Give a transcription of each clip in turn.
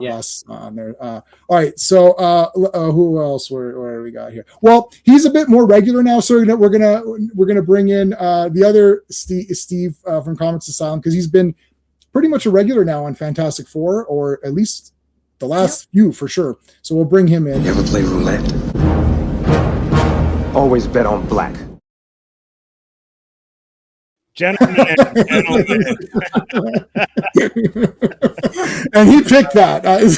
Ross on there. All right, so who else? Where we got here? Well, he's a bit more regular now, so we're gonna bring in the other Steve from Comics Asylum, because he's been pretty much a regular now on Fantastic Four, or at least the last few for sure. So we'll bring him in. You ever play roulette? Always bet on black. Gentlemen. And he picked that. That's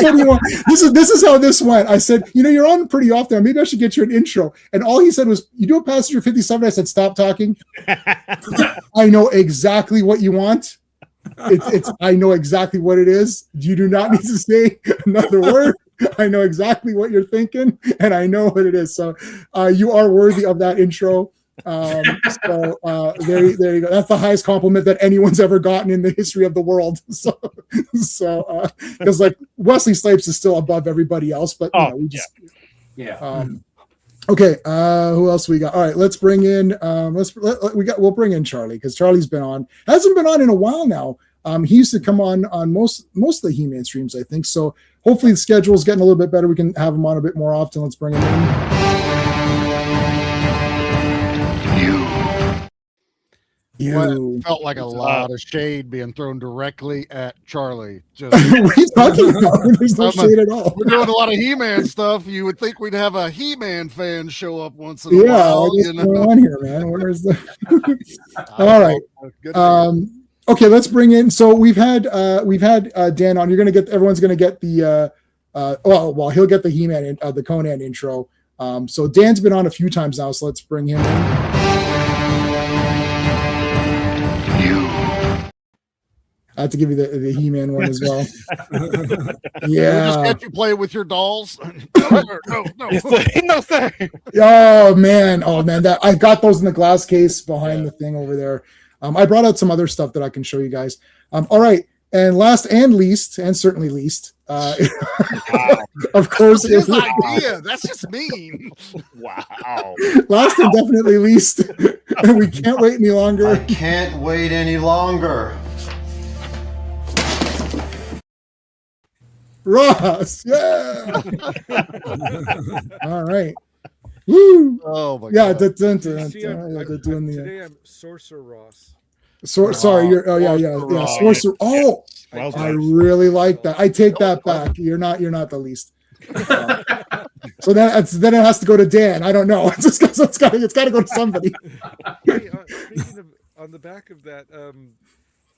what he wanted. This is how this went. I said, you're on pretty often. Maybe I should get you an intro. And all he said was, "You do a Passenger 57." I said, "Stop talking." I know exactly what you want. I know exactly what it is. You do not need to say another word. I know exactly what you're thinking, and I know what it is. So you are worthy of that intro. There you go. That's the highest compliment that anyone's ever gotten in the history of the world. So because like Wesley Snipes is still above everybody else, but we just okay. Who else we got? All right, let's bring in we'll bring in Charlie, because Charlie's been on, hasn't been on in a while now. He used to come on most of the He-Man streams, I think. So hopefully the schedule's getting a little bit better. We can have him on a bit more often. Let's bring him in. It felt like a lot of shade being thrown directly at Charlie. What are you talking about? There's no shade at all. We're doing a lot of He-Man stuff. You would think we'd have a He-Man fan show up once in a while. What's going on here, man? Where's the? All right. Okay, let's bring in. So we've had Dan on. Everyone's gonna get the he'll get the He-Man the Conan intro. So Dan's been on a few times now, so let's bring him in. I have to give you the He-Man one as well. Yeah. Just let you play with your dolls. No. No, sir. Oh man. That I got those in the glass case behind the thing over there. I brought out some other stuff that I can show you guys. All right. And last and least, and certainly least, of course, his idea. That's just mean. Wow. Last and definitely least, and we can't wait any longer. I can't wait any longer. Ross, yeah. All right. Woo. Oh my god. Today I'm Sorcerer Ross. Sorry, you're Sorcerer. Oh, well, I really like that. I take that back. You're not the least. So then it has to go to Dan. I don't know. It's got to go to somebody. Hey, speaking of, on the back of that,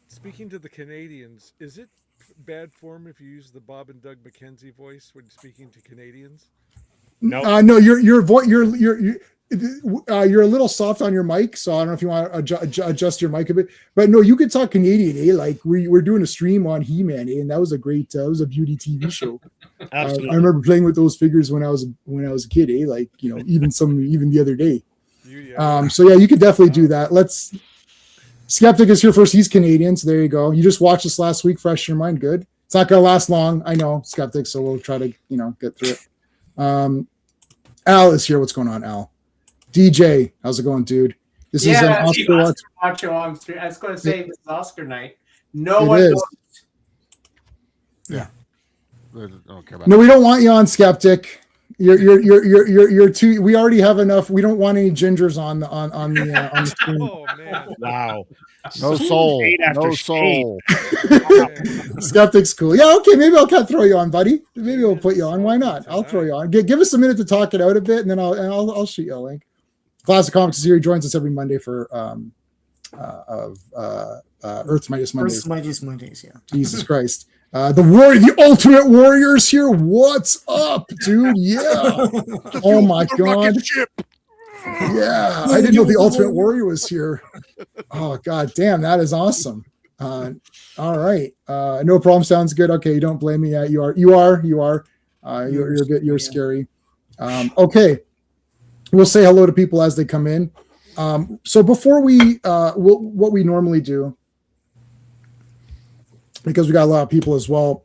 speaking to the Canadians, is it bad form if you use the Bob and Doug McKenzie voice when speaking to Canadians? No. No, you're a little soft on your mic, so I don't know if you want to adjust your mic a bit. But no, you could talk Canadian, eh? Like we're doing a stream on He-Man, eh? And that was a great, it was a beauty TV show. I remember playing with those figures when I was a kid, eh? Like even the other day. So yeah, you could definitely do that. Skeptic is here first. He's Canadian, so there you go. You just watched this last week, fresh in your mind. Good. It's not gonna last long, I know, Skeptic. So we'll try to get through it. Al is here. What's going on, Al? DJ, how's it going, dude? This is an Oscar watch. I was going to say this is Oscar night. No one knows. Yeah. No, we don't want you on, Skeptic. You're too. We already have enough. We don't want any gingers on the screen. Oh man! Wow. No soul. No soul. Skeptic's cool. Yeah, okay. Maybe I'll throw you on, buddy. Maybe we'll put you on. Why not? I'll throw you on. Give us a minute to talk it out a bit, and then I'll shoot you a link. Classic Comics is here. He joins us every Monday for Earth's Mightiest Mondays. Earth's Mightiest Mondays. Yeah. Jesus Christ. The Ultimate Warrior's here. What's up, dude? Yeah. Oh my god. Yeah, I didn't know the Ultimate Warrior was here. Oh god damn, that is awesome. All right. No problem. Sounds good. Okay, you don't blame me. You are. You're a bit. You're scary. Okay. We'll say hello to people as they come in. So before what we normally do, because we got a lot of people as well,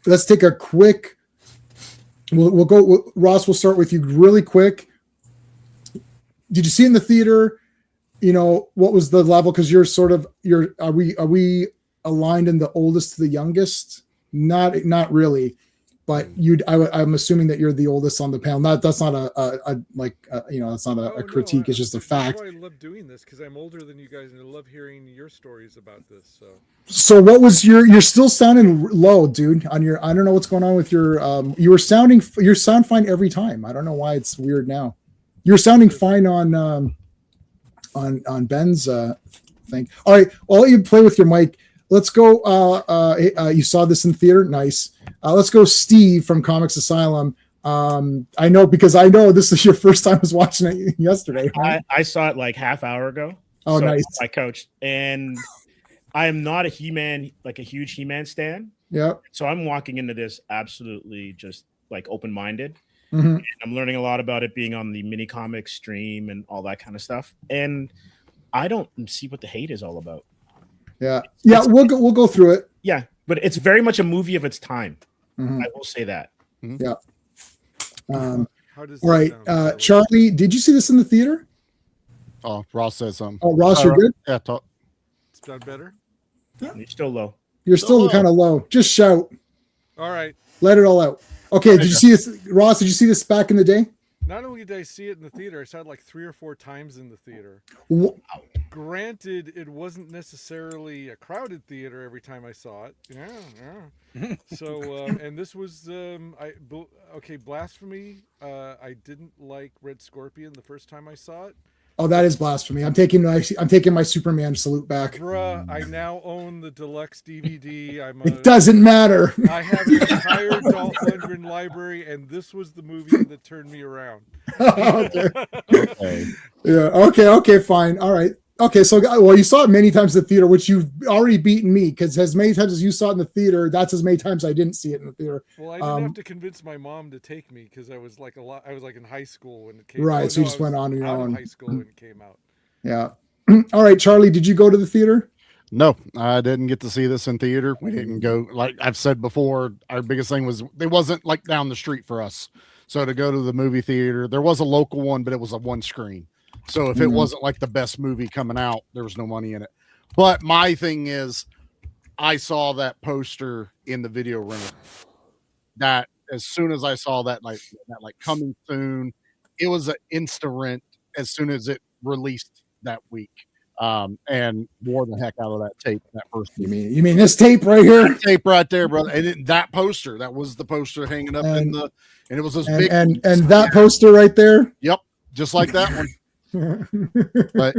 let's take a quick. We'll go. Ross, we'll start with you really quick. Did you see in the theater? What was the level? Because you're are we aligned in the oldest to the youngest? Not really. But I'm assuming that you're the oldest on the panel. That's not that's not a critique. It's just a fact. That's why I love doing this, because I'm older than you guys, and I love hearing your stories about this. So what was you're still sounding low, dude, on your, I don't know what's going on with your, you sound fine every time. I don't know why it's weird now. You're sounding fine on Ben's thing. All right. I'll let you play with your mic. Let's go. You saw this in theater. Nice. Let's go, Steve from Comics Asylum. I know because I know this is your first time was watching it yesterday. Right? I saw it like half hour ago. Oh, so nice. I coached, and I am not a He-Man, like a huge He-Man stan. Yeah. So I'm walking into this absolutely just like open-minded. Mm-hmm. And I'm learning a lot about it being on the mini comic stream and all that kind of stuff. And I don't see what the hate is all about. Yeah. Yeah. We'll go through it. Yeah. But it's very much a movie of its time. Mm-hmm. I will say that. Mm-hmm. Yeah. How does all right. Charlie, did you see this in the theater? Oh, Ross said something. Oh, Ross, you're good? Yeah, talk. It's done better? Yeah. You're still low. You're still kind of low. Just shout. All right. Let it all out. Okay. Did you see this? Ross, did you see this back in the day? Not only did I see it in the theater, I saw it like 3 or 4 times in the theater. Wow. Granted, it wasn't necessarily a crowded theater every time I saw it. Yeah. So, and this was, blasphemy. I didn't like Red Scorpion the first time I saw it. Oh, that is blasphemy. I'm taking my Superman salute back. Bruh, I now own the deluxe DVD. It doesn't matter. I have an entire Dolph Lundgren library, and this was the movie that turned me around. Okay. Yeah. Okay. Fine. All right. Okay. So, well, you saw it many times in the theater, which you've already beaten me, because as many times as you saw it in the theater, that's as many times I didn't see it in the theater. Well, I didn't have to convince my mom to take me, because I was like in high school when it came out. Right. So you just went on your own. High school when it came out. Yeah. All right, Charlie, did you go to the theater? No, I didn't get to see this in theater. We didn't go, like I've said before, our biggest thing was it wasn't like down the street for us. So to go to the movie theater, there was a local one, but it was a one screen. So if it wasn't like the best movie coming out, there was no money in it. But my thing is, I saw that poster in the video room. That as soon as I saw that coming soon, it was an insta rent as soon as it released that week. And wore the heck out of that tape that first week. You mean this tape right here? That tape right there, brother. And that poster, that was the poster hanging up and it was this big and that poster right there. Yep, just like that one. But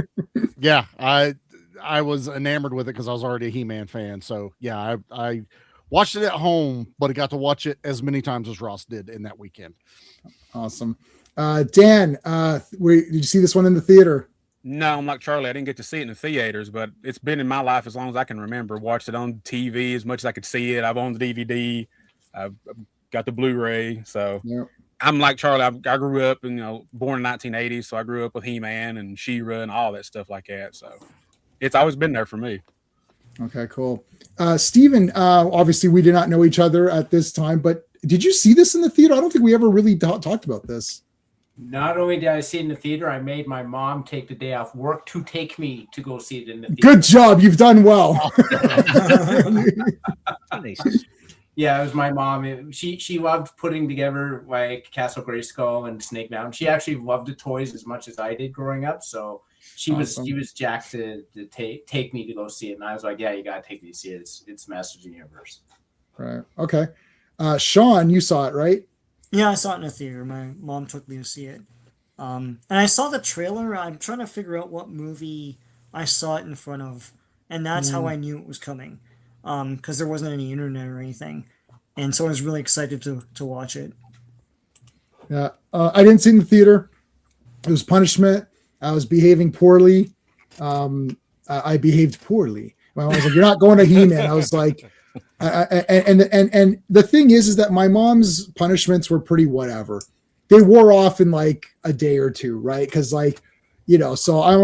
yeah, I was enamored with it because I was already a He-Man fan. So yeah, I watched it at home, but I got to watch it as many times as Ross did in that weekend. Awesome. Dan, did you see this one in the theater? No, I'm like Charlie. I didn't get to see it in the theaters, but it's been in my life as long as I can remember. Watched it on TV as much as I could see it. I've owned the DVD. I've got the Blu-ray. So yep. I'm like Charlie. I grew up, born in 1980, so I grew up with He-Man and She-Ra and all that stuff like that. So it's always been there for me. Okay, cool. Steven, obviously we did not know each other at this time, but did you see this in the theater? I don't think we ever really talked about this. Not only did I see it in the theater, I made my mom take the day off work to take me to go see it in the theater. Good job. You've done well. Yeah, it was my mom. She loved putting together like Castle Grayskull and Snake Mountain. She actually loved the toys as much as I did growing up. So she was jacked to take me to go see it. And I was like, yeah, you got to take me to see it. It's Masters of the Universe. Right. Okay. Sean, you saw it, right? Yeah, I saw it in the theater. My mom took me to see it. And I saw the trailer. I'm trying to figure out what movie I saw it in front of. And that's how I knew it was coming. Because there wasn't any internet or anything. And so I was really excited to watch it. Yeah. I didn't see it in the theater. It was punishment. I was behaving poorly. I behaved poorly. My mom was like, "You're not going to He-Man." I was like, and the thing is that my mom's punishments were pretty whatever. They wore off in like a day or two, right? Because so I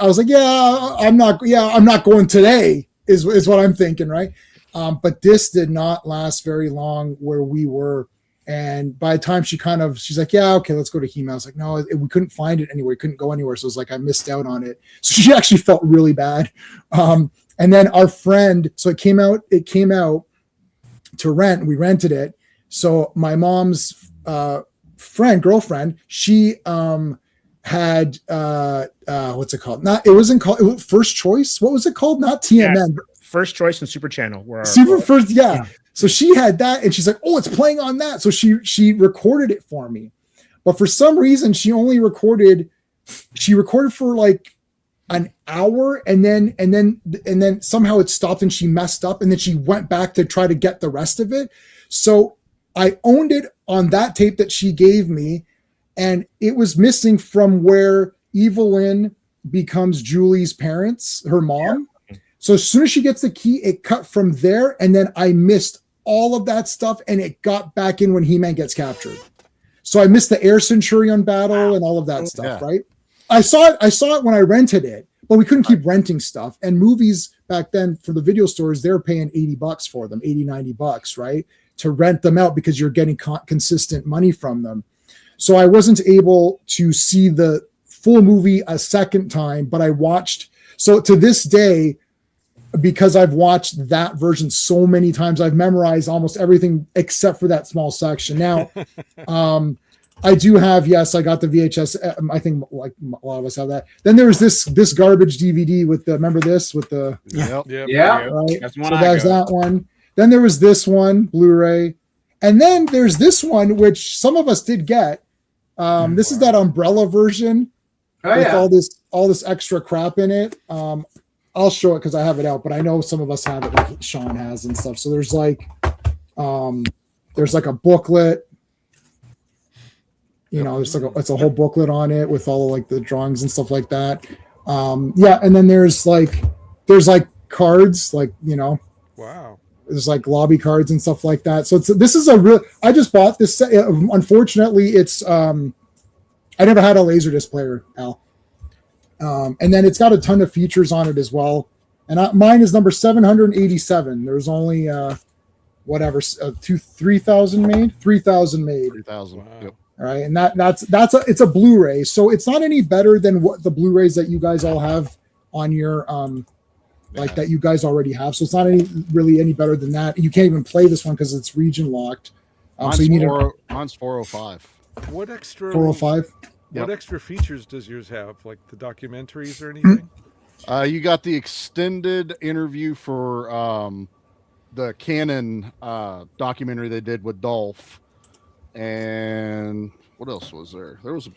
was like, I'm not going today is what I'm thinking, right? But this did not last very long where we were. And by the time she's like, yeah, okay, let's go to He-Man. I was like, no, we couldn't find it anywhere. We couldn't go anywhere. So it was like, I missed out on it. So she actually felt really bad. And then our friend, so it came out to rent. We rented it. So my mom's girlfriend, she had what's it called? It was First Choice. What was it called? Not TMN. Yeah, First Choice and Super Channel were Super First. Yeah. So she had that, and she's like, "Oh, it's playing on that." So she recorded it for me, but for some reason she only recorded. She recorded for like an hour, and then somehow it stopped, and she messed up, and then she went back to try to get the rest of it. So I owned it on that tape that she gave me, and it was missing from where Evelyn becomes Julie's parents, her mom. Yeah. So as soon as she gets the key, it cut from there, and then I missed all of that stuff, and it got back in when He-Man gets captured. So I missed the Air Centurion battle and all of that stuff, right? I saw it when I rented it, but we couldn't keep renting stuff. And movies back then for the video stores, they're paying $80 for them, $80-$90, right? To rent them out because you're getting consistent money from them. So I wasn't able to see the full movie a second time, but I watched. So to this day, because I've watched that version so many times, I've memorized almost everything except for that small section. Now, I do have, yes, I got the VHS. I think like a lot of us have that. Then there was this garbage DVD with the, remember this with the, right? That's one so there's that one. Then there was this one, Blu-ray. And then there's this one, which some of us did get. This is that Umbrella version with all this extra crap in it. I'll show it because I have it out, but I know some of us have it, like Sean has and stuff. So there's like a booklet. You know, it's a whole booklet on it with all of like the drawings and stuff like that. And then there's like cards, like, you know. Wow. There's like lobby cards and stuff like that. So this is a real. I just bought this. Unfortunately, it's I never had a Laserdisc player, Al. And then it's got a ton of features on it as well. And mine is number 787. There's only 3,000 made. 3,000 made. 3,000. Wow. Yep. All right, and it's a Blu-ray, so it's not any better than what the Blu-rays that you guys all have on your like that you guys already have. So it's not really any better than that. You can't even play this one because it's region locked. So you need mine's 405. What extra 405? What extra features does yours have? Like the documentaries or anything? You got the extended interview for the Canon documentary they did with Dolph. And what else was there? There was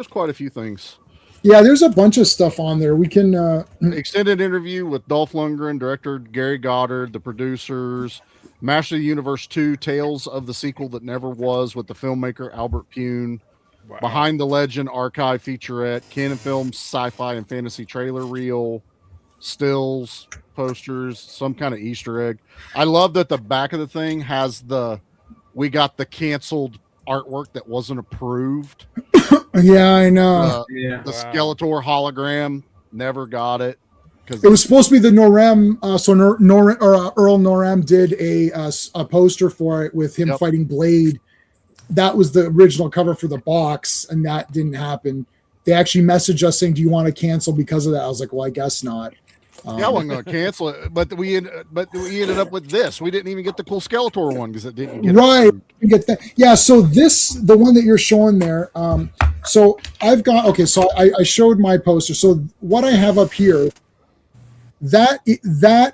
quite a few things. Yeah, there's a bunch of stuff on there. We can extended interview with Dolph Lundgren, director Gary Goddard, the producers, Master of the Universe 2, Tales of the Sequel That Never Was with the filmmaker Albert Pune, Behind the Legend archive featurette, Canon Films sci-fi and fantasy trailer reel, stills, posters, some kind of Easter egg. I love that the back of the thing has we got the canceled artwork that wasn't approved. Yeah, I know. The Skeletor hologram, never got it. It was supposed to be the Noram. Earl Noram did a poster for it with him fighting Blade. That was the original cover for the box, and that didn't happen. They actually messaged us saying, "Do you want to cancel because of that?" I was like, "Well, I guess not." I wasn't going to cancel it, but we ended up with this. We didn't even get the cool Skeletor one because it didn't get get that. Yeah, so the one that you're showing there. So I've got So I showed my poster. So what I have up here, that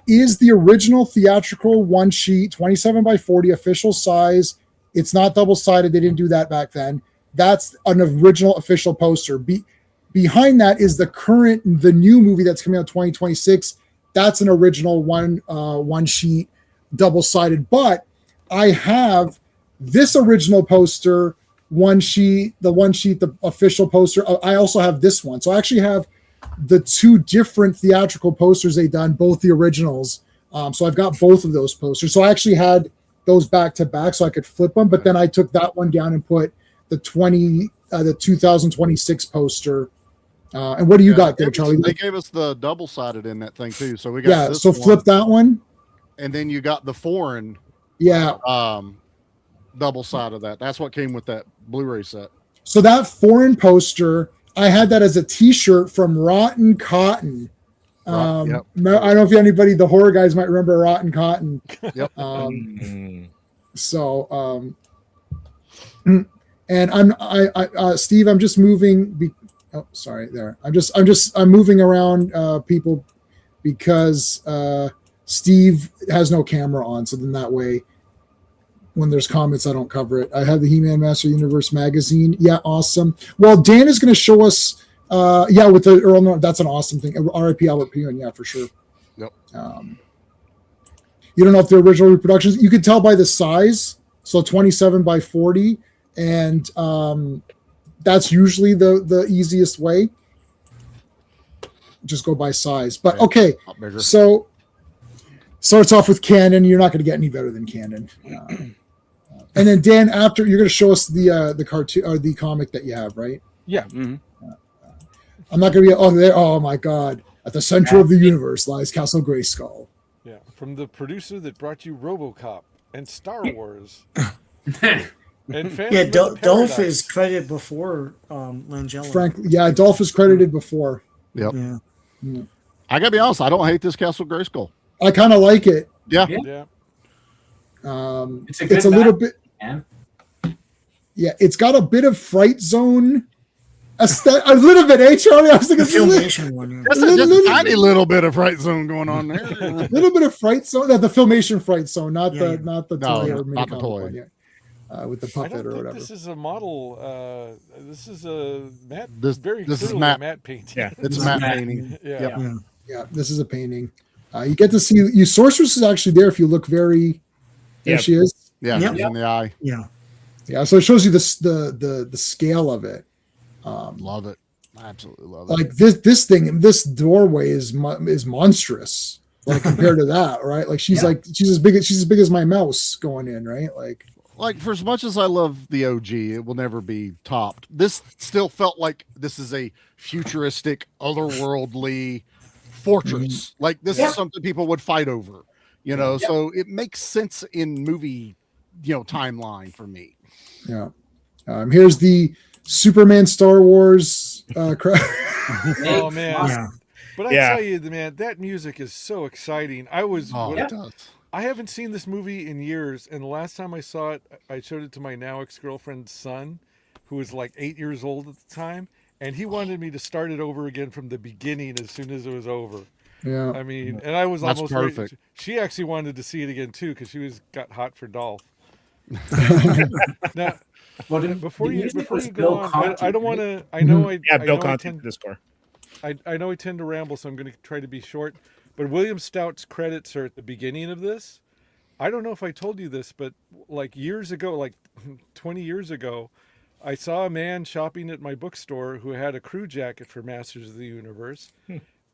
is the original theatrical one sheet, 27 by 40 official size. It's not double sided. They didn't do that back then. That's an original official poster. Behind that is the new movie that's coming out 2026. That's an original one sheet, double-sided. But I have this original poster, the official poster. I also have this one. So I actually have the two different theatrical posters they've done, both the originals. So I've got both of those posters. So I actually had those back to back so I could flip them. But then I took that one down and put the 2026 poster. And what do you got there, Charlie? They gave us the double-sided in that thing too. So we got so flip that one. And then you got the foreign double-sided of that. That's what came with that Blu-ray set. So that foreign poster, I had that as a t-shirt from Rotten Cotton. Yep. No, I don't know if anybody, the horror guys might remember Rotten Cotton. Yep. So, and Steve, I'm just moving. Sorry, there. I'm moving around people because Steve has no camera on. So then that way, when there's comments, I don't cover it. I have the He-Man Master Universe magazine. Yeah, awesome. Well, Dan is going to show us. With the Earl Norton, that's an awesome thing. R.I.P. Albert Pujols, yeah, for sure. Yep. You don't know if they're original reproductions. You can tell by the size. So 27 by 40, and that's usually the easiest way. Just go by size. But okay, so starts off with Canon. You're not going to get any better than Canon. And then Dan, after you're going to show us the cartoon or the comic that you have, right? Yeah. Mm-hmm. I'm not going to be there. Oh my God! At the center of the universe lies Castle Grayskull. Yeah, from the producer that brought you RoboCop and Star Wars. And Phantom of the Dolph Paradise. is credited before Langella. Dolph is credited before. Yep. Yeah. I gotta be honest. I don't hate this Castle Grayskull. I kind of like it. Yeah. Yeah. It's a little bit. man. Yeah, it's got a bit of Fright Zone. A little bit, Charlie? I was thinking The Filmation one. Yeah. That's just a tiny little bit of Fright Zone going on there. A little bit of Fright Zone. The Filmation Fright Zone, not Yeah, the not the No, toy or not the mini-comic toy. one, yeah. With the I puppet don't or think whatever. this is a model. This is a matte. This- very this is clearly matte. a matte painting. Yeah. It's a matte painting. Yeah. Yep. Yeah, this is a painting. You get to see Sorceress is actually there if you look very. There Yeah. she is. Yeah, Yep. it's in the eye. Yeah. Yeah, so it shows you the scale of it. Love it. Absolutely love it. Like this doorway is monstrous. Like compared to that, right? Like she's as big as my mouse going in, right? Like for as much as I love the OG, it will never be topped. This still felt like this is a futuristic, otherworldly fortress. Like this is something people would fight over, so it makes sense in movie, timeline for me. Yeah. Here's the Superman Star Wars Oh man. Yeah. But I tell you, man, that music is so exciting. It does. I haven't seen this movie in years, and the last time I saw it, I showed it to my now ex-girlfriend's son, who was like 8 years old at the time, and he wanted me to start it over again from the beginning as soon as it was over. Yeah. I mean, and I was That's almost ready- perfect. She actually wanted to see it again too because she got hot for Dolph. Now, Well, before the you music was go Bill on, Conti, I don't right? want to. I know I. Yeah, I Bill know I Conti tend- the score. I know I tend to ramble, so I'm going to try to be short. But William Stout's credits are at the beginning of this. I don't know if I told you this, but like years ago, like 20 years ago, I saw a man shopping at my bookstore who had a crew jacket for Masters of the Universe.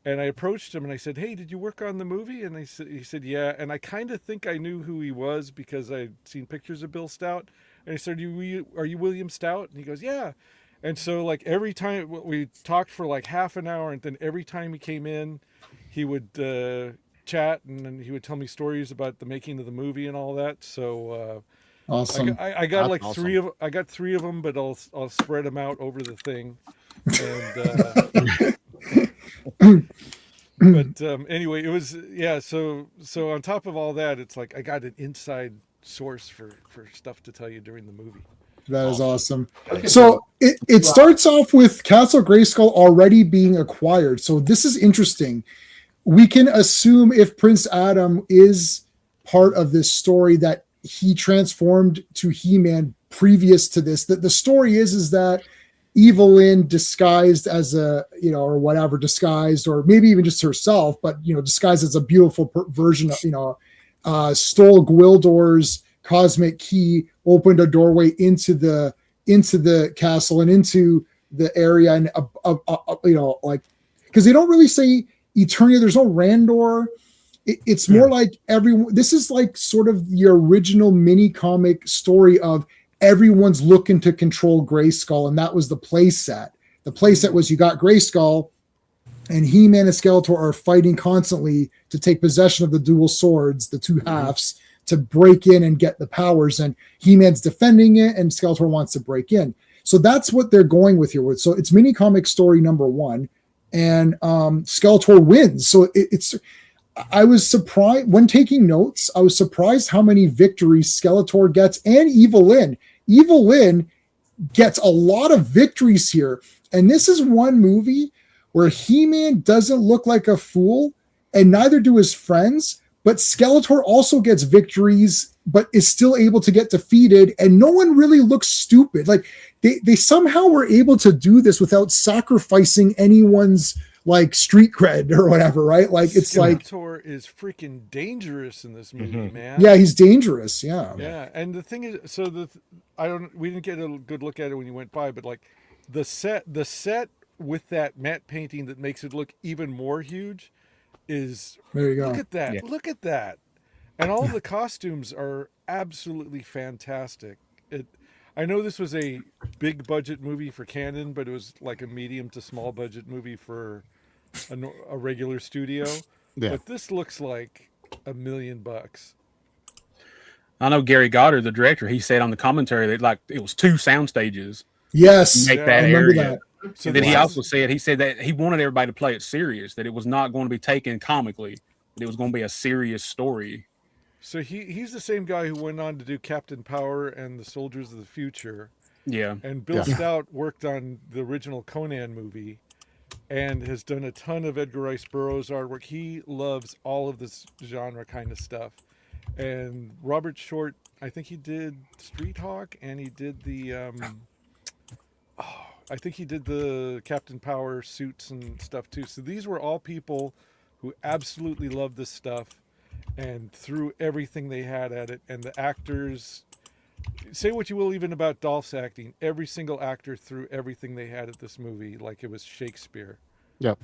And I approached him and I said, "Hey, did you work on the movie?" And he said, "Yeah." And I kind of think I knew who he was because I'd seen pictures of Bill Stout. And I said, "Are you William Stout?" And he goes, "Yeah." And so like every time we talked for like half an hour, and then every time he came in, he would chat and then he would tell me stories about the making of the movie and all that. So Awesome. I got That's like awesome. I got three of them, but I'll spread them out over the thing. And but anyway, it was So on top of all that, it's like I got an inside source for stuff to tell you during the movie. That is awesome. So it starts off with Castle Grayskull already being acquired. So this is interesting. We can assume if Prince Adam is part of this story that he transformed to He-Man previous to this. The story is that Evelyn disguised as or whatever, disguised, or maybe even just herself, but disguised as a beautiful version of stole Gwildor's cosmic key, opened a doorway into the castle and into the area, and because they don't really say Eternia. There's no Randor. It's more like everyone. This is like sort of the original mini comic story of everyone's looking to control Grayskull, and that was the play set. The play set was you got Grayskull, and He-Man and Skeletor are fighting constantly to take possession of the dual swords, the two halves, to break in and get the powers. And He-Man's defending it, and Skeletor wants to break in. So that's what they're going with here. So it's mini comic story number 1. and Skeletor wins. So I was surprised when taking notes. I was surprised how many victories Skeletor gets, and Evil Lyn. Evil Lyn gets a lot of victories here, and this is one movie where He-Man doesn't look like a fool, and neither do his friends. But Skeletor also gets victories, but is still able to get defeated, and no one really looks stupid. Like they somehow were able to do this without sacrificing anyone's like street cred or whatever, right? Like it's Skeletor is freaking dangerous in this movie, man. yeah, he's dangerous. Yeah. Yeah, and the thing is, so we didn't get a good look at it when you went by, but like the set with that matte painting that makes it look even more huge is, there you go. Look at that. Look at that. And all the costumes are absolutely fantastic. I know this was a big budget movie for Canon, but it was like a medium to small budget movie for a regular studio. Yeah. But this looks like $1 million. I know Gary Goddard, the director, he said on the commentary that like it was 2 sound stages Yes, to make Yeah, that I remember area. that. So And then he this also is- said that he wanted everybody to play it serious, that it was not going to be taken comically, that it was going to be a serious story. So he's the same guy who went on to do Captain Power and the Soldiers of the Future. Yeah. And Bill Yeah. Stout worked on the original Conan movie and has done a ton of Edgar Rice Burroughs artwork. He loves all of this genre kind of stuff. And Robert Short, I think he did Street Hawk, and he did the I think he did the Captain Power suits and stuff too. So these were all people who absolutely loved this stuff and threw everything they had at it. And the actors, say what you will even about Dolph's acting, every single actor threw everything they had at this movie like it was Shakespeare. Yep.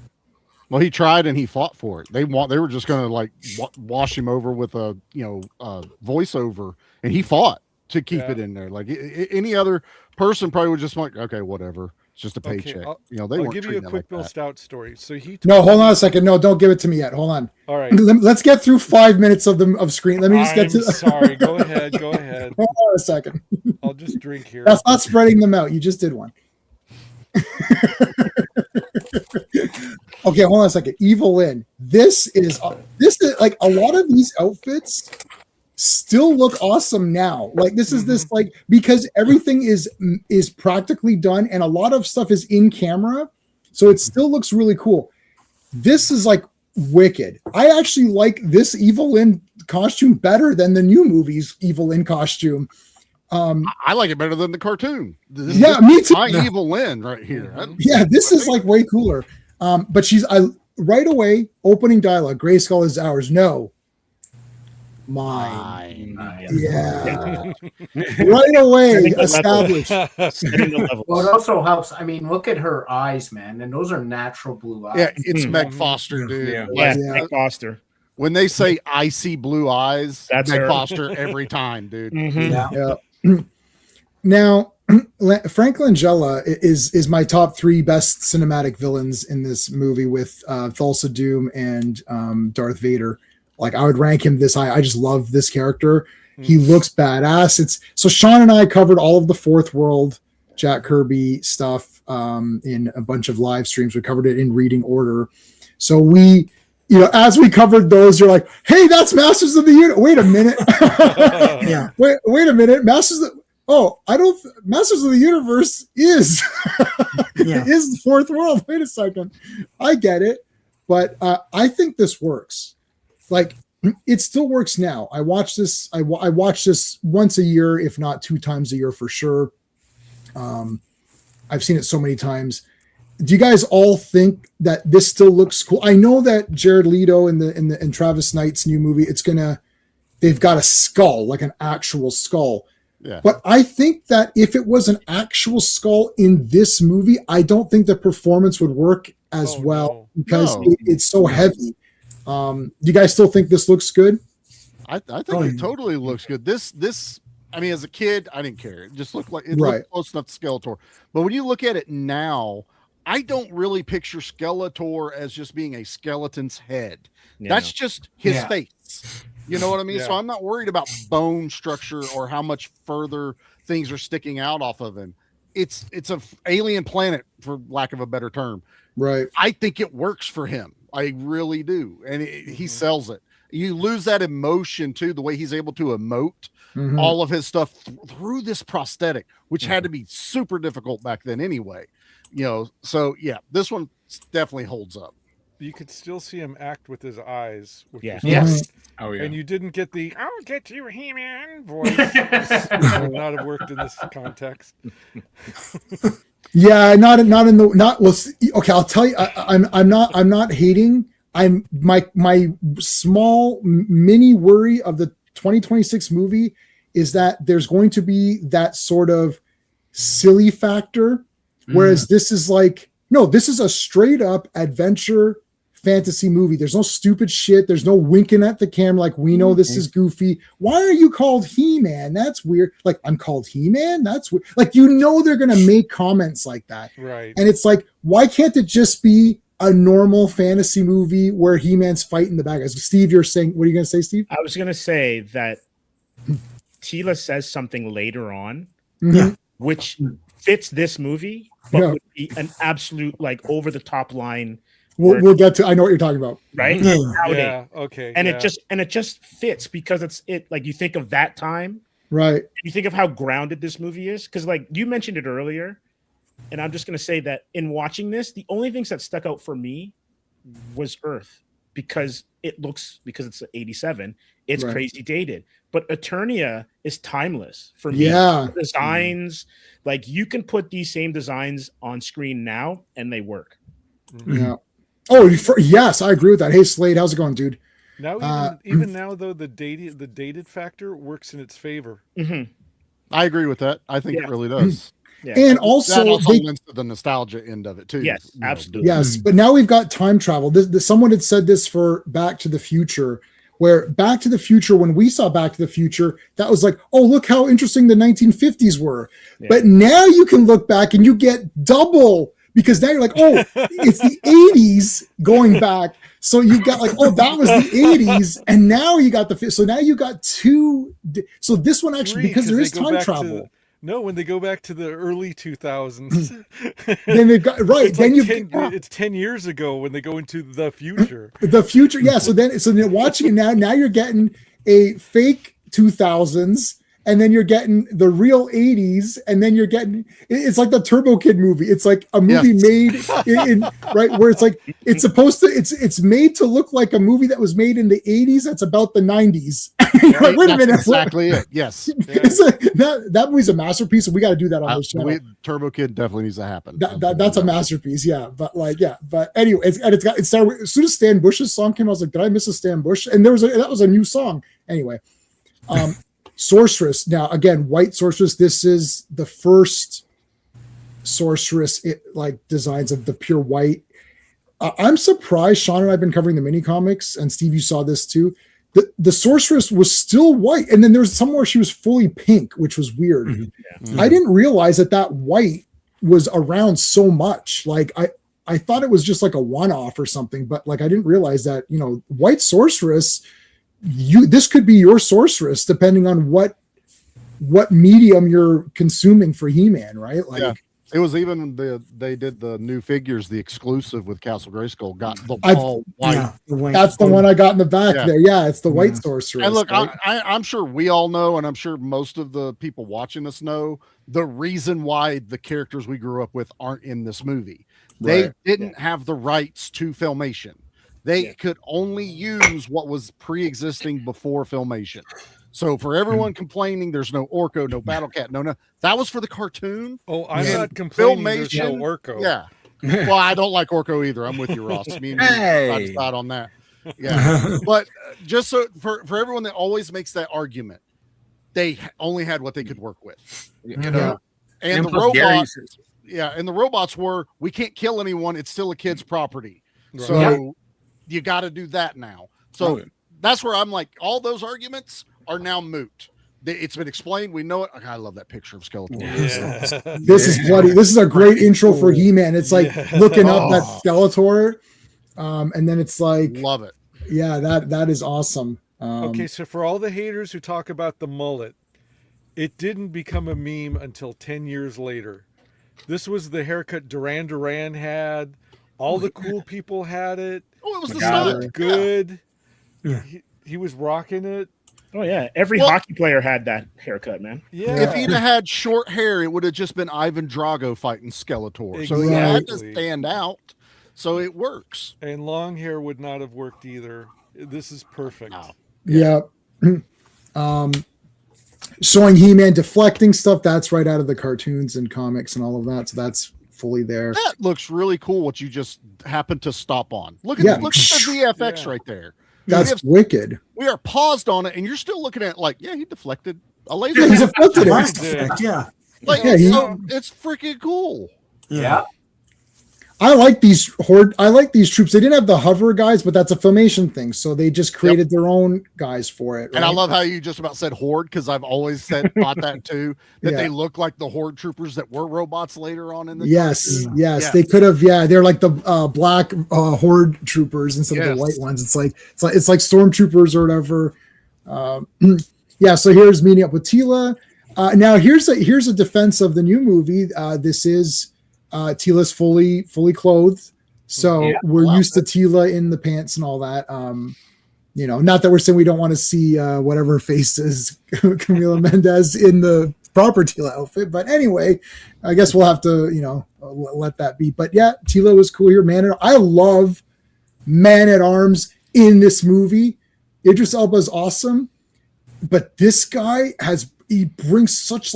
Well, he tried and he fought for it. They were just going to like wash him over with a voiceover, and he fought to keep Yeah. it in there. Like any other person probably would just like, okay, whatever, it's just a Okay, paycheck. I'll- They I'll weren't give you a treating it quick like Bill that. Stout story. So he No, hold on a second. No, don't give it to me yet. Hold on. All right. Let's get through 5 minutes of screen. Let me just get to. Sorry. Go ahead. Go ahead. Hold on a second. I'll just drink here. That's not spreading them out. You just did one. Okay, hold on a second. Evil Lyn. This is like a lot of these outfits still look awesome now. Like this is this like because everything is practically done and a lot of stuff is in camera, so it still looks really cool. This is like wicked. I actually like this Evil Lyn costume better than the new movie's Evil Lyn costume. I like it better than the cartoon. Yeah, me too. My Evil Lyn right here. Yeah, this is like way cooler. But right away, opening dialogue, Grayskull is ours. No. Mine. Yeah. Right away, Setting the level. established. Setting the level. Well, it also helps. I mean, look at her eyes, man, and those are natural blue eyes. Yeah, it's Mhm. Meg Foster, dude. Yeah. Yeah, Yeah. Nick Foster. When they say I see blue eyes, That's Meg her. Foster every time, dude. Mhm. Yeah. Yeah. Now, Frank Langella is my top 3 best cinematic villains in this movie with Thulsa Doom and Darth Vader. Like I would rank him this high. I just love this character. He looks badass. So Sean and I covered all of the Fourth World Jack Kirby stuff in a bunch of live streams. We covered it in reading order. So we, as we covered those, you're like, hey, that's Masters of the Universe. Wait a minute. Yeah. Wait a minute. Masters of the Universe is Yeah. is the Fourth World. Wait a second. I get it. But I think this works. Like it still works now. I watch this. I watch this once a year, if not 2 times a year for sure. I've seen it so many times. Do you guys all think that this still looks cool? I know that Jared Leto in Travis Knight's new movie, they've got a skull, like an actual skull. Yeah. But I think that if it was an actual skull in this movie, I don't think the performance would work as Oh, well no. because No. it's so heavy. Do you guys still think this looks good? I think Oh, it yeah. totally looks good. This, I mean, as a kid, I didn't care. It just looked like it Right. looked close enough to Skeletor. But when you look at it now, I don't really picture Skeletor as just being a skeleton's head. Yeah, That's just his Yeah. face. You know what I mean? So Yeah. I'm not worried about bone structure or how much further things are sticking out off of him. It's a alien planet, for lack of a better term. Right. I think it works for him. I really do. And he sells it. You lose that emotion too, the way he's able to emote Mhm. all of his stuff through this prosthetic, which had to be super difficult back then anyway. So yeah, this one definitely holds up. You could still see him act with his eyes. Which Yeah. was Yes. great. Oh yeah. And you didn't get the "I'll get you, He-Man" voice, which would not have worked in this context. Yeah, not in the not well. Okay, I'll tell you. I'm not hating. I'm my small mini worry of the 2026 movie is that there's going to be that sort of silly factor, whereas this is like no, this is a straight up adventure fantasy movie. There's no stupid shit. There's no winking at the camera like we know this is goofy. Why are you called He-Man? That's weird. Like I'm called He-Man? That's weird. Like they're gonna make comments like that. Right. And it's like, why can't it just be a normal fantasy movie where He-Man's fighting the bad guys? Steve, you're saying what are you gonna say, Steve? I was gonna say that Tila says something later on, Mhm. which fits this movie, but Yeah. would be an absolute like over the top line, We'll get to. I know what you're talking about. right? Yeah. Nowadays. Yeah. Okay. And yeah. it just fits because it's like you think of that time, Right. you think of how grounded this movie is, because like you mentioned it earlier, and I'm just gonna say that in watching this, the only things that stuck out for me was Earth because it's 87, it's Right. crazy dated. But Eternia is timeless for me. Yeah. The designs, like you can put these same designs on screen now and they work. Yeah. Oh, yes, I agree with that. Hey, Slade, how's it going, dude? Now, even now, though, the dated factor works in its favor. Mm-hmm. I agree with that. I think Yeah. it really does. Yeah. And That also, also they, lends to the nostalgia end of it too. Yes, You know, absolutely. yes, but now we've got time travel. Someone had said this for Back to the Future, where Back to the Future, when we saw Back to the Future, that was like, oh, look how interesting the 1950s were. Yeah. But now you can look back and you get double because now you're like, oh, it's the 80s going back. So you've got like, oh, that was the 80s, and now you got so now you got two. So this one actually, because there is time travel. When they go back to the early 2000s, Then they've got right. It's Then like it's 10 years ago when they go into the future. The future, yeah. So then watching it now you're getting a fake 2000s, and then you're getting the real 80s, and then you're getting it's like the Turbo Kid movie. It's like a movie made in right where it's like it's supposed to it's made to look like a movie that was made in the 80s that's about the 90s. Like, wait a minute, That's exactly it. Yes. that movie's a masterpiece, and we got to do that on this channel. Turbo Kid definitely needs to happen. That's a masterpiece, yeah. But but anyway, it started as soon as Stan Bush's song came. I was like, did I miss a Stan Bush? And that was a new song. Anyway, Sorceress. Now again, White Sorceress. This is the first Sorceress designs of the pure white. I'm surprised. Sean and I've been covering the mini comics, and Steve, you saw this too. The Sorceress was still white, and then there was somewhere she was fully pink, which was weird. Mm-hmm. I didn't realize that white was around so much. Like I thought it was just like a one-off or something, but like I didn't realize that, White Sorceress, this could be your Sorceress depending on what medium you're consuming for He-Man, right? Like yeah. It was even they did the new figures, the exclusive with Castle Grayskull got the all white. Yeah, the white. that's the one I got in the back Yeah. there. Yeah, it's the White Sorceress. And look, right? I'm sure we all know, and I'm sure most of the people watching this know the reason why the characters we grew up with aren't in this movie. They Right. didn't have the rights to Filmation. They could only use what was pre-existing before Filmation. So for everyone complaining, there's no Orko, no Battle Cat, no, that was for the cartoon. Oh, I'm And not complaining. There's no Filmation, Orko. Yeah. Well, I don't like Orko either. I'm with you, Ross. I mean, Hey. side on that. Yeah. But just so for everyone that always makes that argument, they only had what they could work with. You know? And the plus Gary- robots, and the robots were, we can't kill anyone. It's still a kid's property. Right. So you got to do that now. So Oh. that's where I'm like, all those arguments are now moot. It's been explained. We know it. I love that picture of Skeletor. Yeah. This is bloody. This is a great intro for He-Man. It's like looking up that Skeletor, and then it's like, Love it. yeah, that is awesome. Okay, so for all the haters who talk about the mullet, it didn't become a meme until 10 years later. This was the haircut Duran Duran had. All the cool people had it. Oh, it was the Got style. Looked good. Yeah. He was rocking it. Oh yeah, every Well- hockey player had that haircut, man. Yeah. If he'd have had short hair, it would have just been Ivan Drago fighting Skeletor. So he had to Exactly. stand out. So it works. And long hair would not have worked either. This is perfect. No. Yeah. Showing He-Man deflecting stuff, that's right out of the cartoons and comics and all of that. So that's fully there. That looks really cool. What you just happened to stop on. Look at Yeah. look at the VFX Yeah. right there. That's wicked. We are paused on it, and you're still looking at it like, yeah, he deflected a laser. Yeah, he's deflected it. Blast effect, yeah. Like, Yeah, so it's freaking cool. Yeah. I like these horde. I like these troops. They didn't have the hover guys, but that's a Filmation thing. So they just created their own guys for it. And I right? love how you just about said horde, because I've always thought that too, that Yeah. they look like the horde troopers that were robots later on in the Yes, cartoon. yes, Yeah. they could have. Yeah, they're like the black horde troopers instead of Yes. the white ones. It's like stormtroopers or whatever. Yeah. So here's meeting up with Tila. Now here's a defense of the new movie. This is Tila's fully clothed, so Yeah, we're wow. used to Tila in the pants and all that. Not that we're saying we don't want to see whatever face is Camila Mendez in the proper Tila outfit, but anyway, I guess we'll have to let that be. But yeah, Tila was cool here. I love Man at Arms in this movie. Idris Elba is awesome, but this guy he brings such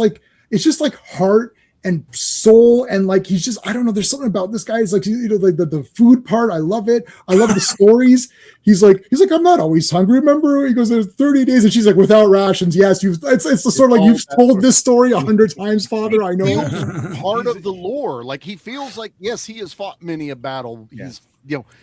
it's just like heart and soul, and like he's just, I don't know, there's something about this guy. He's like, like the food part, I love it. I love the stories. He's like, I'm not always hungry. Remember, he goes, there's 30 days, and she's like, without rations. Yes, it's the sort of like, you've told this story 100 times, Father. I know. Feels part of the lore. Like, he feels like, yes, he has fought many a battle. He's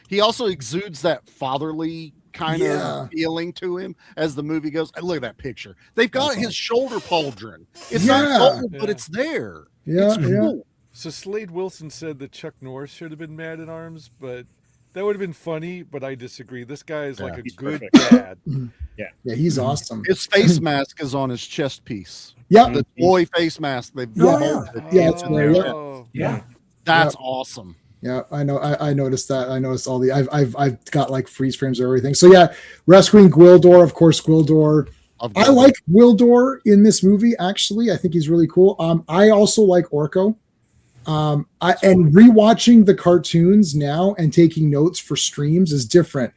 he also exudes that fatherly kind Yeah. of feeling to him as the movie goes. And look at that picture. They've got his shoulder pauldron. It's Yeah. not gold, but Yeah. it's there. Yeah, It's yeah. cool. So Slade Wilson said that Chuck Norris should have been Man at Arms, but that would have been funny. But I disagree. This guy is like a He's good perfect. dad. Yeah, he's awesome. His face mask is on his chest piece. Yeah, The toy face mask. They've Yeah. molded. Yeah, it's in there, yeah. Oh, Yeah. That's awesome. Yeah, I know. I noticed that. I noticed all the. I've got like freeze frames or everything. So yeah, rescuing Gwildor, of course. Gwildor. I like Gwildor in this movie. Actually, I think he's really cool. I also like Orko. And rewatching the cartoons now and taking notes for streams is different.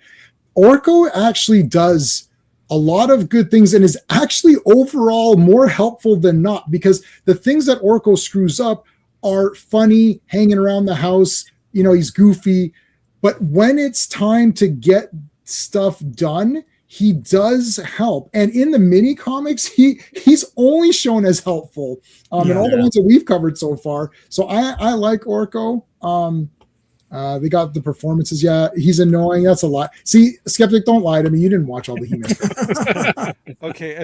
Orko actually does a lot of good things and is actually overall more helpful than not, because the things that Orko screws up are funny, hanging around the house. He's goofy, but when it's time to get stuff done, he does help. And in the mini comics, he's only shown as helpful in all the ones that we've covered so far. So I like Orko. They got the performances. Yeah, he's annoying. That's a lot. See, Skeptic, don't lie to me. You didn't watch all the He-Man. Okay,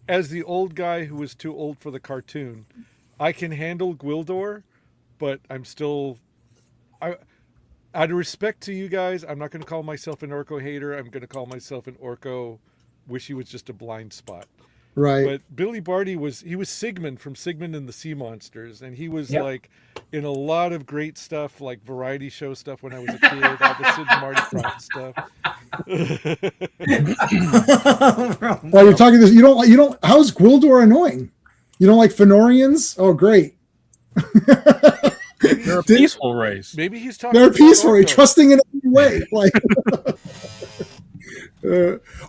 as the old guy who was too old for the cartoon, I can handle Gwildor, but I'm still, out of respect to you guys, I'm not going to call myself an Orko hater. I'm going to call myself an Orko wish he was just a blind spot. Right. But Billy Barty was Sigmund from Sigmund and the Sea Monsters, and he was Yep. like in a lot of great stuff, like variety show stuff when I was a kid, all the Sid and Marty Krofft stuff. While you're talking this, you don't. How's Gwildor annoying? You don't like Fenorians? Oh, great. They're a peaceful race. Maybe he's talking. They're about peaceful, Orko. trusting in every way. Like,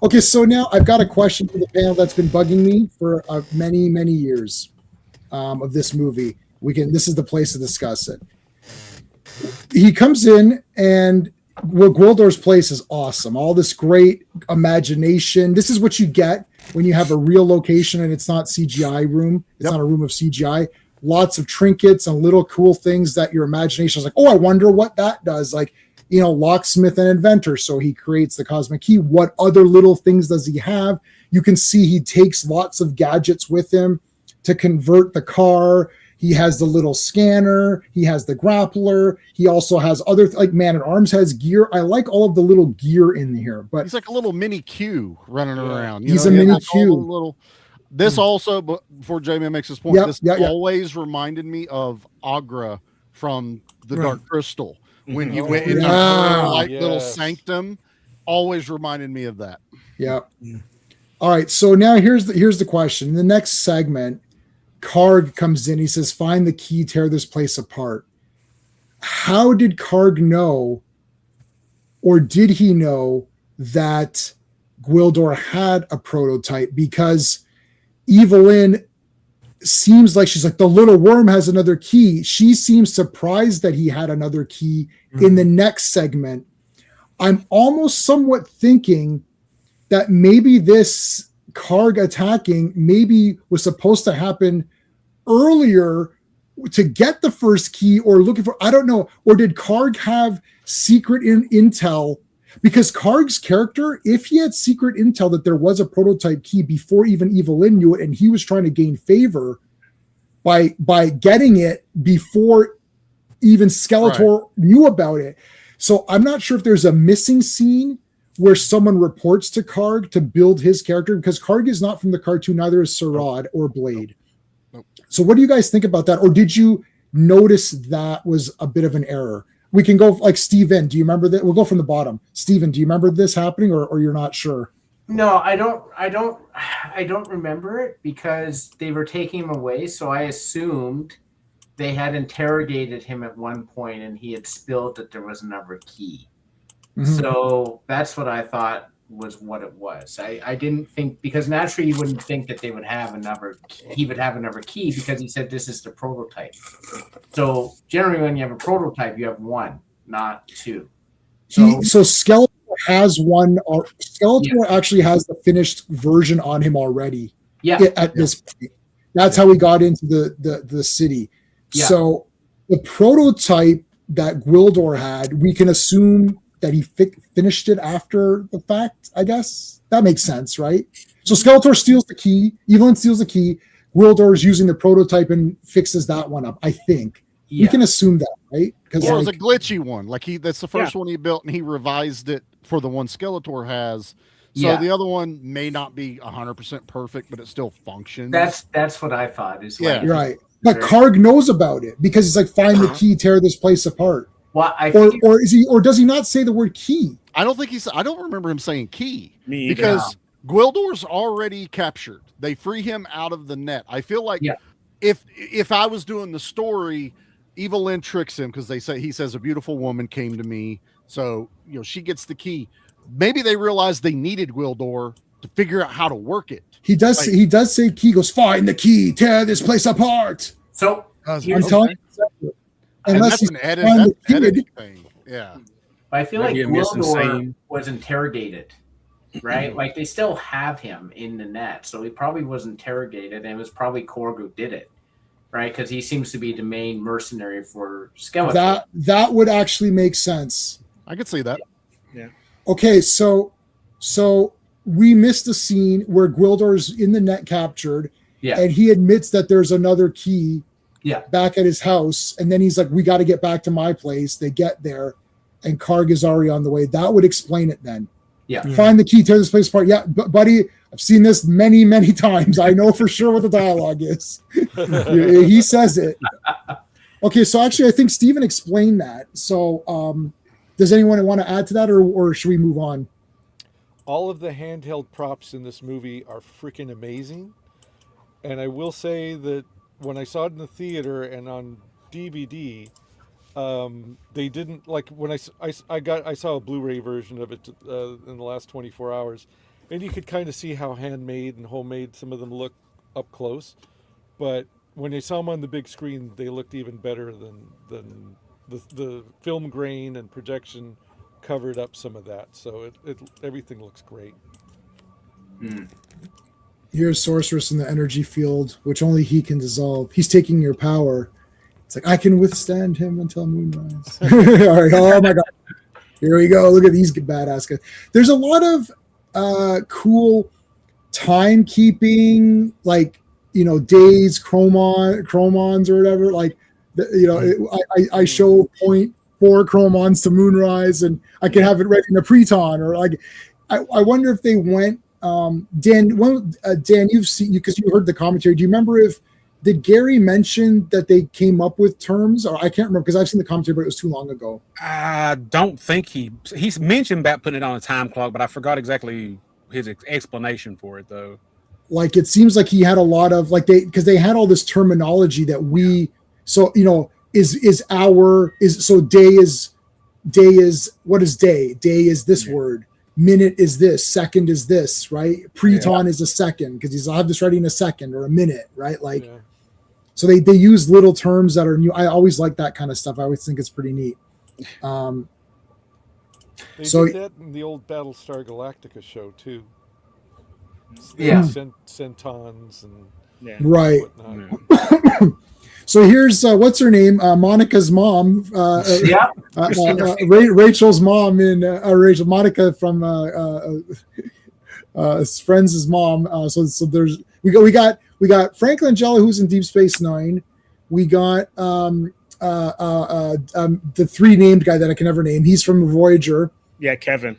okay, so now I've got a question for the panel that's been bugging me for many, many years of this movie. This is the place to discuss it. He comes in, and Gwildor's place is awesome. All this great imagination. This is what you get when you have a real location and it's not CGI room. It's not a room of CGI. Lots of trinkets and little cool things that your imagination is like, oh, I wonder what that does. Like, locksmith and inventor. So he creates the cosmic key. What other little things does he have? You can see he takes lots of gadgets with him to convert the car. He has the little scanner. He has the grappler. He also has other, like Man at Arms has gear. I like all of the little gear in here, but He's like a little mini Q running around. He's a He has mini like all the Q. Little. This also, but before Jamie makes his point, Yep, this yeah. always reminded me of Agra from the Right. Dark Crystal, when you Oh, went into yeah. her like little Yes. sanctum, always reminded me of that. Yeah. All right. So now here's the question. In the next segment, Karg comes in. He says, "Find the key, tear this place apart." How did Karg know, or did he know that Gwildor had a prototype? Because Evelyn seems like she's like, the little worm has another key. She seems surprised that he had another key in the next segment. I'm almost somewhat thinking that maybe this Karg attacking maybe was supposed to happen earlier to get the first key, or looking for, I don't know, or did Karg have secret intel? Because Karg's character, if he had secret intel that there was a prototype key before even Evelyn knew it, and he was trying to gain favor by getting it before even Skeletor knew about it. So I'm not sure if there's a missing scene where someone reports to Karg to build his character, because Karg is not from the cartoon, neither is Sarad or Blade. Nope. So what do you guys think about that? Or did you notice that was a bit of an error? We can go like Steven. Do you remember that? We'll go from the bottom. Steven, do you remember this happening, or you're not sure? No, I don't remember it because they were taking him away. So I assumed they had interrogated him at one point and he had spilled that there was another key. Mhm. So that's what I thought was what it was. I didn't think, because naturally you wouldn't think that they would have he would have another key, because he said this is the prototype. So generally when you have a prototype, you have one, not two. So Skeletor has one, or Skeletor actually has the finished version on him already. Yeah. At this point, that's how he got into the city. Yeah. So the prototype that Gwildor had, we can assume that he finished it after the fact. I guess that makes sense, right? So Skeletor steals the key, Evelyn steals the key, Gwildor is using the prototype and fixes that one up. I think we can assume that, right? Because Well, it was a glitchy one. Like that's the first one he built, and he revised it for the one Skeletor has. So the other one may not be 100% perfect, but it still functions. That's what I thought. Is like, right. But Karg knows about it because he's like, find the key, tear this place apart. Well, or does he not say the word key? I don't think I don't remember him saying key. Me either. Because Gwildor's already captured. They free him out of the net. I feel like if I was doing the story, Evelyn tricks him because he says a beautiful woman came to me. So, she gets the key. Maybe they realized they needed Gwildor to figure out how to work it. He does say key, goes, find the key, tear this place apart. So I'm telling you, unless that's he's an editing thing. Yeah. I feel like Maybe a missing Gwildor scene. was interrogated, right? Like they still have him in the net, so he probably was interrogated, and it was probably Korg who did it, right? Because he seems to be the main mercenary for Skeletor. That would actually make sense. I could see that. Yeah. Okay, so we missed a scene where Gwildor's in the net captured, and he admits that there's another key back at his house, and then he's like, we got to get back to my place. They get there, and Karg is already on the way. That would explain it then. Find the key, tear this place apart. Yeah, buddy, I've seen this many, many times. I know for sure what the dialogue is. He says it. Okay, so actually, I think Steven explained that. So does anyone want to add to that, or should we move on? All of the handheld props in this movie are freaking amazing. And I will say that when I saw it in the theater and on DVD, they didn't, like, when I saw a Blu-ray version of it in the last 24 hours, and you could kind of see how handmade and homemade some of them look up close. But when I saw them on the big screen, they looked even better than the film grain and projection covered up some of that. So everything looks great. Here's Sorceress in the energy field, which only he can dissolve. He's taking your power. It's like, I can withstand him until moonrise. All right. Oh my God. Here we go. Look at these badass guys. There's a lot of cool timekeeping, like, days, chromons or whatever. Like, I show 0.4 chromons to moonrise, and I can have it ready in a preton, or like, I wonder if they went, Dan, you've seen, because you heard the commentary. Do you remember if did Gary mention that they came up with terms, or I can't remember because I've seen the commentary, but it was too long ago. I don't think he's mentioned about putting it on a time clock, but I forgot exactly his explanation for it though. Like it seems like he had a lot of like because they had all this terminology that we so is day is what is day? Day is this word. Minute is this. Second is this, right? Preton is a second because I'll have this ready in a second or a minute, right? Like, so they use little terms that are new. I always like that kind of stuff. I always think it's pretty neat. They So- did that in the old Battlestar Galactica show too. Yeah. Centons and Right. whatnot. So here's what's her name? Monica's mom. Yeah. Rachel's mom in Rachel Monica from Friends' mom. So there's we got Frank Langella who's in Deep Space Nine. We got the three named guy that I can never name. He's from Voyager. Yeah, Kevin.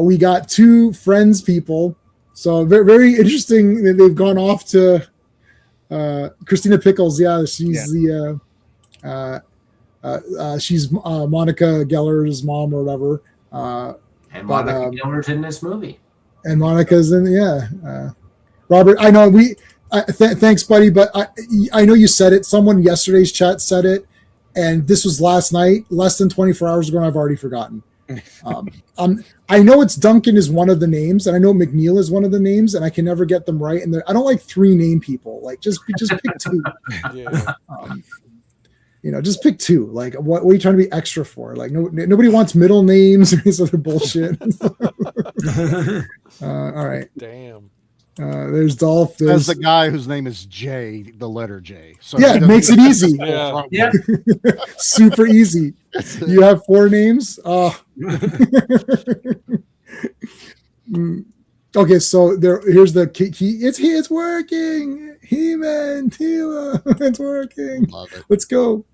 We got two Friends people. So very, very interesting that they've gone off to Christina Pickles. Yeah, she's she's Monica Geller's mom or whatever. And Monica Geller's in this movie. And Monica's in, Robert, I know thanks, buddy, but I know you said it. Someone yesterday's chat said it, and this was last night, less than 24 hours ago, and I've already forgotten. I know it's Duncan is one of the names, and I know McNeil is one of the names, and I can never get them right. And I don't like three name people. Like just pick two. Yeah. Just pick two. Like what are you trying to be extra for? Like nobody wants middle names or this other bullshit. All right. Damn. There's Dolph. As the guy whose name is J, the letter J. So Yeah, it makes it easy. Yeah. Super easy. You have four names. Oh. Okay, so here's the key. It's working. He-Man, Tila, it's working. Love it. Let's go.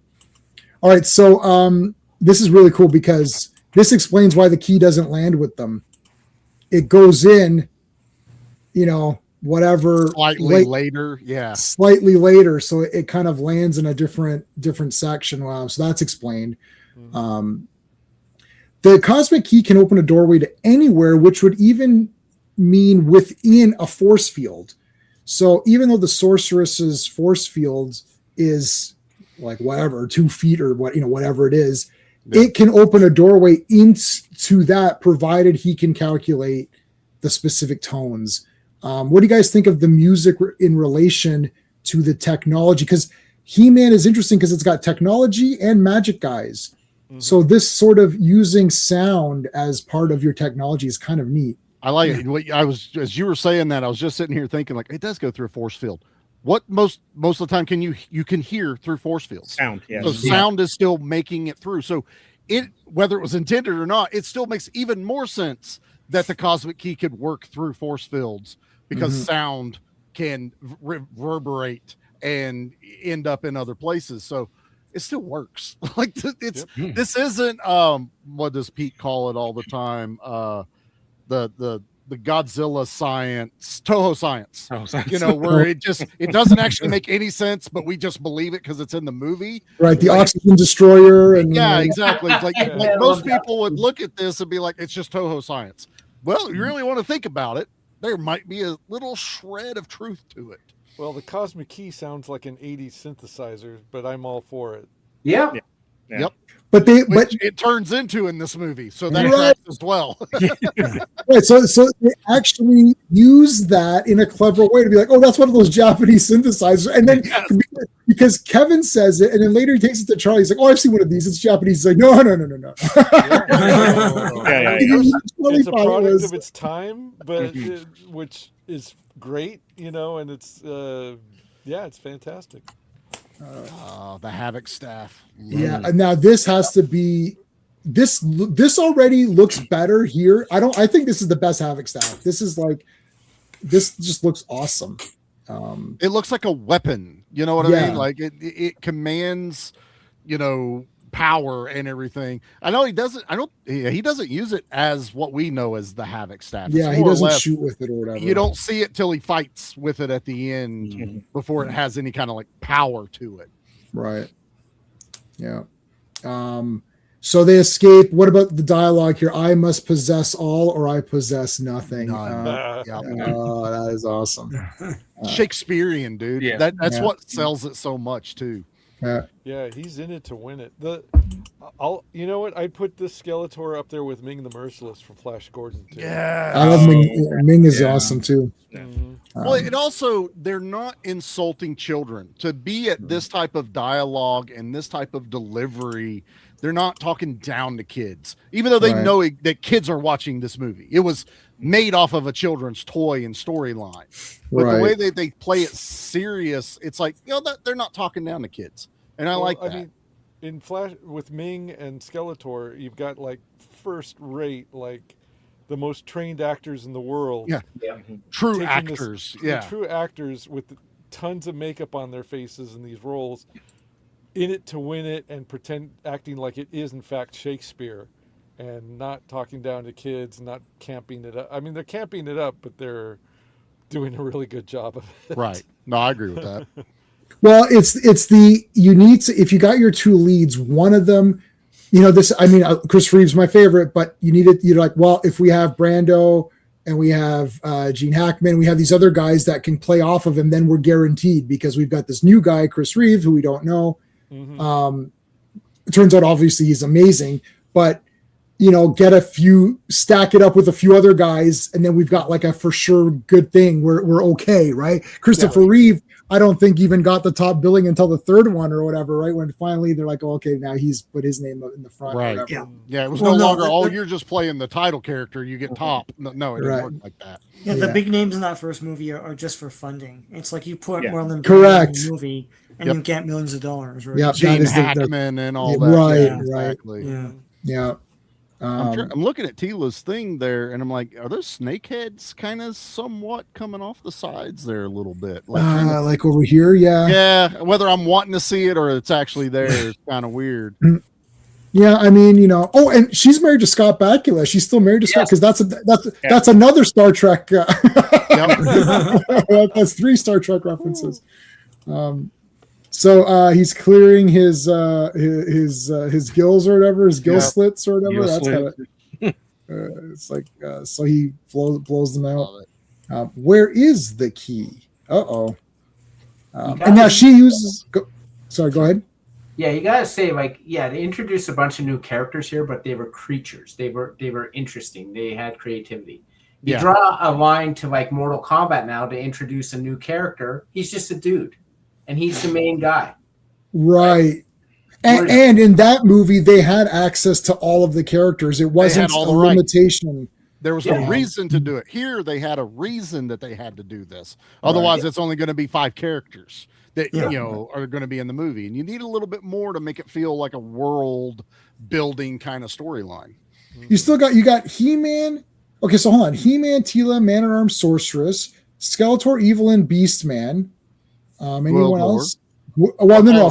All right, so this is really cool because this explains why the key doesn't land with them. It goes in, whatever Slightly later, yeah. Slightly later, so it kind of lands in a different section. Wow, so that's explained. Mm-hmm. The cosmic key can open a doorway to anywhere, which would even mean within a force field. So even though the sorceress's force field is like whatever 2 feet or whatever it is, it can open a doorway into that, provided he can calculate the specific tones. What do you guys think of the music in relation to the technology? Because He-Man is interesting because it's got technology and magic guys. Mm-hmm. So this sort of using sound as part of your technology is kind of neat. I like it. As you were saying that, I was just sitting here thinking, like, it does go through a force field. What most of the time can you can hear through force fields? Sound, yeah. So sound is still making it through. So whether it was intended or not, it still makes even more sense that the cosmic key could work through force fields because sound can reverberate and end up in other places. So it still works. Like this isn't what does Pete call it all the time? The Godzilla science, Toho science, where it doesn't actually make any sense, but we just believe it because it's in the movie. Right. The oxygen destroyer. And exactly. Like most people would look at this and be like, it's just Toho science. Well, you really want to think about it, there might be a little shred of truth to it. Well, the cosmic key sounds like an 80s synthesizer, but I'm all for it. Yeah. Yep. But it turns into in this movie, so that tracks as well. Right, so they actually use that in a clever way to be like, oh, that's one of those Japanese synthesizers, and then because Kevin says it, and then later he takes it to Charlie. He's like, oh, I've seen one of these. It's Japanese. He's like, no. It's a product of its time, but which is great, and it's it's fantastic. The Havoc staff. And now this has to be this already looks better here. I think this is the best Havoc staff. This just looks awesome. It looks like a weapon, you know what I mean? Like it commands, power and everything. I know he doesn't. He doesn't use it as what we know as the Havoc staff. It's Yeah, he more or doesn't less- shoot with it or whatever. You don't see it till he fights with it at the end before it has any kind of like power to it. Right. Yeah. So they escape. What about the dialogue here? I must possess all, or I possess nothing. None. Yeah. Oh, that is awesome. Shakespearean, dude. Yeah. That's Yeah. what sells it so much too. Yeah, he's in it to win it. You know what? I'd put this Skeletor up there with Ming the Merciless from Flash Gordon too. Yeah. I love Ming. Ming is awesome too. Mhm. Well, it also, they're not insulting children. To be at this type of dialogue and this type of delivery, they're not talking down to kids, even though they Right. know that kids are watching this movie. It was made off of a children's toy and storyline. But the way they play it serious, it's like, they're not talking down to kids. And I like that. I mean, in Flash with Ming and Skeletor, you've got like first rate, like the most trained actors in the world. Yeah. Yeah. True taking actors. the Yeah. true actors with tons of makeup on their faces in these roles, in it to win it and acting like it is in fact Shakespeare, and not talking down to kids, not camping it up. I mean, they're camping it up, but they're doing a really good job of it. Right. No, I agree with that. Well, you need to, if you got your two leads, one of them, Chris Reeves my favorite, but you're like, well, if we have Brando and we have Gene Hackman, we have these other guys that can play off of him, then we're guaranteed, because we've got this new guy, Chris Reeves, who we don't know. Mhm. It turns out obviously he's amazing, but stack it up with a few other guys, and then we've got like a for sure good thing. We're okay, right? Christopher Reeve, I don't think even got the top billing until the third one or whatever, right? When finally they're like, oh, okay, now he's put his name in the front. Right. Or whatever. Yeah. Yeah. It was Well, no no, longer, the- you're just playing the title character. You get top. No, it didn't Right. work like that. Yeah, the Yeah. big names in that first movie are just for funding. It's like you put Yeah. Marlon Brando Correct. in the movie and Yep. you get millions of dollars, right? Yep. That Gene is the- Hackman and all Yeah, that. right, Yeah, right. exactly. Yeah. Yeah. I'm looking at Tila's thing there, and I'm like, are those snake heads kind of somewhat coming off the sides there a little bit? Like over here, yeah. Yeah, whether I'm wanting to see it or it's actually there is kind of weird. Yeah, I mean, oh, and she's married to Scott Bakula. She's still married to Scott, because that's another Star Trek. That's 3 Star Trek references. So he's clearing his gills or whatever, his gill Yeah. slits or whatever. Gill That's slits. kind of it's like so he blows them out. Love it. Where is the key? Uh-oh. You And now gotta- she uses. Sorry, go ahead. Yeah, you gotta say, they introduced a bunch of new characters here, but they were creatures. They were interesting. They had creativity. You Yeah. draw a line to like Mortal Kombat now to introduce a new character. He's just a dude, and he's the main guy. Right. Where- And in that movie, they had access to all of the characters. It wasn't all a the rights. limitation. There was Yeah. a reason to do it. Here, they had a reason that they had to do this. Otherwise, it's only going to be 5 characters that are going to be in the movie, and you need a little bit more to make it feel like a world building kind of storyline. You got He-Man. Okay, so hold on. He-Man, Tila, Man-at-Arms, Sorceress, Skeletor, Evelyn, Beastman. Anyone World else? Well, no.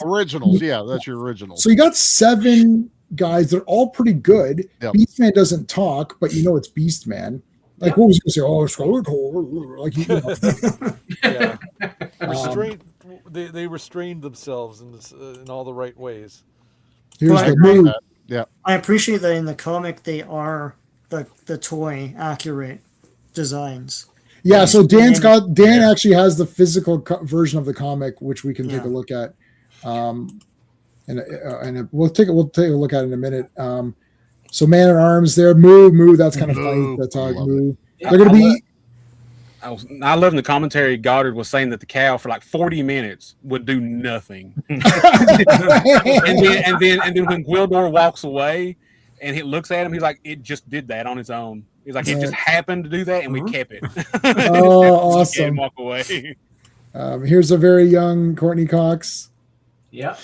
Originals. Yeah, that's your originals. So you got 7 guys. They're all pretty good. Yep. Beastman doesn't talk, but what Beastman. Like, what was he going to say? Oh, Skeletor. Like, Yeah. Restraint. They restrained themselves in all the right ways. here's But the move. I appreciate that in the comic they are the toy accurate designs. Yeah, so Dan actually has the physical version of the comic, which we can take a look at, and we'll take a look at it in a minute. So Man-at-Arms there, Moo, that's kind of funny. That's how Moo. They're gonna be. I love in the commentary. Goddard was saying that the cow for like 40 minutes would do nothing, and then when Gwildor walks away, and he looks at him, he's like, "It just did that on its own." He's like, "It just happened to do that, and we kept it." Oh, Just let him awesome! walk away. Here's a very young Courtney Cox. Yep.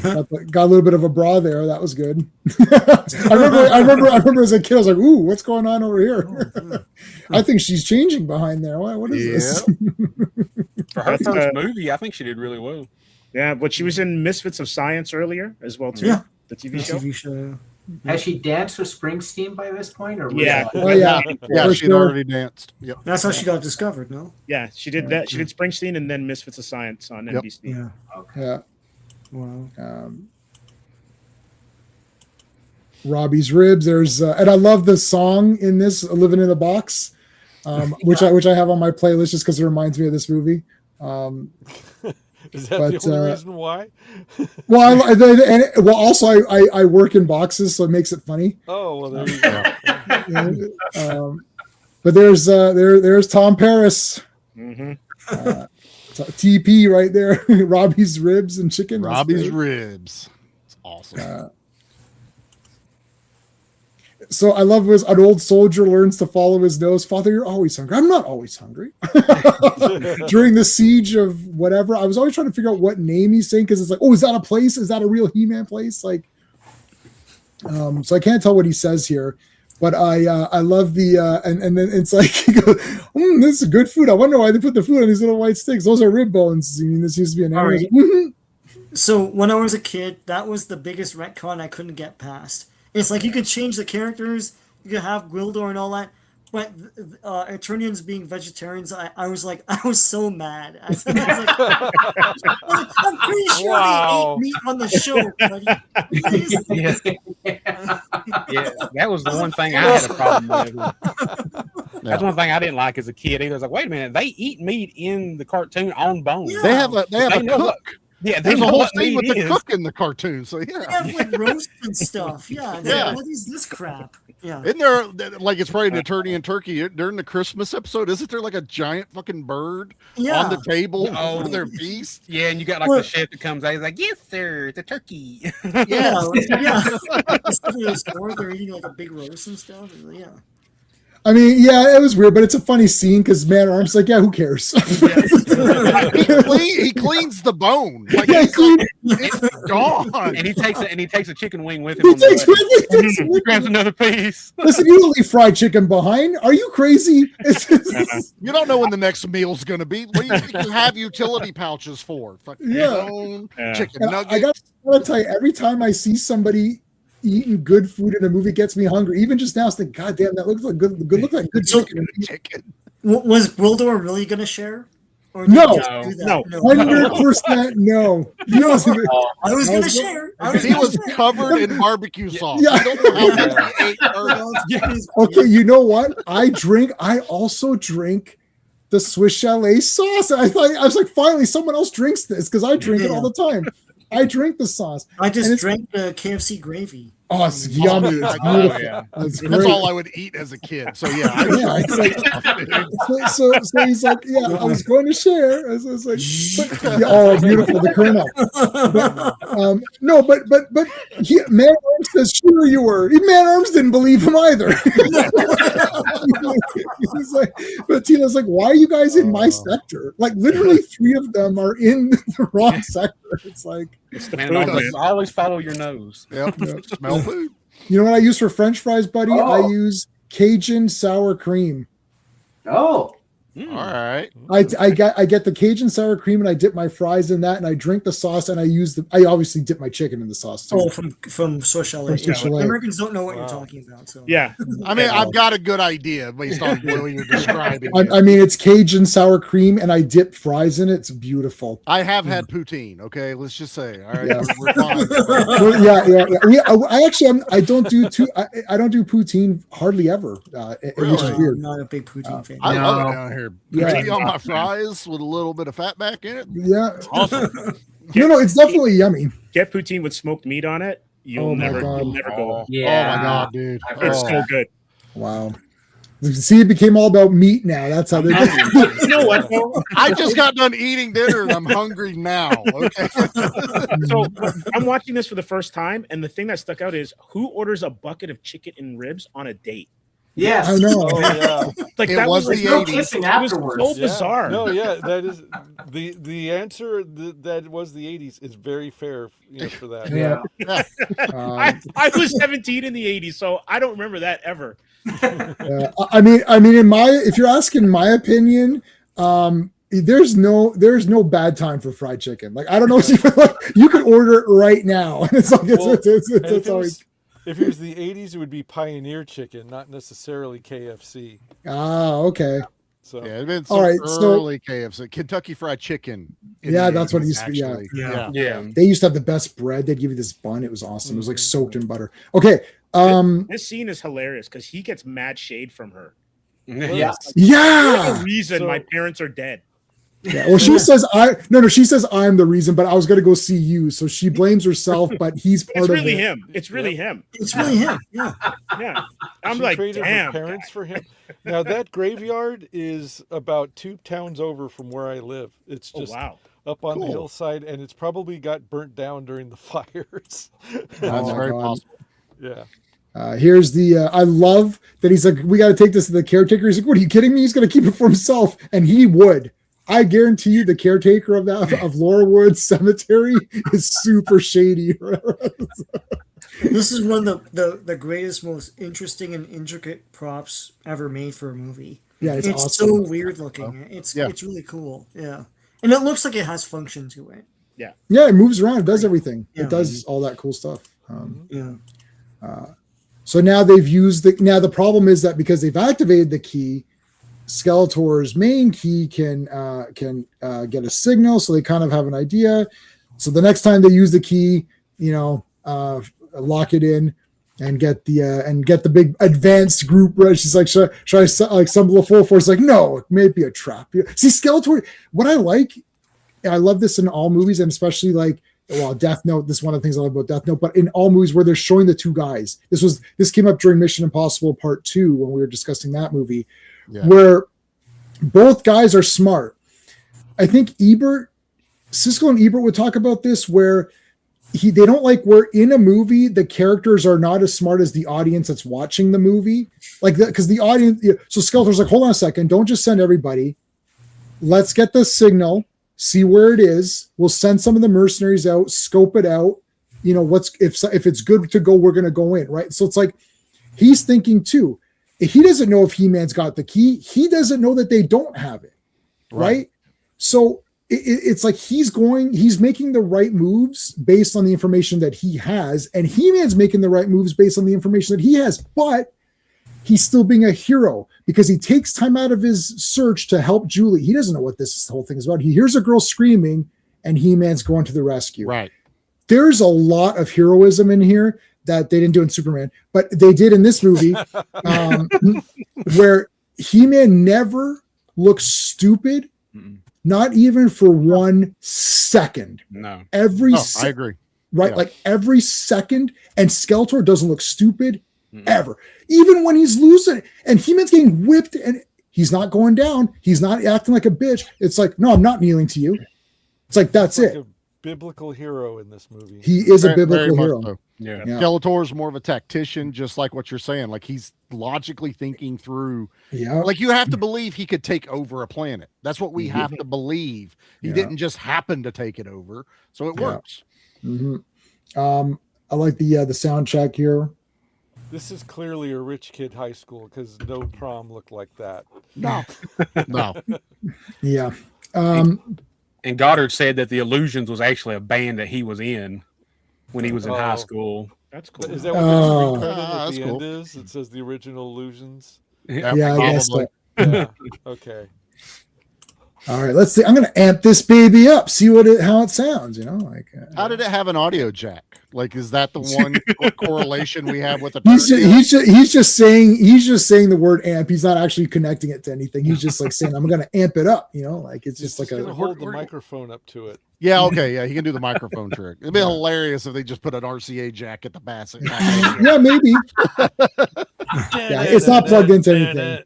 Got a little bit of a bra there. That was good. I remember as a kid, I was like, "Ooh, what's going on over here?" I think she's changing behind there. What is this? For her That's, first movie, I think she did really well. Yeah, but she was in Misfits of Science earlier as well too. Yeah. The TV The show. TV show. Has she danced with Springsteen by this point? Or was Yeah. that- Oh yeah, Yeah, For she'd sure. already danced. Yep. That's how she got discovered. No. Yeah, she did that. She did Springsteen and then Misfits of Science on Yep. NBC. Yeah. yeah. Wow. Robbie's Ribs. There's and I love the song in this "Living in a Box," which I have on my playlist just because it reminds me of this movie. Is that But, the only reason why? Well, also I work in boxes, so it makes it funny. Oh, well, there you go. But there's Tom Paris, Mm-hmm. TP right there. Robbie's Ribs and chicken. That's Robbie's great. Ribs. It's awesome. So I love as an old soldier learns to follow his nose. Father, you're always hungry. I'm not always hungry. During the siege of whatever, I was always trying to figure out what name he's saying because it's like, oh, is that a place? Is that a real He-Man place? Like, so I can't tell what he says here, but I love the and then it's like, he goes, this is good food. I wonder why they put the food on these little white sticks. Those are rib bones. I mean, this used to be an All animal. right. So when I was a kid, that was the biggest retcon I couldn't get past. It's like you could change the characters, you could have Gwildor and all that, but Eternians being vegetarians, I was so mad. I was like, I'm pretty sure Wow. they ate meat on the show, buddy. Yeah, that was the one thing I had a problem with. That's one thing I didn't like as a kid either. I was like, wait a minute, they eat meat in the cartoon on bone. Yeah. They have a They know cook. what- Yeah, they There's a know whole what scene with meat the is. cook in the cartoon. So They yeah. have like roast and stuff. Yeah. It's Yeah. like, what is this crap? Yeah. Isn't there like it's probably an Eternian turkey during the Christmas episode? Isn't there like a giant fucking bird Yeah. on the table Oh. for their feast? Yeah, and you got like Well- the chef that comes out. He's like, "Yes, sir, the turkey." Yeah. Yeah. Especially in the store, they're eating like a big roast and stuff. Yeah. I mean, yeah, it was weird, but it's a funny scene because Man at Arms like, yeah, who cares? He cleans the bone. Like Yeah, it's, clean- it's gone. and he takes a chicken wing with him. He on the takes way. with it. He takes He with grabs it. another piece. Listen, you don't leave fried chicken behind. Are you crazy? You don't know when the next meal's going to be. What do you think you have utility pouches for? Fucking Yeah. bone, Yeah. chicken And nuggets. I gotta tell you, every time I see somebody eating good food in a movie, it gets me hungry. Even just now, I was thinking, God damn, that looks like good. Look like good chicken. chicken. Was Gwildor really going to share? Or No. he just do that? No. 100% no. He wasn't even- I was I going to was- share. He was covered in barbecue sauce. Yeah. I don't know how much he ate earlier. Okay, you know what? I also drink the Swiss Chalet sauce. And I was like, finally, someone else drinks this because I drink it all the time. I drink the sauce. I And just it's- drank the KFC gravy. Oh, it's yummy. It's Oh, beautiful. yeah. That's great. That's all I would eat as a kid. So yeah, I Yeah, tried it's like- stuff, dude. so he's like, yeah, I was going to share. I was like, but, yeah, oh, beautiful, the Colonel. No, but Man at Arms says, sure you were. Even Man at Arms didn't believe him either. He's like, but Tina's like, why are you guys in my sector? Like literally 3 of them are in the wrong sector. It's like, It's the Man, food, always, man. always follow your nose. Yep. Smell food. you know what I use for French fries, buddy? Oh. I use Cajun sour cream. Oh, Mm. All right. I get the Cajun sour cream and I dip my fries in that and I drink the sauce and I obviously dip my chicken in the sauce too. Oh, from Swiss Chalet. From Swiss Chalet. Americans don't know what you're Wow. talking about. So Yeah. I mean, I've got a good idea based on what you're describing. I mean, it's Cajun sour cream and I dip fries in it. It's beautiful. I have had poutine. Okay, let's just say. All right, Yeah. we're fine. Well, I don't do I don't do poutine hardly ever, which is Really? weird. I'm not a big poutine fan. I No. love it down here. Yeah. Poutine on my fries with a little bit of fat back in it. Yeah, Awesome. no, it's definitely yummy. Get poutine with smoked meat on it. You'll Oh my never God. go. yeah. Oh my god, dude. It's Oh. so good. Wow. See, it became all about meat now. That's how they do it. You know what? Though? I just got done eating dinner and I'm hungry now. Okay. So I'm watching this for the first time, and the thing that stuck out is who orders a bucket of chicken and ribs on a date? Yes. I know. Oh yeah. Like It that was was the like, No 80s. kissing it was afterwards. so Yeah. bizarre. No, yeah, that is the answer that was the 80s is very fair, for that. Yeah. I was 17 in the 80s, so I don't remember that ever. I mean, if you're asking my opinion, there's no bad time for fried chicken. Like I don't know, you could order it right now, and it's like it's always. If it was the 80s, it would be Pioneer Chicken, not necessarily KFC. Okay. So Yeah, it'd been All right, early KFC, Kentucky Fried Chicken. Yeah, that's what it used to be. actually. Yeah. They used to have the best bread. They'd give you this bun. It was awesome. It was like soaked in butter. Okay. This scene is hilarious because he gets mad shade from her. Yeah. Yeah. There's a reason So- my parents are dead. Yeah. Well, she says she says I'm the reason, but I was gonna go see you. So she blames herself, but he's part It's of really it. him. It's really him. It's really him. Yeah. Yeah. I'm she like, traded damn. her parents for him. Now that graveyard is about 2 towns over from where I live. It's Oh, just wow. up on the Cool. hillside, and it's probably got burnt down during the fires. That's Oh, very God. possible. Yeah. Here's the I love that he's like, we got to take this to the caretaker. He's like, what are you kidding me? He's going to keep it for himself. And he would. I guarantee you the caretaker of Laurelwood Cemetery is super shady. This is one of the greatest, most interesting and intricate props ever made for a movie. Yeah, it's It's awesome. so weird looking. It's really cool. Yeah. And it looks like it has function to it. Yeah, it moves around. It does everything. Yeah. It does all that cool stuff. Yeah. So now they've used the problem is that because they've activated the key, Skeletor's main key can get a signal, so they kind of have an idea. So the next time they use the key, lock it in and get the big advanced group. Right? She's like, should I assemble a full force? Like, no, it may be a trap. See, Skeletor. What I love this in all movies, and especially Death Note. This is one of the things I love about Death Note. But in all movies where they're showing the two guys, this came up during Mission Impossible Part 2 when we were discussing that movie. Yeah. Where both guys are smart. I think Siskel and Ebert would talk about this, where they don't like where in a movie the characters are not as smart as the audience that's watching the movie. Because the audience, so Skeletor's like, hold on a second, don't just send everybody. Let's get the signal, see where it is. We'll send some of the mercenaries out, scope it out. If it's good to go, we're gonna go in, right? So it's like he's thinking too. He doesn't know if He-Man's got the key. He doesn't know that they don't have it, right? So it's like he's making the right moves based on the information that he has, and He-Man's making the right moves based on the information that he has, but he's still being a hero because he takes time out of his search to help Julie. He doesn't know what this whole thing is about. He hears a girl screaming, and He-Man's going to the rescue. Right. There's a lot of heroism in here that they didn't do in Superman, but they did in this movie, where He-Man never looks stupid, not even for 1 second. No. I agree. Right, Yeah. like every second, and Skeletor doesn't look stupid ever, even when he's losing. And He-Man's getting whipped, and he's not going down. He's not acting like a bitch. It's like, no, I'm not kneeling to you. It's like that's Like it. a biblical hero in this movie. He is a Very biblical much hero. so. Yeah. Yeah. Skeletor's more of a tactician, just like what you're saying. Like he's logically thinking through. Yeah. Like you have to believe he could take over a planet. That's what we have to believe. He Yeah. didn't just happen to take it over, so it Yeah. works. I like the sound check here. This is clearly a rich kid high school because no prom looked like that. No, no. Yeah. And Goddard said that the Illusions was actually a band that he was in when he was in high Oh. school. That's cool. Is that what Oh. the screen credit at That's the cool. end is? It says the original Illusions. Yeah, I guess so. Yeah. Okay. All right, let's see. I'm going to amp this baby up, see how it sounds. How did it have an audio jack? Like, is that the one correlation we have with the? He's just saying the word amp. He's not actually connecting it to anything. He's just like saying, I'm going to amp it up. It's just like Gonna a. hold the microphone up to it. Yeah, okay, yeah, he can do the microphone trick. It'd be hilarious if they just put an RCA jack at the bass. Yeah, maybe. Yeah, it's not plugged into anything.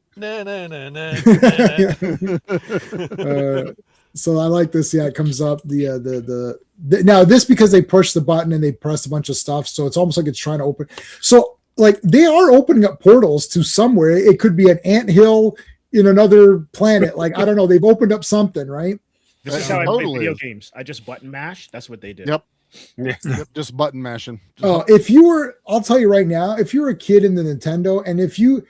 So I like this. Yeah, it comes up the now this because they push the button and they press a bunch of stuff, so it's almost like it's trying to open. So like they are opening up portals to somewhere. It could be an anthill in another planet. Like I don't know. They've opened up something, right? This is how I play Totally. video games. I just button mash. That's what they did. Yep. Yep, just button mashing. Oh, I'll tell you right now, if you're a kid in the Nintendo, and if you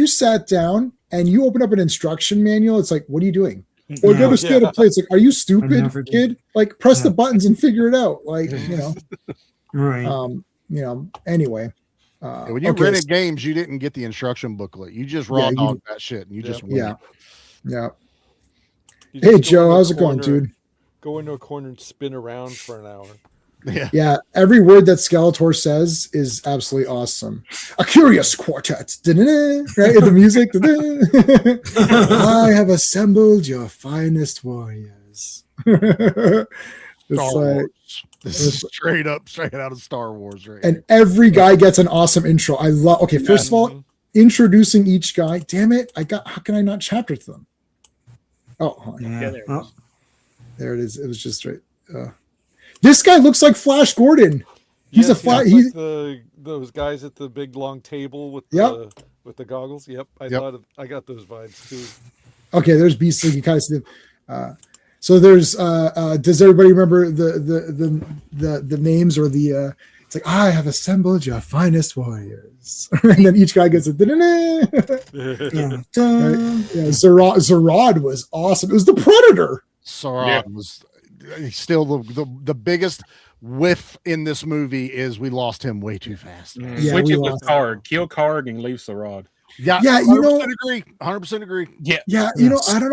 sat down and you open up an instruction manual, it's like, what are you doing? or Yeah. go to state of play. It's like, are you stupid, never did. kid? Like, press the Yeah. buttons and figure it out. Like, Right. Anyway. When you okay, rented games, you didn't get the instruction booklet. You just raw you- dogged that shit, and you just went. yeah. You Hey, just go Joe, into a how's it going, corner- dude? Go into a corner and spin around for an hour. Yeah. Yeah, every word that Skeletor says is absolutely awesome. A curious quartet, da-da-da, right? The music, da-da. I have assembled your finest warriors. It's Star like, Wars. This is straight out of Star Wars, right? and every guy gets an awesome intro. I love. Okay, first of all, introducing each guy. Damn it! How can I not chapter to them? Oh, hold on. Yeah. there it Oh, is. There it is. It was just right. This guy looks like Flash Gordon. He's a Yes, fly. like He's those guys at the big long table with Yep. the goggles. Yep, I got those vibes too. okay. There's Beastly. You kind of see them. So there's. Does everybody remember the names or the? It's like, I have assembled your finest warriors, and then each guy gets a. yeah. Dun. Yeah, Zerod was awesome. It was the Predator. Sauron was still the biggest whiff in this movie. Is we lost him way too fast. Yeah, Switch we it with lost- Karg. Kill Karg and leave Sarad. Yeah, Yeah, you know- 100% agree. 100% agree. Yeah. Yeah, you know, I don't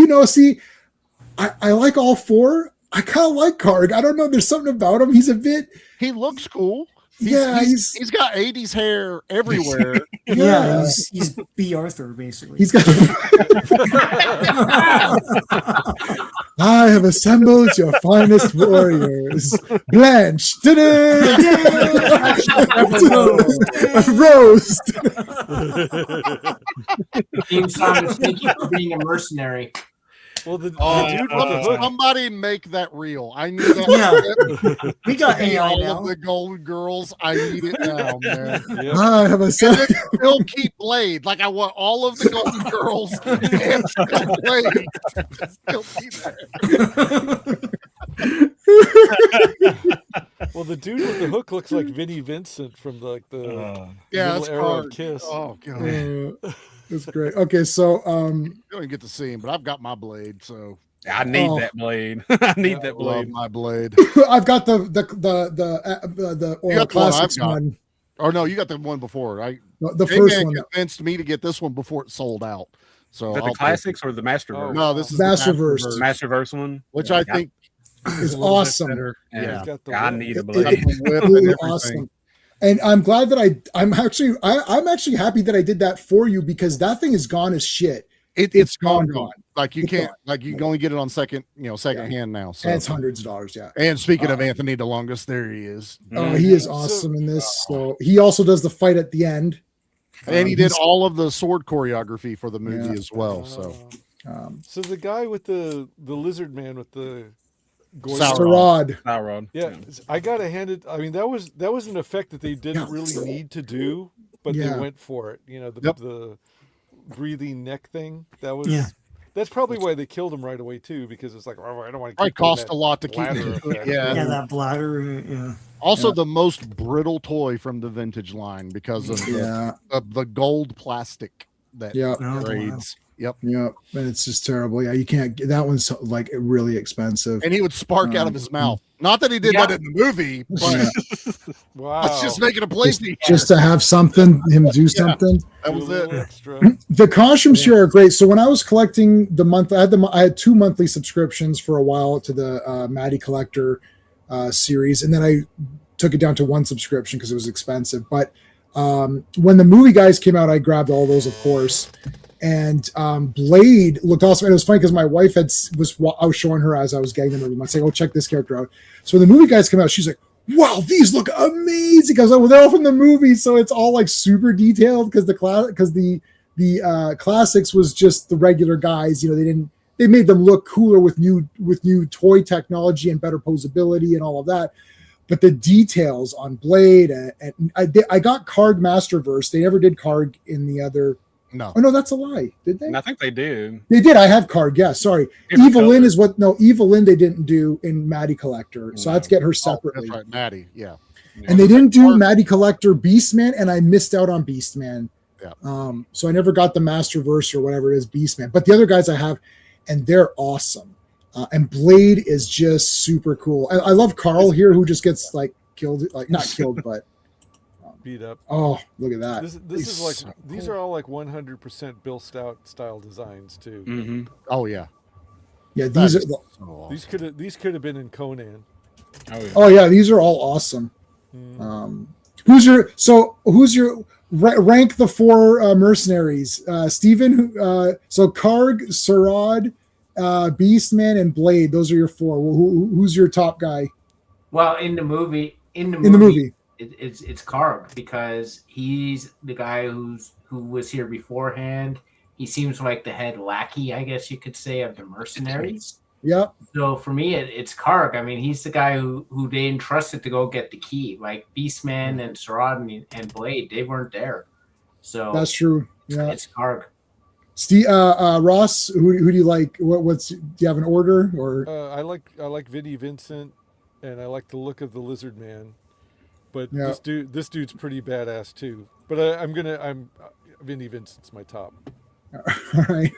know. See, I like all four. I kind of like Karg. I don't know. There's something about him. He's a bit. He looks cool. He's got 80s hair everywhere. Yeah, he's B. Arthur basically. He's got. I have assembled your finest warriors. Blanche. Rose. Theme song is thank you for being a mercenary. Well, the dude with the Somebody, hook. somebody make that real. I need that. Yeah. We got Hey, AI all now. of the Golden Girls. I need it now, man. Yep. I have And assembled. then still keep Blade. Like I want all of the Golden Girls and still Blade. Still be there. Well, the dude with the hook looks like Vinnie Vincent from the Yeah, middle that's era of hard. Kiss. Oh god, That's great. Okay, so you don't even get to see him, but I've got my Blade, so I need Oh. that blade. I need that love blade. my Blade. I've got the You got the one classics I've got. one. Or no, you got the one before. The J-Man first one. convinced me to get this one before it sold out. So Is that I'll the take classics or the Masterverse? Oh. No, this is the Masterverse. Masterverse one, which Yeah, I think It's is a little bit awesome. better. Yeah. Yeah. He's got the I whip. need a It- blade. Got the whip and Really everything. awesome. And I'm glad that I'm actually happy that I did that for you because that thing is gone as shit. It's gone. gone. Like you It's can't gone. like you can only get it on second hand now. So And it's hundreds of dollars. Yeah. and speaking of Anthony DeLongis, there he is. Oh, he is awesome in this. So he also does the fight at the end. And he did he's- all of the sword choreography for the movie Yeah. as well. So So the guy with the lizard man with the Sauron. Sarad. Sauron. Yeah, I gotta hand it. I mean, that was an effect that they didn't really need to do, but Yeah. they went for it. You know, Yep. the breathing neck thing. That was. Yeah. That's probably why they killed him right away too, because it's like, oh, I don't want to. Probably cost a lot to keep bladder it. effect. Yeah. Yeah, that bladder. Yeah. Also, Yeah. the most brittle toy from the vintage line because of Yeah. the gold plastic that Yeah. Oh, wow. trades. Yep. Yeah. And it's just terrible. Yeah. You can't get that one's like really expensive. And he would spark out of his mouth. Not that he did that in the movie, but Yeah. Wow. let's just make it a PlayStation. Just to have something, him do something. That was Do a little it. Extra. The costumes here are great. So when I was collecting the month, I had 2 monthly subscriptions for a while to the Maddie Collector series, and then I took it down to 1 subscription because it was expensive. But when the movie guys came out, I grabbed all those, of course. And Blade looked awesome. And it was funny because my wife I was showing her as I was getting them every month, saying, "Oh, check this character out." So when the movie guys come out, she's like, "Wow, these look amazing!" I was like, "Well, they're all from the movie, so it's all like super detailed." Because the classics was just the regular guys. You know, they made them look cooler with new toy technology and better posability and all of that. But the details on Blade and I got Karg Masterverse. They never did Karg in the other. No. Oh no, that's a lie. Did they? And I think they do. They did. I have Karg. Yeah, sorry. Different Evelyn color. is what? No, Evelyn they didn't do in Maddie Collector. So I had to get her Oh, separately. that's right, Maddie. Yeah. And they didn't do Maddie Collector Beastman, and I missed out on Beastman. Yeah. So I never got the Masterverse or whatever it is, Beastman. But the other guys I have, and they're awesome. And Blade is just super cool. I love Carl here, who just gets like killed, like not killed, but Beat up. oh, look at that. This is like so these cool. are all like 100% Bill Stout style designs too. Mm-hmm. Oh yeah. Yeah, these are. So awesome. These could have been in Conan. Oh yeah. Oh yeah, these are all awesome. Mm. Who's your rank the four mercenaries? Steven, so Karg, Sarad, Beastman, and Blade. Those are your four. Who's your top guy Well, in the movie, in the movie? it's Karg, because he's the guy who was here beforehand. He seems like the head lackey, I guess you could say, of the mercenaries. Yep. So for me, it's Karg. I mean, he's the guy who they entrusted to go get the key. Like Beastman and Sarad and Blade, they weren't there. So That's true. Yeah. it's Karg. Steve, Ross, who do you like? Do you have an order or? I like Vinnie Vincent, and I like the look of the Lizard Man. But Yeah. this dude's pretty badass too. But I'm Vinnie Vincent's my top. All right.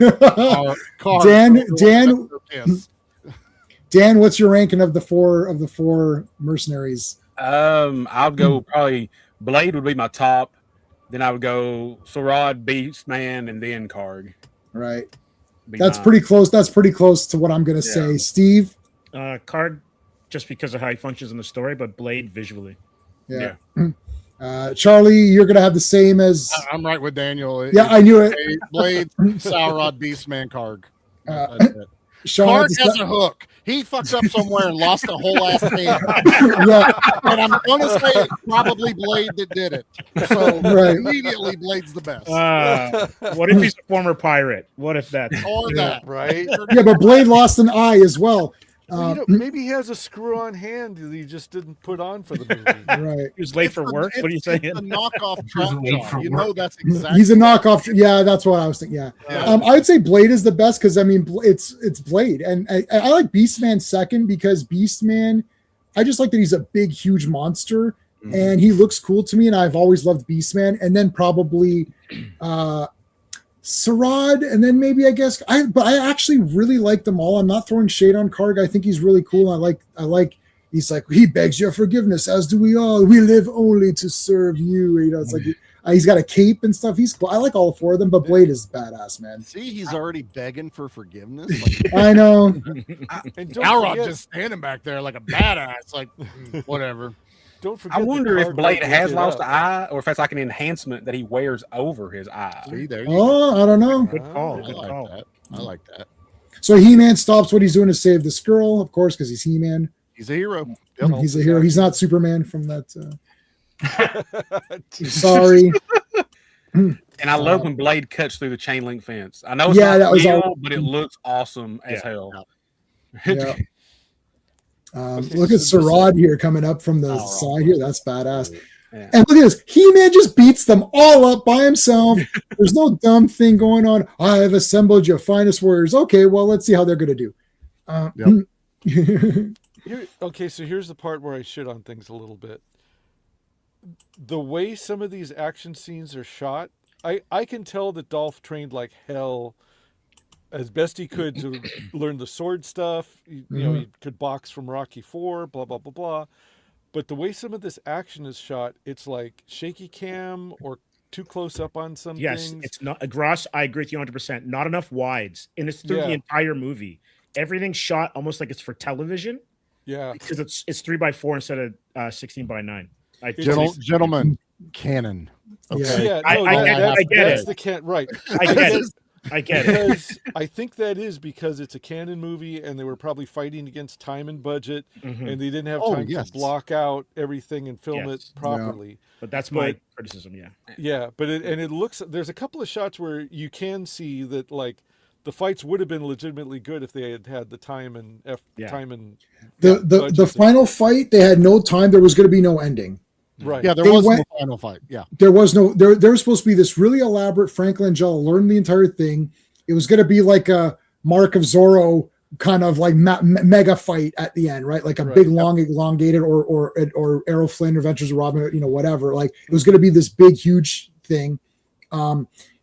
Carl, Dan, yes. Dan, what's your ranking of the four mercenaries? I'll go probably Blade would be my top. Then I would go Sarad, Beastman, and then Karg. Right. Be That's mine. pretty close. That's pretty close to what I'm going to say. Steve? Card, just because of how he functions in the story, but Blade visually. Yeah. Charlie, you're going to have the same as. I'm right with Daniel. Yeah, I knew it. Blade, Sauron, Beastman, Karg. Uh, That's it. Sean, Karg has a hook. He fucked up somewhere and lost a whole ass hand. yeah, And I'm gonna say it's probably Blade that did it. So Right. immediately Blade's the best. What if he's a former pirate? What if that's Or that. Right? yeah, but Blade lost an eye as well. Well, maybe he has a screw-on hand that he just didn't put on for the movie. Right. he was late for work? What are you saying? It's a knockoff trap late jaw. for You work. know that's exactly. He's a knockoff. Yeah, that's what I was thinking. Yeah. Yeah. I would say Blade is the best because I mean it's Blade, and I like Beastman second because Beastman, I just like that he's a big, huge monster, and he looks cool to me, and I've always loved Beastman, and then probably Sarad, and then maybe I guess but I actually really like them all. I'm not throwing shade on Karg. I think he's really cool. I like he's like, he begs your forgiveness, as do we all. We live only to serve you. You know, it's like he's got a cape and stuff. He's cool. I like all four of them, but Blade is badass, man. See, he's already begging for forgiveness. I know. And don't Alrod forget, just standing back there like a badass, like whatever. don't forget I that wonder if Karg Blade looked has it lost up. an eye, or if that's like an enhancement that he wears over his eye. See, there you go. Oh, I don't know. Good call. I Good like call. that. I like that. So He-Man stops what he's doing to save this girl, of course, because he's He-Man. He's a hero. He's a hero. He's not Superman from that. Sorry. And I love when Blade cuts through the chain link fence. I know it's Yeah, not that was real, all- but it looks awesome as Yeah. hell. Yeah. Okay, Look at so this- Sarad here coming up from the Oh, side here. That's badass. Yeah. And look at this. He-Man just beats them all up by himself. There's no dumb thing going on. I have assembled your finest warriors. Okay, well, let's see how they're going to do. Okay, so here's the part where I shit on things a little bit. The way some of these action scenes are shot, I can tell that Dolph trained like hell as best he could to learn the sword stuff. You know, he could box from Rocky IV, blah, blah, blah, blah. But the way some of this action is shot, it's like shaky cam or too close up on some Yes, things. it's not Gross. I agree with you 100%. Not enough wides, and it's through Yeah. the entire movie. Everything's shot almost like it's for television Yeah. because it's 3x4 instead of 16:9. Gentlemen, canon. Yeah. Yeah, I- no, I that- get it, that's, I get that's it. the can right. I get it. I get it. Because I think that is because it's a canon movie and they were probably fighting against time and budget Mhm. and they didn't have Oh, time yes. to block out everything and film Yes. it properly. But that's my criticism. Yeah. Yeah, but it looks, there's a couple of shots where you can see that like the fights would have been legitimately good if they had had the time and Yeah. time and The budget. final fight, they had no time. There was going to be no ending. right. Yeah, there They was went- no final fight. Yeah. There was no there was supposed to be this really elaborate Frank Langella learned the entire thing. It was going to be like a Mark of Zorro kind of like mega fight at the end, right? Like a Right. big long elongated or Errol Flynn Adventures of Robin Hood, you know, whatever. Like it was going to be this big huge thing.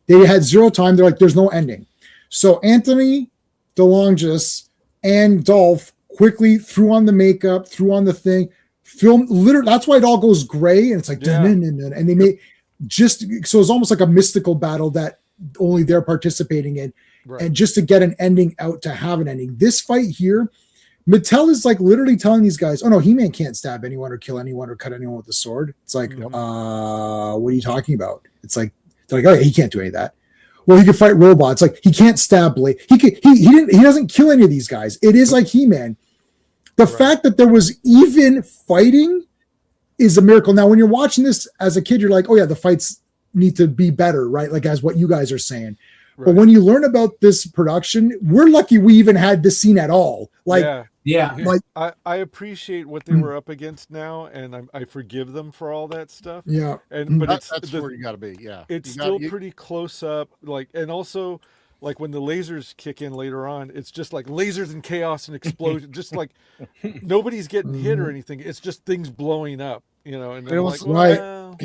They had zero time. They're like, there's no ending. So Anthony DeLongis and Dolph quickly threw on the makeup, threw on the thing, film. Literally, that's why it all goes gray, and it's like, Yeah. and they made just so it's almost like a mystical battle that only they're participating in, Right. and just to get an ending out to have an ending. This fight here, Mattel is like literally telling these guys, "Oh no, He-Man can't stab anyone or kill anyone or cut anyone with a sword." It's like, Yep. what are you talking about? It's like they're like, "Oh, yeah, he can't do any of that." Well, he can fight robots. Like he can't stab Blade. He doesn't kill any of these guys. It is like He-Man. The fact that there was even fighting is a miracle. Now, when you're watching this as a kid, you're like, "Oh yeah, the fights need to be better," right? Like as what you guys are saying. But Right. when you learn about this production, we're lucky we even had this scene at all. Like, yeah. Yeah. like I appreciate what they were up against now, and I forgive them for all that stuff. yeah. And but it's That's the, where you got to be. Yeah, it's You still gotta- pretty close up, like, and also like when the lasers kick in later on, it's just like lasers and chaos and explosion, just like nobody's getting hit or anything. It's just things blowing up, and It I'm was- like, right. well,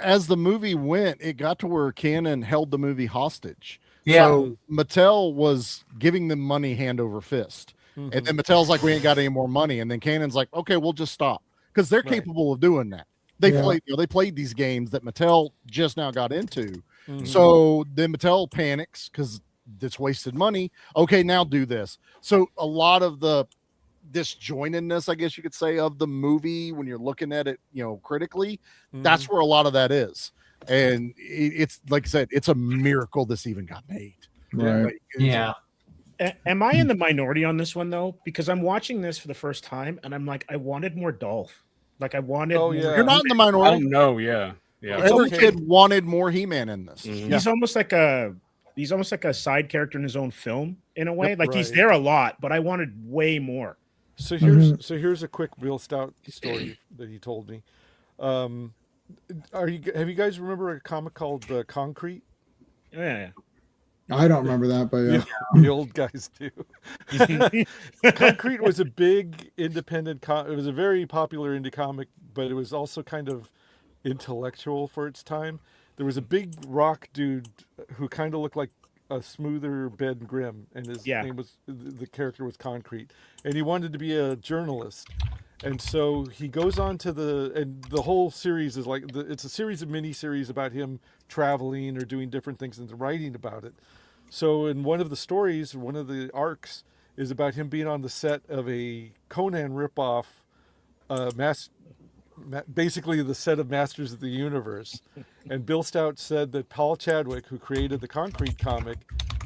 As the movie went, it got to where Canon held the movie hostage. Yeah. So Mattel was giving them money hand over fist. And then Mattel's like, we ain't got any more money. And then Canon's like, okay, we'll just stop. Because they're Right. capable of doing that. They Yeah. played these games that Mattel just now got into. Mhm. So then Mattel panics because it's wasted money. Okay, now do this. So a lot of the disjointedness, I guess you could say, of the movie when you're looking at it, critically, that's where a lot of that is. And it's like I said, it's a miracle this even got made. Right. Like, it's- Yeah. Am I in the minority on this one though? Because I'm watching this for the first time, and I'm like, I wanted more Dolph. Like I wanted. Oh, more- yeah. You're not in the I minority. don't know. Yeah. Yeah. It's Every okay. kid wanted more He-Man in this. Mhm. He's almost like a side character in his own film in a way. Yep, Like he's right. there a lot, but I wanted way more. So here's a quick Bill Stout story that he told me. Have you guys remember a comic called Concrete? Yeah. I don't remember that, but yeah. The old guys do. Concrete was a big independent. It was a very popular indie comic, but it was also kind of intellectual for its time. There was a big rock dude who kind of looked like a smoother Ben Grimm, and his name was the character was Concrete, and he wanted to be a journalist. And so he goes on to the whole series is like it's a series of mini series about him traveling or doing different things and writing about it. So in one of the stories, one of the arcs is about him being on the set of a Conan ripoff, basically the set of Masters of the Universe. And Bill Stout said that Paul Chadwick, who created the Concrete comic,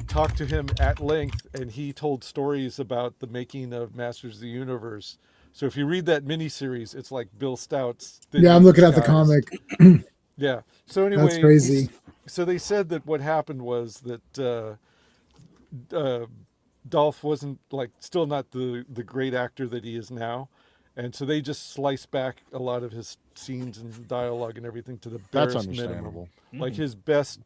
talked to him at length, and he told stories about the making of Masters of the Universe. So if you read that miniseries, it's like Bill Stout's. Yeah, I'm looking at the disguise. comic. Yeah. So anyway, That's crazy. So they said that what happened was that Dolph wasn't still not the great actor that he is now, and so they just sliced back a lot of his scenes and dialogue and everything to the That's barest minimum. understandable. Like his best.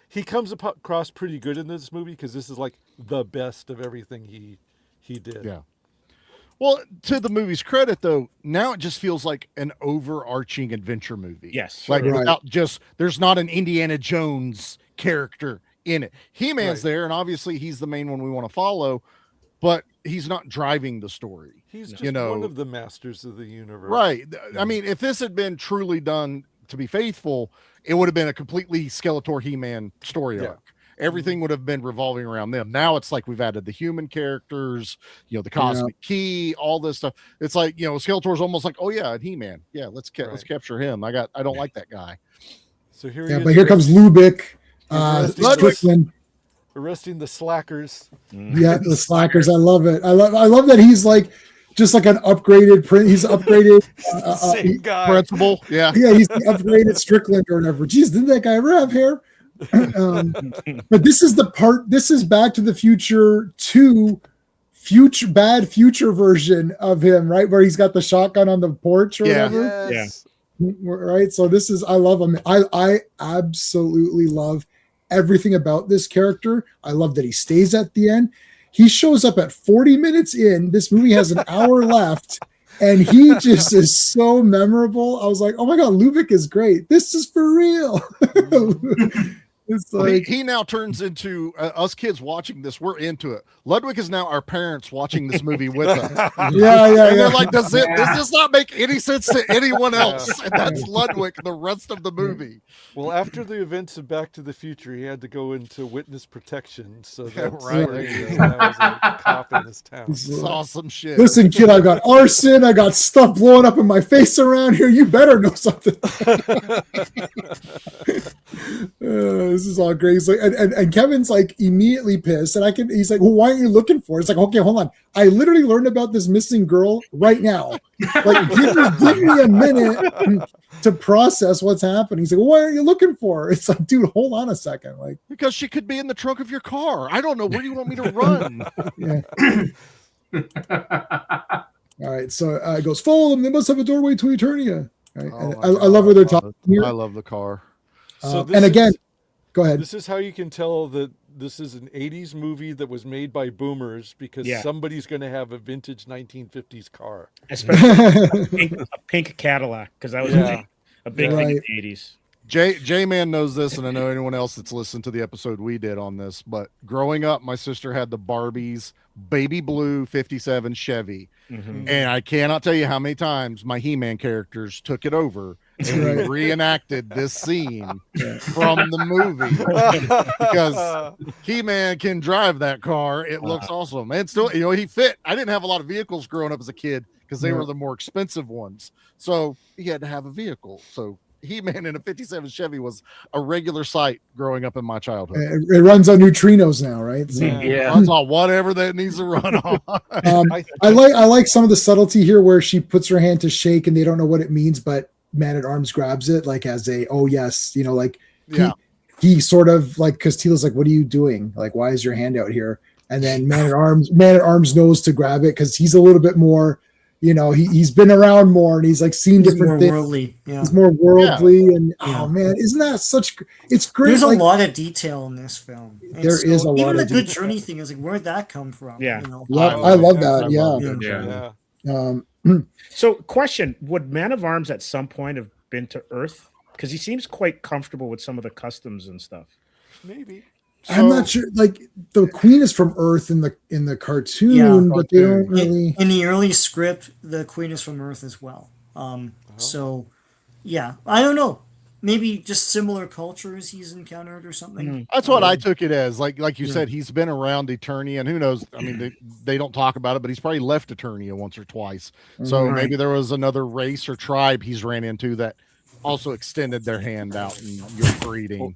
He comes across pretty good in this movie because this is like the best of everything he did. Yeah. Well, to the movie's credit, though, now it just feels like an overarching adventure movie. Yes. Like Right. without there's not an Indiana Jones character in it. He-Man's Right. there, and obviously he's the main one we want to follow, but he's not driving the story. He's just You know- one of the masters of the universe. Right. I mean, if this had been truly done to be faithful, it would have been a completely Skeletor He-Man story Yeah. arc. Everything would have been revolving around them. Now it's like we've added the human characters, the cosmic key, all this stuff. It's like, Skeletor's almost like, oh yeah, He-Man. Yeah, let's Right. capture him. I don't like that guy. So here Yeah, he but is here comes Lubick, Arresting Strickland. arresting the slackers. Yeah, the slackers. I love it. I love that he's like just like an upgraded print. He's upgraded. Same guy. Principal. Yeah. Yeah, he's the upgraded Strickland or whatever. Geez, didn't that guy ever have hair? But this is the part. This is Back to the Future 2, bad future version of him, right? Where he's got the shotgun on the porch or Yeah. whatever. Yes. Right. So this is. I love him. I absolutely love everything about this character. I love that he stays at the end. He shows up at 40 minutes in. This movie has an hour left, and he just is so memorable. I was like, oh my god, Lubick is great. This is for real. It's Well, like he now turns into us kids watching this. We're into it. Ludwig is now our parents watching this movie with us. yeah, And they're like, does this not make any sense to anyone else? And that's Ludwig the rest of the movie. Well, after the events of Back to the Future, he had to go into witness protection. So that's right. where he now is a cop in his town. It's awesome shit. Listen, kid, I got arson. I got stuff blowing up in my face around here. You better know something. This is all great. He's like, and Kevin's like immediately pissed, and he's like, well, why aren't you looking for it? It's like, okay, hold on. I literally learned about this missing girl right now. Like, give me a minute to process what's happening. He's like, well, why aren't you looking for her? It's like, dude, hold on a second. Like, because she could be in the trunk of your car. I don't know. Where do you want me to run? yeah. All right. So it goes, follow them. They must have a doorway to Eternia. Right? Oh, And I love where they're talking here. I love the car. So And again, go ahead. This is how you can tell that this is an 80s movie that was made by boomers, because somebody's going to have a vintage 1950s car. Especially a pink Cadillac, because that was a big thing in the 80s. J-Man knows this, and I know anyone else that's listened to the episode we did on this, but growing up, my sister had the Barbie's baby blue 57 Chevy. Mm-hmm. And I cannot tell you how many times my He-Man characters took it over and we reenacted this scene from the movie, because He-Man can drive that car. It looks awesome. And still, he fit. I didn't have a lot of vehicles growing up as a kid because they were the more expensive ones. So he had to have a vehicle. So He-Man in a 57 Chevy was a regular sight growing up in my childhood. It runs on neutrinos now, right? So, Runs on whatever that needs to run on. I like some of the subtlety here where she puts her hand to shake and they don't know what it means, but Man at Arms grabs it like as a, oh yes, like he sort of like, because Teela's like, what are you doing? Like, why is your hand out here? And then Man at Arms knows to grab it because he's a little bit more, he's been around more and he's like seen different things. Worldly. Yeah. He's more worldly and oh man, isn't that it's great? There's a lot of detail in this film. And there is a lot even of the good journey thing is like, where'd that come from? Yeah. I love that. So question, would Man of Arms at some point have been to Earth? Because he seems quite comfortable with some of the customs and stuff. Maybe. I'm not sure. Like the Queen is from Earth in the cartoon, but they don't really. In the early script, the Queen is from Earth as well. So, yeah, I don't know. Maybe just similar cultures he's encountered or something. Mm-hmm. That's what I took it as. Like you said, he's been around Eternia, and who knows? I mean, they don't talk about it, but he's probably left Eternia once or twice. So maybe there was another race or tribe he's ran into that also extended their hand out and you're breeding.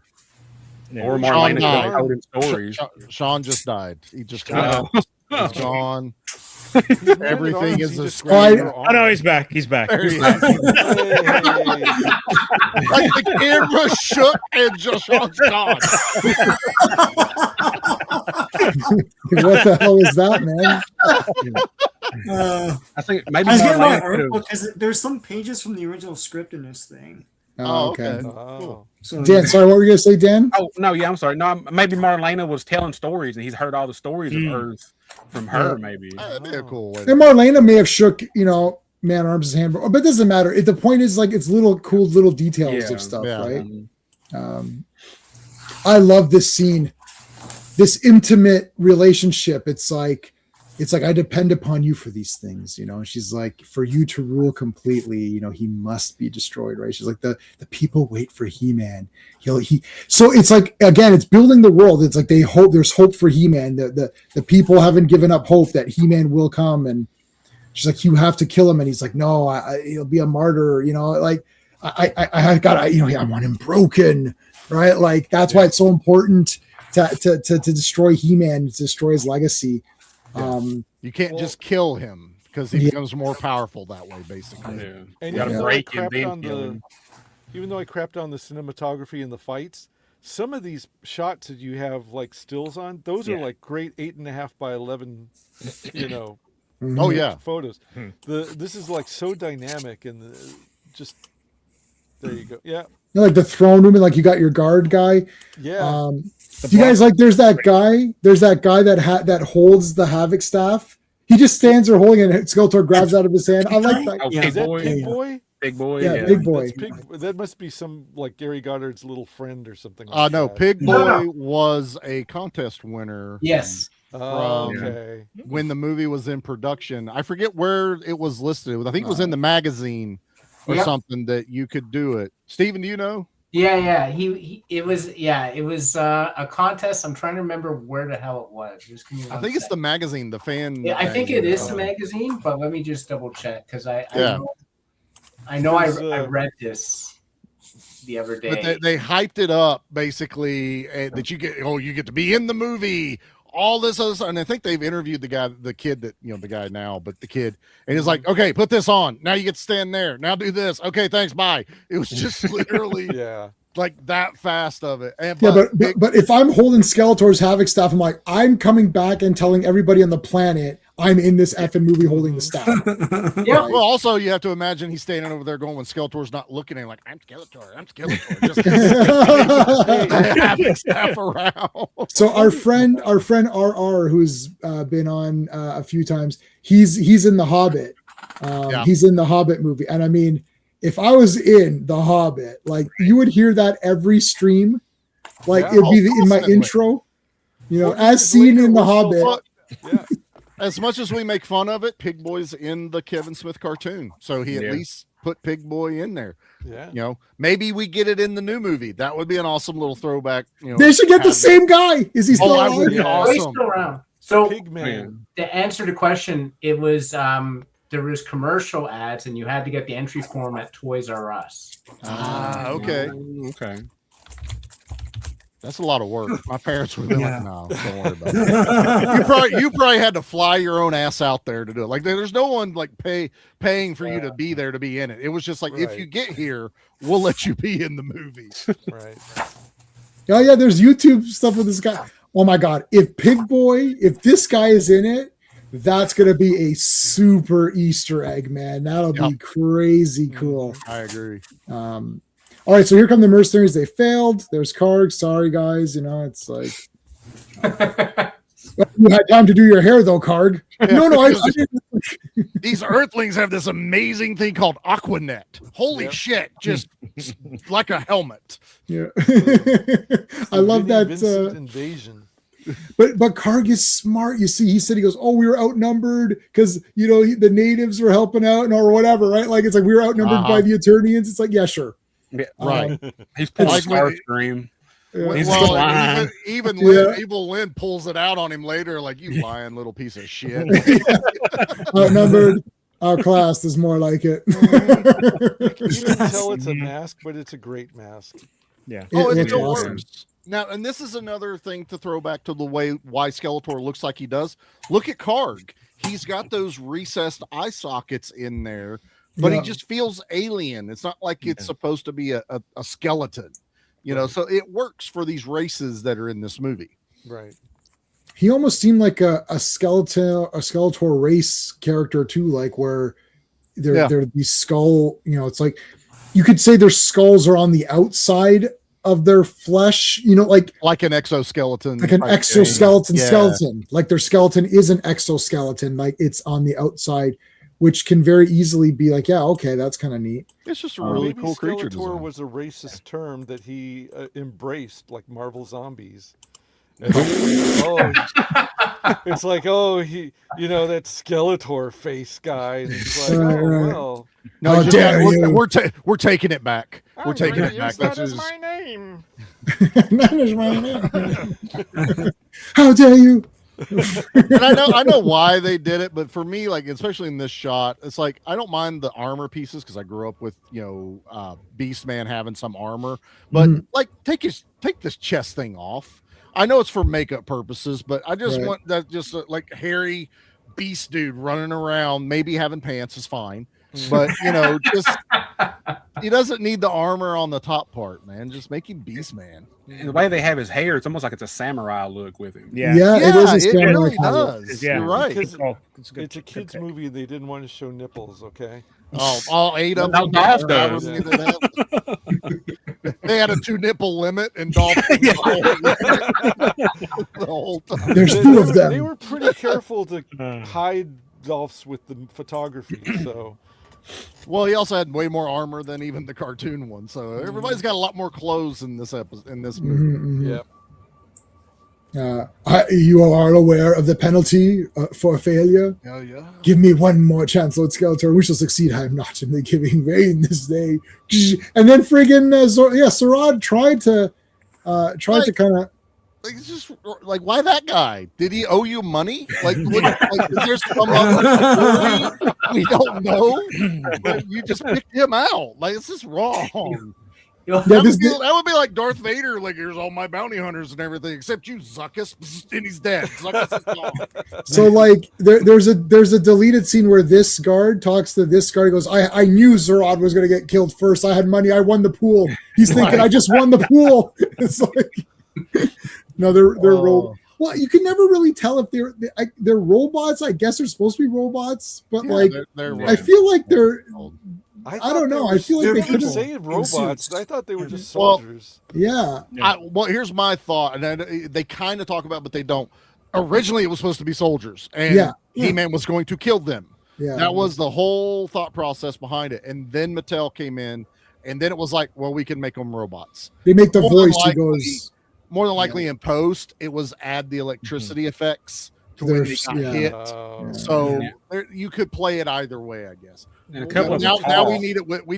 Or Marlena told him stories. Sean just died. He just got he's gone. Everything is a screen. Oh no, he's back. He's back. Like the camera shook and just Sean's gone. What the hell is that, man? I think maybe I was getting my heart because there's some pages from the original script in this thing. Oh, okay. Cool. So, Dan, sorry, what were you gonna say, Dan? Oh no, yeah, I'm sorry. No, maybe Marlena was telling stories, and he's heard all the stories of Earth from her. Maybe that'd be a cool way. And Marlena may have shook, Man Arms' hand, but it doesn't matter. The point is, like, it's cool little details of stuff, right? I love this scene, this intimate relationship. It's like I depend upon you for these things, And she's like, for you to rule completely, he must be destroyed, right? She's like, the people wait for He-Man. So it's like, again, it's building the world. It's like there's hope for He-Man. The people haven't given up hope that He-Man will come, and she's like, you have to kill him, and he's like, no, he'll be a martyr, like I want him broken, right? Like that's why it's so important to destroy He-Man, to destroy his legacy. You can't just kill him because he becomes more powerful that way, basically. Yeah. And even though I crapped on the cinematography and the fights, some of these shots that you have like stills on, those are like great 8.5 by 11, Oh yeah, photos. This is like so dynamic and just there you go. Yeah. Like the throne room, and like you got your guard guy. Yeah. Do you guys like? There's that guy. There's that guy that holds the Havoc staff. He just stands there holding it, and Skeletor grabs out of his hand. I like that. Oh, Yeah. Big Is that Boy. Pig Boy? Big Boy. Yeah, Yeah. Big Boy. That must be some like Gary Goddard's little friend or something. Like No, that. Pig No, Boy no. was a contest winner. Yes. Oh, from- okay. When the movie was in production. I forget where it was listed. I think it was in the magazine or Yep. something that you could do it. Steven, do you know? Yeah. It was a contest. I'm trying to remember where the hell it was. Just give me I one think it's the sec. magazine, the fan. Yeah, I think it magazine. is the magazine, but let me just double check because I Yeah. know I Because, read this the other day. But they hyped it up basically that you get to be in the movie, all this other stuff. And I think they've interviewed the kid that, the guy now, but the kid, and he's like, okay, put this on. Now you get to stand there. Now do this. Okay, thanks. Bye. It was just literally Yeah. like that fast of it. And Yeah, but if I'm holding Skeletor's Havoc staff, I'm like, I'm coming back and telling everybody on the planet I'm in this effing movie holding the staff. Yeah. well, also you have to imagine he's standing over there going when Skeletor's not looking at him like, I'm Skeletor. Just have his staff around. So our friend RR, who's been on a few times, he's in The Hobbit. Yeah. He's in the Hobbit movie, and I mean, if I was in The Hobbit, like you would hear that every stream, like Yeah, it'd be in my constantly. intro, Well, as years seen later, in The we're still Hobbit. Yeah. As much as we make fun of it, Pig Boy's in the Kevin Smith cartoon, so he at Yeah. least put Pig Boy in there. Yeah. Maybe we get it in the new movie. That would be an awesome little throwback. They should get the same guy. Is he still that alive? would be Yeah. Oh, he's awesome. still around. So Pigman. to answer the question, it was there was commercial ads, and you had to get the entry form at Toys R Us. Okay. Okay. That's a lot of work. My parents would have been Yeah. like, no, don't worry about it. You probably had to fly your own ass out there to do it. Like there's no one like paying for you to be there to be in it. It was just like, if Right. you get here, we'll let you be in the movie. Right. Oh yeah, there's YouTube stuff with this guy. Oh my god, if this guy is in it, that's gonna be a super Easter egg, man. That'll be Yep. crazy cool. I agree. All right, so here come the mercenaries. They failed. There's Karg. Sorry, guys. It's like well, you had time to do your hair though, Karg. No, I didn't. These Earthlings have this amazing thing called Aquanet. Holy shit! Just like a helmet. Yeah, I love Vinnie that. Vincent invasion. But Karg is smart. You see, he goes, "Oh, we were outnumbered because the natives were helping out or whatever, right? Like it's like we were outnumbered by the Eternians." It's like, yeah, sure, Yeah. Right. He's pulling Like Starscream. He's Well, lying. even Yeah. Evil Lynn pulls it out on him later, like, you lying little piece of shit. outnumbered, outclassed is more like it. You can tell it's a mask, but it's a great mask. Yeah. Oh, it looks still awesome. works. Now, and this is another thing to throw back to the way why Skeletor looks like he does. Look at Karg. He's got those recessed eye sockets in there, but Yeah. he just feels alien. It's not like it's supposed to be a skeleton, so it works for these races that are in this movie. Right. He almost seemed like a Skeletor race character too, like where they're these skull. It's like you could say their skulls are on the outside of their flesh. Like an exoskeleton. like an type thing. exoskeleton Yeah. skeleton. Like their skeleton is an exoskeleton, like it's on the outside, which can very easily be like, yeah, okay, that's kind of neat. It's just a really Maybe cool creature Skeletor design. was a racist term that he embraced, like Marvel Zombies. It's like, he, that Skeletor face guy. And it's like, Right. well, How just- dare you. we're taking it back. We're I'm taking gonna it back. use that That's as just- my name. That is my name. How dare you? And I know why they did it, but for me, like especially in this shot, it's like I don't mind the armor pieces because I grew up with Beast Man having some armor, but like take this chest thing off. I know it's for makeup purposes, but I just Right. want that just like hairy beast dude running around, maybe having pants is fine, but just He doesn't need the armor on the top part, man. Just make him Beast Man. And the way they have his hair, it's almost like it's a samurai look with him. Yeah. Yeah, it is a it samurai really color. does. Yeah. You're right. Because It's good. it's a kids' pick. movie. They didn't want to show nipples. Okay. Oh, all 8 of Now them. Dolph I does. would say that. They had a 2 nipple limit, and Dolph the whole time. There's They- 2 they of were- them. They were pretty careful to Uh, hide Dolphs with the photography. So Well, he also had way more armor than even the cartoon one. So everybody's got a lot more clothes in this episode. In this movie. Mhm, mhm. yeah. You are aware of the penalty for failure. Yeah, yeah. Give me one more chance, Lord Skeletor. We shall succeed. I am not in the giving vain this day. And then friggin' Sarad tried to kind of. Like, it's just like, why that guy? Did he owe you money? Like, is there some other story we don't know? But you just picked him out. Like, it's just wrong. Yeah, That this, that would be like Darth Vader. Like, here's all my bounty hunters and everything, except you, Zuckus, and he's dead. Zuckus is gone. so like there's a deleted scene where this guard talks to this guard. He goes, I knew Zerod was going to get killed first. I had money. I won the pool. He's thinking I just won the pool. It's like no, they're well, you can never really tell if they're robots. I guess they're supposed to be robots, but Yeah, like they're I feel like they're I don't know. I feel like they they could could've- say robots. suits. I thought they were just Well, soldiers. yeah. Well, here's my thought, and they kind of talk about, but they don't. Originally, it was supposed to be soldiers, and Yeah. He-Man was going to kill them. Yeah. That was the whole thought process behind it. And then Mattel came in, and then it was like, well, we can make them robots. They make the More than voice. He likely- goes. More than likely in post, it was add the electricity effects to when they There's- got yeah. hit. Oh. So Yeah. you could play it either way, I guess. And a couple of Now, them now we talk.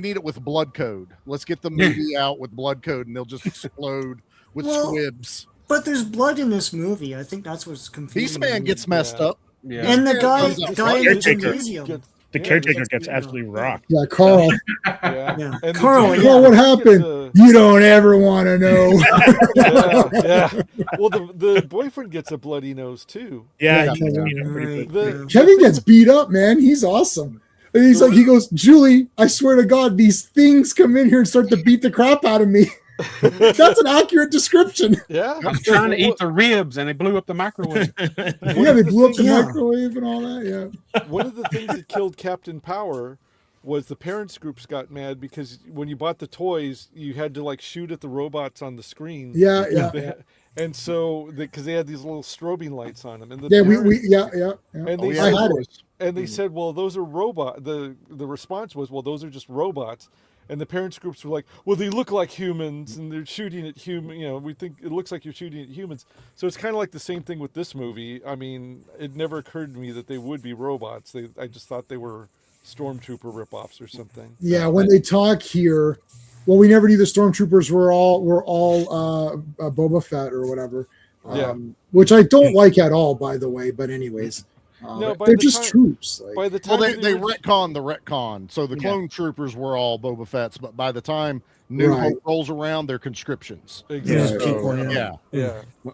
need it with blood code. Let's get the movie out with blood code, and they'll just explode with Well, squibs. But there's blood in this movie. I think that's what's confusing. Beastman me. gets messed Yeah. up. Yeah. And the Yeah, guy, comes up guy in the Caretaker. gymnasium. The Yeah, caretaker that's gets good, absolutely though. rocked. Yeah, Carl. Yeah. Yeah. And the Carl, dude- yeah. Carl, what gets happened? a- You don't ever want to know. yeah. Well, the boyfriend gets a bloody nose too. Yeah, Yeah. he gets beat up pretty Right. quick. The- Kevin gets beat up, man. He's awesome. And he's like, he goes, Julie, I swear to God, these things come in here and start to beat the crap out of me. That's an accurate description. Yeah. I was trying to eat the ribs and they blew up the microwave. Yeah, they blew up the Yeah. microwave and all that. Yeah. One of the things that killed Captain Power was the parents groups got mad because when you bought the toys, you had to like shoot at the robots on the screen. Yeah, yeah. They- And so, because they had these little strobing lights on them, and the Yeah, parents- yeah. and Oh, they yeah, I said, had it. and they said, well, those are robot. The response was, well, those are just robots. And the parents groups were like, well, they look like humans, and they're shooting at human. You know, we think it looks like you're shooting at humans. So it's kind of like the same thing with this movie. I mean, it never occurred to me that they would be robots. I just thought they were stormtrooper ripoffs or something. Yeah, when they talk here, well, we never knew the stormtroopers were all Boba Fett or whatever. Yeah. Which I don't like at all, by the way. But anyways, No, by they're the just time- troops. Like, By the time Well, of they the orig- retcon the retcon. So the clone troopers were all Boba Fett's, but by the time New Right. Hope rolls around, they're conscriptions. Exactly. Yeah. People, yeah. Yeah. Yeah.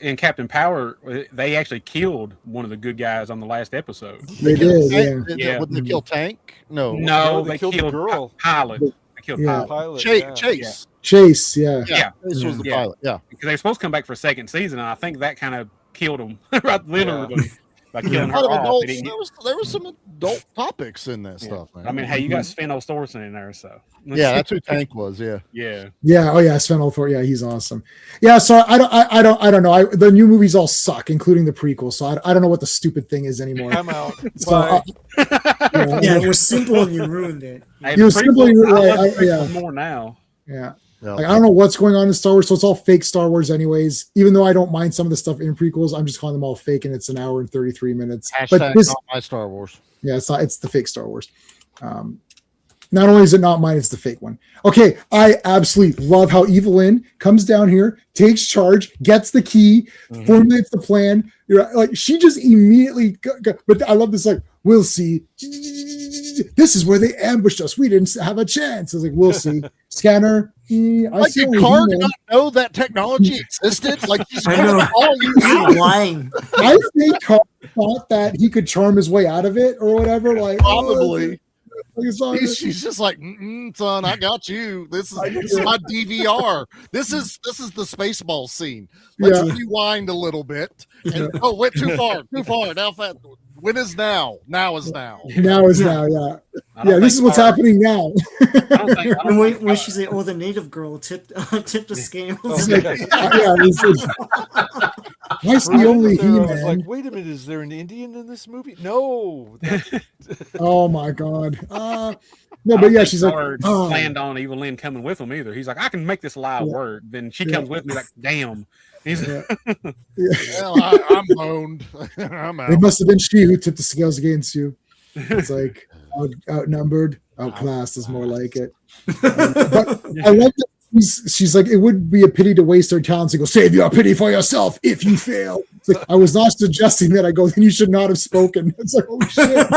And Captain Power, they actually killed one of the good guys on the last episode. they did. Yeah. Yeah. Would they kill Tank? No. No, they they killed killed the girl. Pilot. They killed Yeah. Pilot Pilot. Chase. yeah. Chase. Chase. Yeah. Yeah. This was the Yeah. pilot. Yeah. Because they were supposed to come back for a second season, and I think that kind of killed them, right? Literally, by killing her Out of off. adults, They didn't get- there was some adult topics in that stuff, man. I mean, hey, you got Sven Thorson in there, so yeah, that's who Tank was. Yeah. yeah. Yeah. Oh yeah. Sven Ulthor. Yeah, he's awesome. Yeah. So I don't know. The new movies all suck, including the prequel. So I don't know what the stupid thing is anymore. I'm out. So, Bye. Yeah, it was simple and you ruined it. Hey, You the simply- prequel, I right, love the yeah. prequel more now. Yeah. Yeah. Like, I don't know what's going on in Star Wars, so it's all fake Star Wars, anyways. Even though I don't mind some of the stuff in prequels, I'm just calling them all fake, and it's an hour and 33 minutes. Hashtag But this, not my Star Wars. yeah, it's not. It's the fake Star Wars. Not only is it not mine, it's the fake one. Okay, I absolutely love how Evelyn comes down here, takes charge, gets the key, formulates the plan. You're like, she just immediately. But I love this. Like, we'll see. This is where they ambushed us. We didn't have a chance. I was like, we'll see. Scanner. I Like see your what car you did mean. not know that technology existed. Like he's I know. all you You're lying. I think Carl thought that he could charm his way out of it or whatever. Like, Probably. She's just like, son, I got you. This is my DVR. This is the Spaceball scene. Let's rewind a little bit. And, went too far. Now fast. When is now? Now is now. Now is now. Yeah. Yeah. This is what's happening now. And when she say, "Oh, the native girl tipped the scales." Why's the only I was He-Man? like, wait a minute, is there an Indian in this movie? No. Oh my God. No, but yeah, she's like, planned on Evil Lynn coming with him either. He's like, I can make this lie work. Then she comes with me like, damn. He's Well, I'm boned. I'm out. it must have been she who tipped the scales against you. It's like outnumbered, outclassed is more like it. But I like that she's like, it would be a pity to waste their talents and go, save your pity for yourself if you fail. It's like, I was not suggesting that. I go, then you should not have spoken. It's like, oh shit.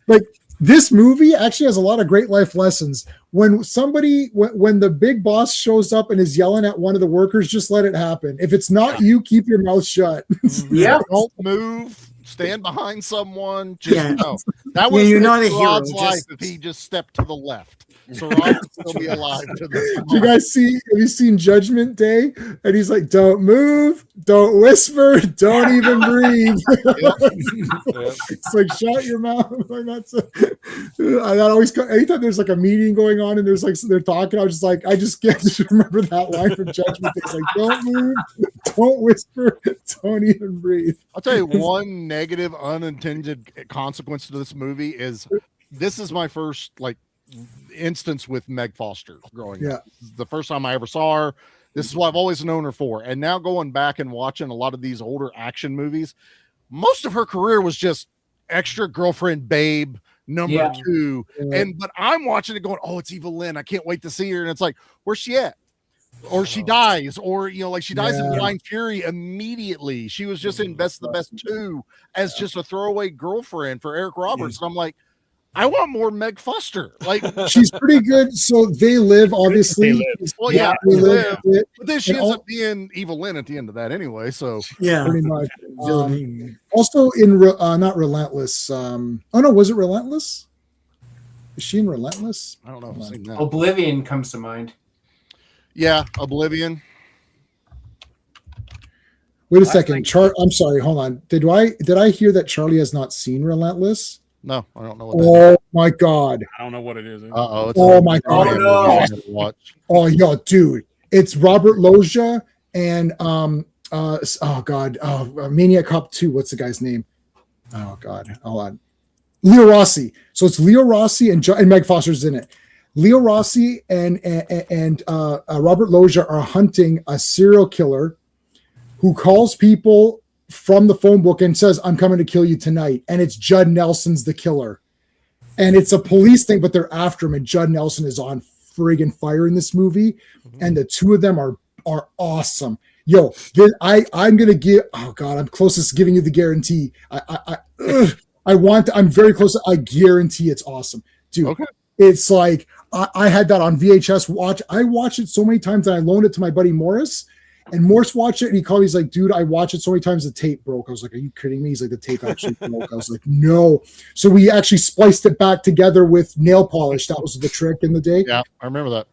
Like, this movie actually has a lot of great life lessons. When the big boss shows up and is yelling at one of the workers, just let it happen. If it's not you, keep your mouth shut. Yeah. Don't move. Stand behind someone. Just no. That was you're not a hero. Rod's life if he just stepped to the left. So Rod would still be alive to this. Do you guys see? Have you seen Judgment Day? And he's like, "Don't move, don't whisper, don't even breathe." It's like, shut your mouth. Like, that's that always. Anytime there's like a meeting going on and there's like they're talking, I just can't just remember that line from Judgment Day. It's like, don't move, don't whisper, don't even breathe. I'll tell you one negative unintended consequence to this movie is this is my first instance with Meg Foster growing up. This is the first time I ever saw her. This is what I've always known her for. And now going back and watching a lot of these older action movies, most of her career was just extra girlfriend babe number 2. But I'm watching it going, oh, it's Evil Lynn. I can't wait to see her. And it's like, where's she at? Or she dies, or she dies in Blind Fury immediately. She was just in Best of the Best 2 as just a throwaway girlfriend for Eric Roberts. And I'm like, I want more Meg Foster. Like, she's pretty good. So they live, obviously. Well, yeah, they live. But then she ends up being Evil Lynn at the end of that anyway. So pretty much. Also in not Relentless. Was it Relentless? Is she in Relentless? I don't know if I've seen that. Oblivion comes to mind. Yeah, Oblivion. Wait a second. I'm sorry. Hold on. Did I hear that Charlie has not seen Relentless? No, I don't know what that is. My God. I don't know what it is. Oh my God. Oh, yo, dude. It's Robert Loggia and Maniac Cop 2. What's the guy's name? Oh God. Hold on. Leo Rossi. So it's Leo Rossi and Meg Foster's in it. Leo Rossi and Robert Loggia are hunting a serial killer who calls people from the phone book and says, I'm coming to kill you tonight. And it's Judd Nelson's the killer. And it's a police thing, but they're after him. And Judd Nelson is on friggin' fire in this movie. Mm-hmm. And the two of them are awesome. Yo, I'm going to give, oh God, I'm closest to giving you the guarantee. I'm very close. I guarantee it's awesome. Dude, okay. It's like, I had that on VHS watch. I watched it so many times and I loaned it to my buddy Morris. And Morse watched it and he called me. He's like, dude, I watched it so many times the tape broke. I was like, are you kidding me? He's like, the tape actually broke. I was like, no. So we actually spliced it back together with nail polish. That was the trick in the day. Yeah, I remember that.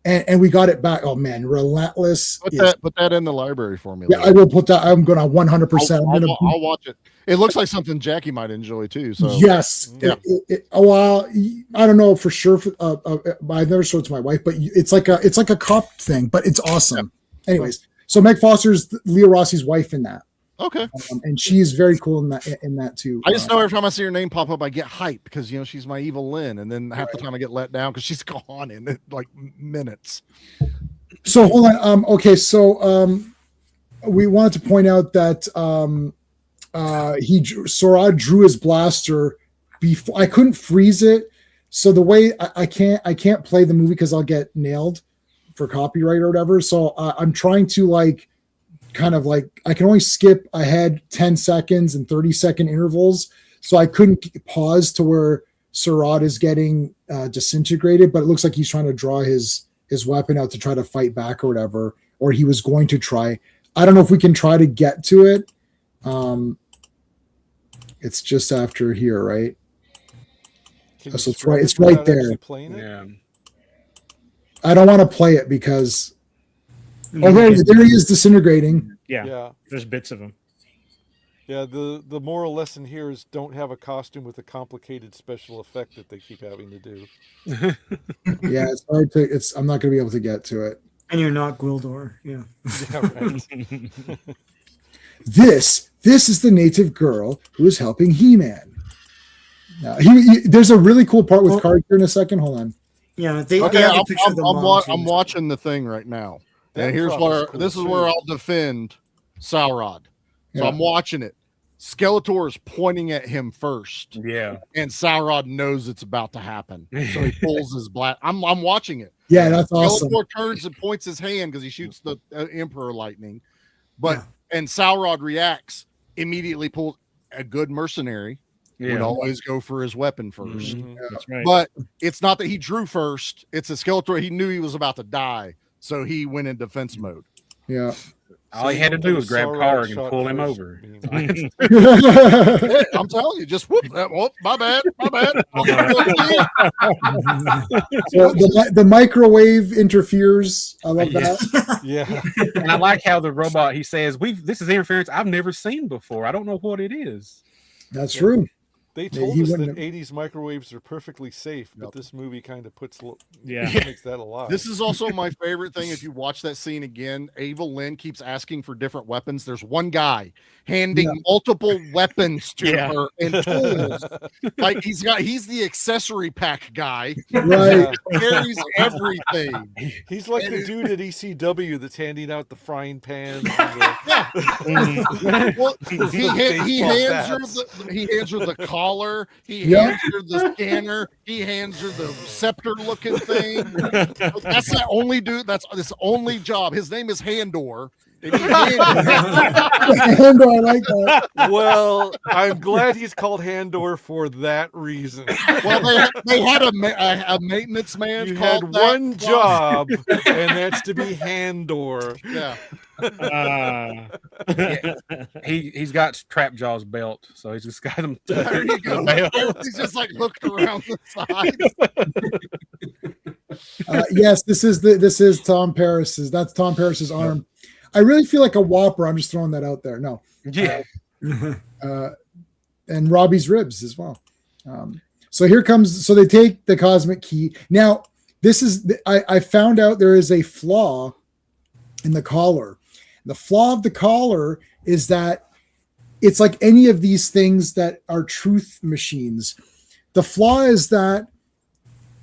And we got it back. Oh man, Relentless. Put that in the library for me. Yeah, I will put that. I'm going to 100%. I'll watch it. It looks like something Jackie might enjoy too. So yes. Yeah. I don't know for sure. I've never showed it to my wife, but it's like a cop thing, but it's awesome. Yeah. Anyways. So Meg Foster's Leo Rossi's wife in that. Okay. And she's very cool in that too. I just know every time I see her name pop up, I get hyped because she's my Evil Lynn, and then half the time I get let down because she's gone in like minutes. So hold on. Okay, so we wanted to point out that Sorad drew his blaster before. I couldn't freeze it, so the way I can't play the movie because I'll get nailed for copyright or whatever. So I'm trying to I can only skip ahead 10 seconds and 30-second intervals. So I couldn't pause to where Sarad is getting disintegrated, but it looks like he's trying to draw his weapon out to try to fight back or whatever, or he was going to try. I don't know if we can try to get to it. It's just after here, right? Can That's you what's right. describe It's it right without there. actually playing it? Yeah. I don't want to play it because Mm-hmm. although there he is disintegrating. Yeah, Yeah. there's bits of him. Yeah, the moral lesson here is don't have a costume with a complicated special effect that they keep having to do. Yeah, it's hard to. I'm not going to be able to get to it. And you're not Gwildor. Yeah. Yeah, right. This is the native girl who is helping He-Man. Now, there's a really cool part with Well- Card here in a second. Hold on. Yeah, they Okay, have a I'm, picture of the I'm, mom, too. I'm watching the thing right now. That And here's prop is where cool, this is too. where I'll defend Sauron. So Yeah. I'm watching it. Skeletor is pointing at him first, Yeah. and Sauron knows it's about to happen. So he pulls his black. I'm watching it. Yeah, that's awesome. Skeletor turns and points his hand because he shoots the Emperor lightning, but and Sauron reacts immediately. Pulls a good mercenary would Yeah. always go for his weapon 1st. Mhm. That's right. But it's not that he drew first. It's a Skeletor. He knew he was about to die, so he went in defense mode. Yeah. All he had to do was grab Sauron Karg and shot pull him first. over. I mean, Yeah, I'm telling you, just whoop. Whoop, my bad. So the microwave interferes. I love that. yeah. And I like how the robot, he says, this is interference I've never seen before. I don't know what it is. That's true. They told he us wouldn't that have- 80s microwaves are perfectly safe, but this movie kind of Yeah. makes that a lie. This is also my favorite thing. If you watch that scene again, Ava Lynn keeps asking for different weapons. There's one guy handing multiple weapons to Yeah. her and tools. Like he's the accessory pack guy. Right. He carries everything. He's like the dude at ECW that's handing out the frying pans. And Well, he Baseball hands her bats. he hands her the collar. He Yeah. hands her the scanner. He hands her the scepter looking thing. That's the only dude. That's his only job. His name is Handor. And he hands- And I like that. well, I'm glad he's called Handor for that reason. well, they had a maintenance man. You called had that. one job, and that's to be Handor. Yeah. He's got Trap Jaw's belt, so he's just got him. There you go. He's just like hooked around the side. Yes, this is Tom Paris's. That's Tom Paris's arm. I really feel like a Whopper. I'm just throwing that out there. No, Yeah. and Robbie's ribs as well. So here comes. So they take the cosmic key. Now this is. I found out there is a flaw in the collar. The flaw of the collar is that it's like any of these things that are truth machines. The flaw is that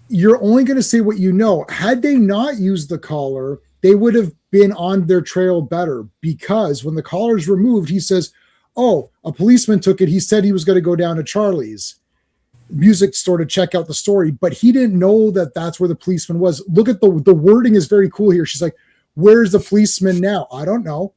you're only going to say what you know. Had they not used the collar, they would have been on their trail better, because when the collar is removed, he says, "Oh, a policeman took it. He said he was going to go down to Charlie's music store to check out the story," but he didn't know that that's where the policeman was. Look at the wording is very cool here. She's like, "Where's the policeman now?" I don't know.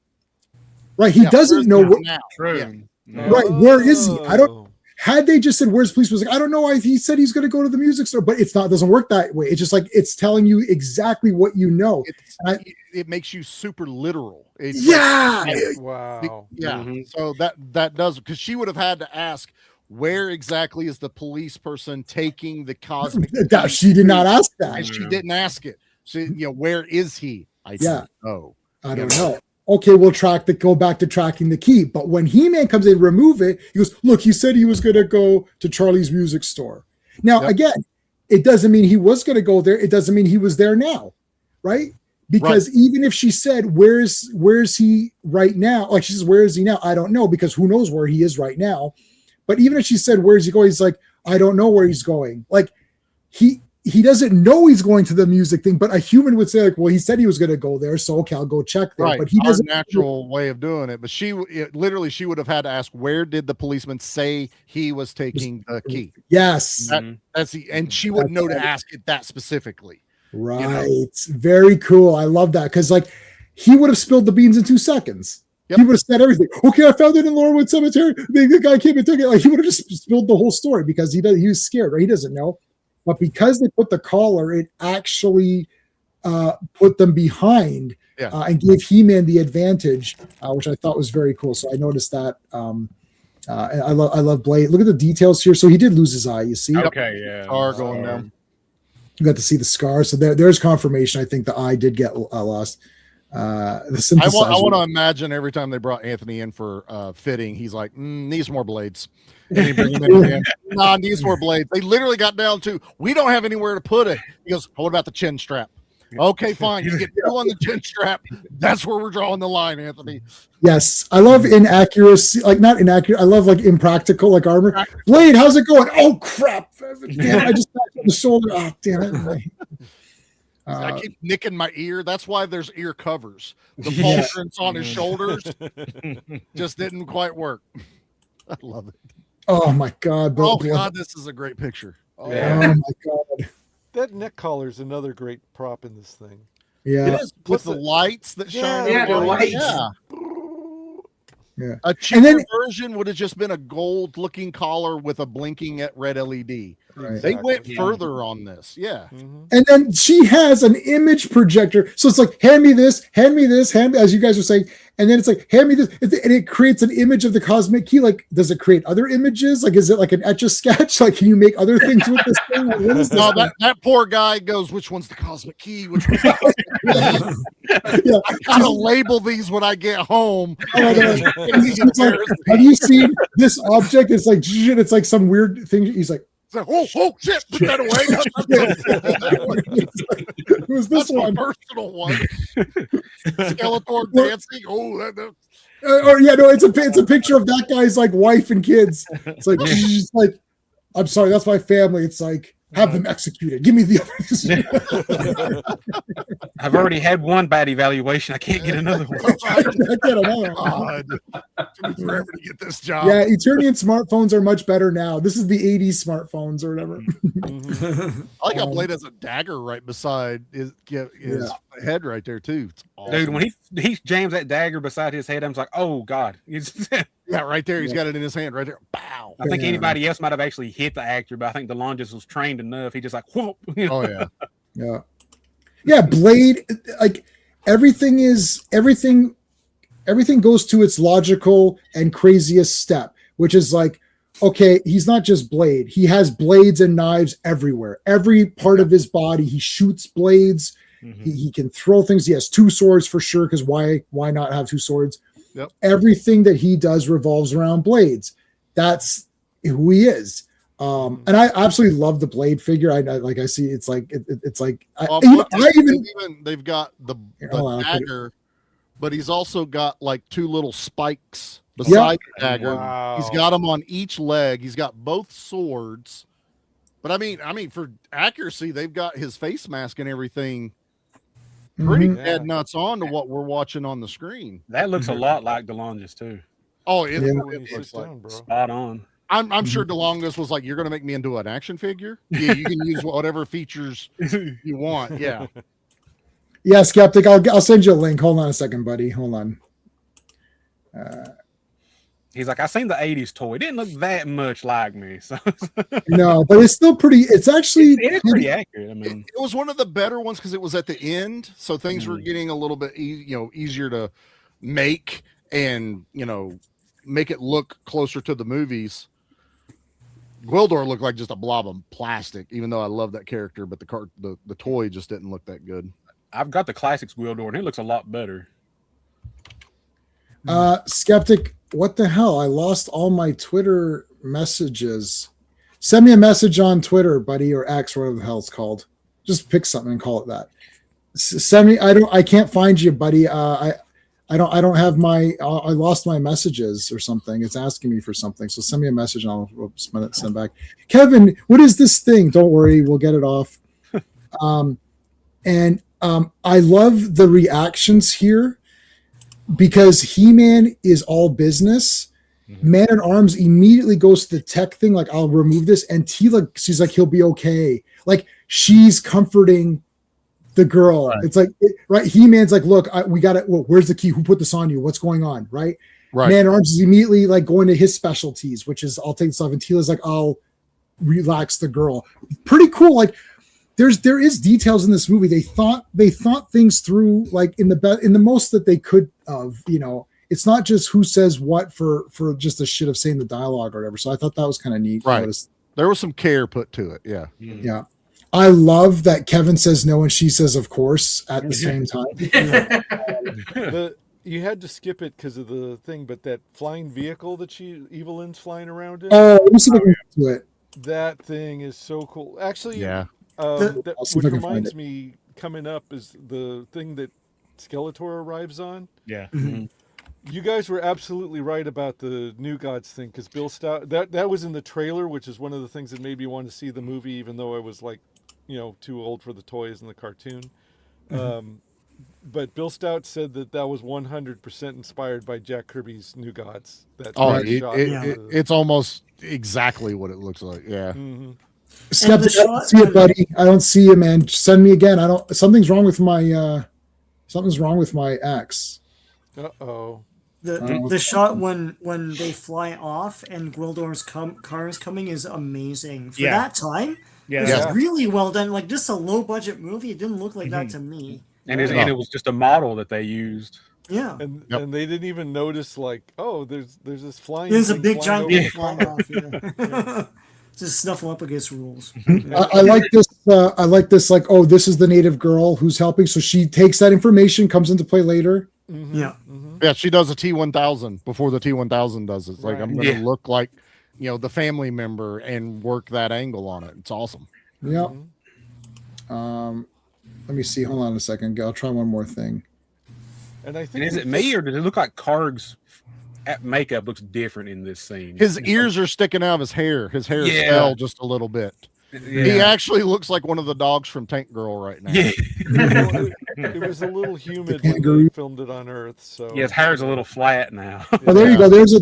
Right? He doesn't know. now. True. Yeah. Right? Where is he? I don't. Oh. Had they just said, "Where's the police?" Was like, I don't know. He said he's going to go to the music store, but it's not. It doesn't work that way. It's just like it's telling you exactly what you know. It makes you super literal. It's Yeah. Wow. Yeah. Mhm. So that does, because she would have had to ask, where exactly is the police person taking the cosmic? That she did not ask And that. she didn't ask it. She, where is he? I Yeah. said, oh. I don't know. Okay, we'll go back to tracking the key. But when He-Man comes in to remove it, he goes, "Look, he said he was going to go to Charlie's music store." Now, Yep. again, it doesn't mean he was going to go there. It doesn't mean he was there now, right? Because even if she said, where's he right now? Like she says, "Where is he now?" I don't know, because who knows where he is right now. But even if she said, "Where's he going?" He's like, "I don't know where he's going." Like he doesn't know he's going to the music thing, but a human would say, like, "Well, he said he was going to go there, so okay, I'll go check there." Right. But he Our doesn't. natural way of doing it. But she would have had to ask, where did the policeman say he was taking the key? Yes. That's and she wouldn't know to right. ask it that specifically. Right. Very cool. I love that. Because like he would have spilled the beans in 2 seconds. Yep. He would have said everything. Okay, I found it in Laurelwood Cemetery. The guy came and took it. Like he would have just spilled the whole story because he was scared, right? He doesn't know. But because they put the collar, it actually put them behind and gave He-Man the advantage, which I thought was very cool. So I noticed that And I love Blade. Look at the details here. So he did lose his eye. You see, Okay, yeah. Scar going down. you got to see the scar. So there's confirmation. I think the eye did get lost. The I synthesizer. want to imagine every time they brought Anthony in for fitting, he's like, needs more blades. And he bring him in again. Nah, needs more blades. They literally got down to, we don't have anywhere to put it. He goes, what about the chin strap? Okay, fine. You get 2 on the chin strap. That's where we're drawing the line, Anthony. Yes, I love inaccuracy, like not inaccurate. I love like impractical, like armor. Blade, how's it going? Oh crap! Damn, I just tapped on the shoulder. Oh damn it! I keep nicking my ear. That's why there's ear covers. The Yeah. pauldrons on his shoulders just didn't quite work. I love it. Oh my god! Oh Blade. God, this is a great picture. Oh, Yeah. Oh my god! That neck collar is another great prop in this thing. Yeah. It is with the lights that shine. Yeah, the lights. Yeah. Yeah. A cheaper then- version would have just been a gold-looking collar with a blinking at red LED. Right. They went Yeah. further on this. Yeah. And then she has an image projector. So it's like, hand me this, hand me this, hand me, as you guys were saying. And then it's like, hand me this. And it creates an image of the cosmic key. Like, does it create other images? Like, is it like an etch-a-sketch? Like, can you make other things with this thing? Like, what is this? No, that poor guy goes, which one's the cosmic key? Which one's the cosmic key? Yeah. I gotta label these when I get home. Oh, no. It's like, have you seen this object? It's like, it's like some weird thing. He's like, Oh shit, put that away. it was this That's my one. personal one. Skeletor dancing. Oh, that Or yeah, no, it's a picture of that guy's like wife and kids. It's like, she's like, I'm sorry, that's my family. It's like, have them executed. Give me the others. I've already had one bad evaluation. I can't get another one. I get another one. God. Took me forever to get this job. Yeah, Eternian smartphones are much better now. This is the 80s smartphones or whatever. I like how Blade has a dagger right beside his head right there too. It's awesome. Dude, when he jams that dagger beside his head, I'm just like, oh god. Yeah, right there. He's got it in his hand right there. Bow. I think Yeah. anybody else might have actually hit the actor, but I think DeLon just was trained enough. He just like, whoop. Oh yeah. Yeah. Yeah, Blade, like everything goes to its logical and craziest step, which is like, okay, he's not just Blade. He has blades and knives everywhere. Every part of his body, he shoots blades. He can throw things. He has 2 swords for sure, because why not have 2 swords? Yep. Everything that he does revolves around blades. That's who he is. And I absolutely love the Blade figure. I see it's like it's like they've got the Hold on, I'll put it- dagger, but he's also got like 2 little spikes beside the dagger. Wow. He's got them on each leg. He's got both swords. But I mean, for accuracy, they've got his face mask and everything pretty Mhm. dead nuts on to what we're watching on the screen. That looks a lot like DeLonge's too. Oh, it, Yeah. When you it sit looks like. down, bro. Spot on. I'm sure DeLongos was like, "You're going to make me into an action figure? Yeah, you can use whatever features you want." Yeah. Yeah, Skeptic. I'll send you a link. Hold on a second, buddy. Hold on. He's like, I seen the 80s toy. It didn't look that much like me. So No, but it's still pretty. It's actually it's pretty accurate. I mean, It was one of the better ones because it was at the end, so things were getting a little bit easier to make and make it look closer to the movies. Gwildor looked like just a blob of plastic, even though I love that character, but the toy just didn't look that good. I've got the classics Gwildor, and it looks a lot better. Skeptic. What the hell? I lost all my Twitter messages. Send me a message on Twitter, buddy, or X, whatever the hell it's called. Just pick something and call it that. Send me. I can't find you, buddy. I don't have my. I lost my messages or something. It's asking me for something. So send me a message and I'll send back. Kevin, what is this thing? Don't worry, we'll get it off. I love the reactions here because He-Man is all business. Man at Arms immediately goes to the tech thing, like, I'll remove this. And Teela, she's like, he'll be okay. Like, she's comforting the girl. Right. It's like, right? He-Man's like, look, we got it. Well, where's the key? Who put this on you? What's going on? Right? Man at Arms is immediately like going to his specialties, which is, I'll take this off. And Teela's like, I'll relax the girl. Pretty cool. Like, there is details in this movie. They thought things through, like in the most that they could of, it's not just who says what for just the shit of saying the dialogue or whatever. So I thought that was kind of neat. Right. Notice. There was some care put to it. Yeah. Yeah. I love that Kevin says no and she says of course at the same time. You had to skip it because of the thing, but that flying vehicle that Evelyn's flying around in, Let me see if I can get to it. that thing is so cool. Actually, Yeah. I'll see if which I can find reminds it. me, coming up is the thing that Skeletor arrives on. Yeah. You guys were absolutely right about the New Gods thing, because Bill Stout, that was in the trailer, which is one of the things that made me want to see the movie, even though I was like, too old for the toys and the cartoon. But Bill Stout said that was 100% inspired by Jack Kirby's New Gods. That shot. It's almost exactly what it looks like. Yeah. Skeptic, I don't see it, buddy. I don't see it, man. Send me again. Something's wrong with my X. Uh-oh. The shot when they fly off and Gwildor's car is coming is amazing for that time. Yeah, it's really well done. Like just a low budget movie, it didn't look like that to me. And it was just a model that they used. Yeah, and they didn't even notice like, oh, there's this flying. There's a big giant thing flying off. Yeah. Just snuffle up against rules. I like this. I like this. Like, oh, this is the native girl who's helping. So she takes that information, comes into play later. Yeah. Yeah, she does a T1000 before the T1000 does it. It's like, I'm going to look like, the family member and work that angle on it. It's awesome. Yeah. Let me see. Hold on a second. I'll try one more thing. And I think is it me or does it look like Karg's makeup looks different in this scene? His ears are sticking out of his hair. His hair fell just a little bit. Yeah. He actually looks like one of the dogs from Tank Girl right now. Yeah. It was a little humid when they filmed it on Earth. So his hair's a little flat now. Oh, there you go. There's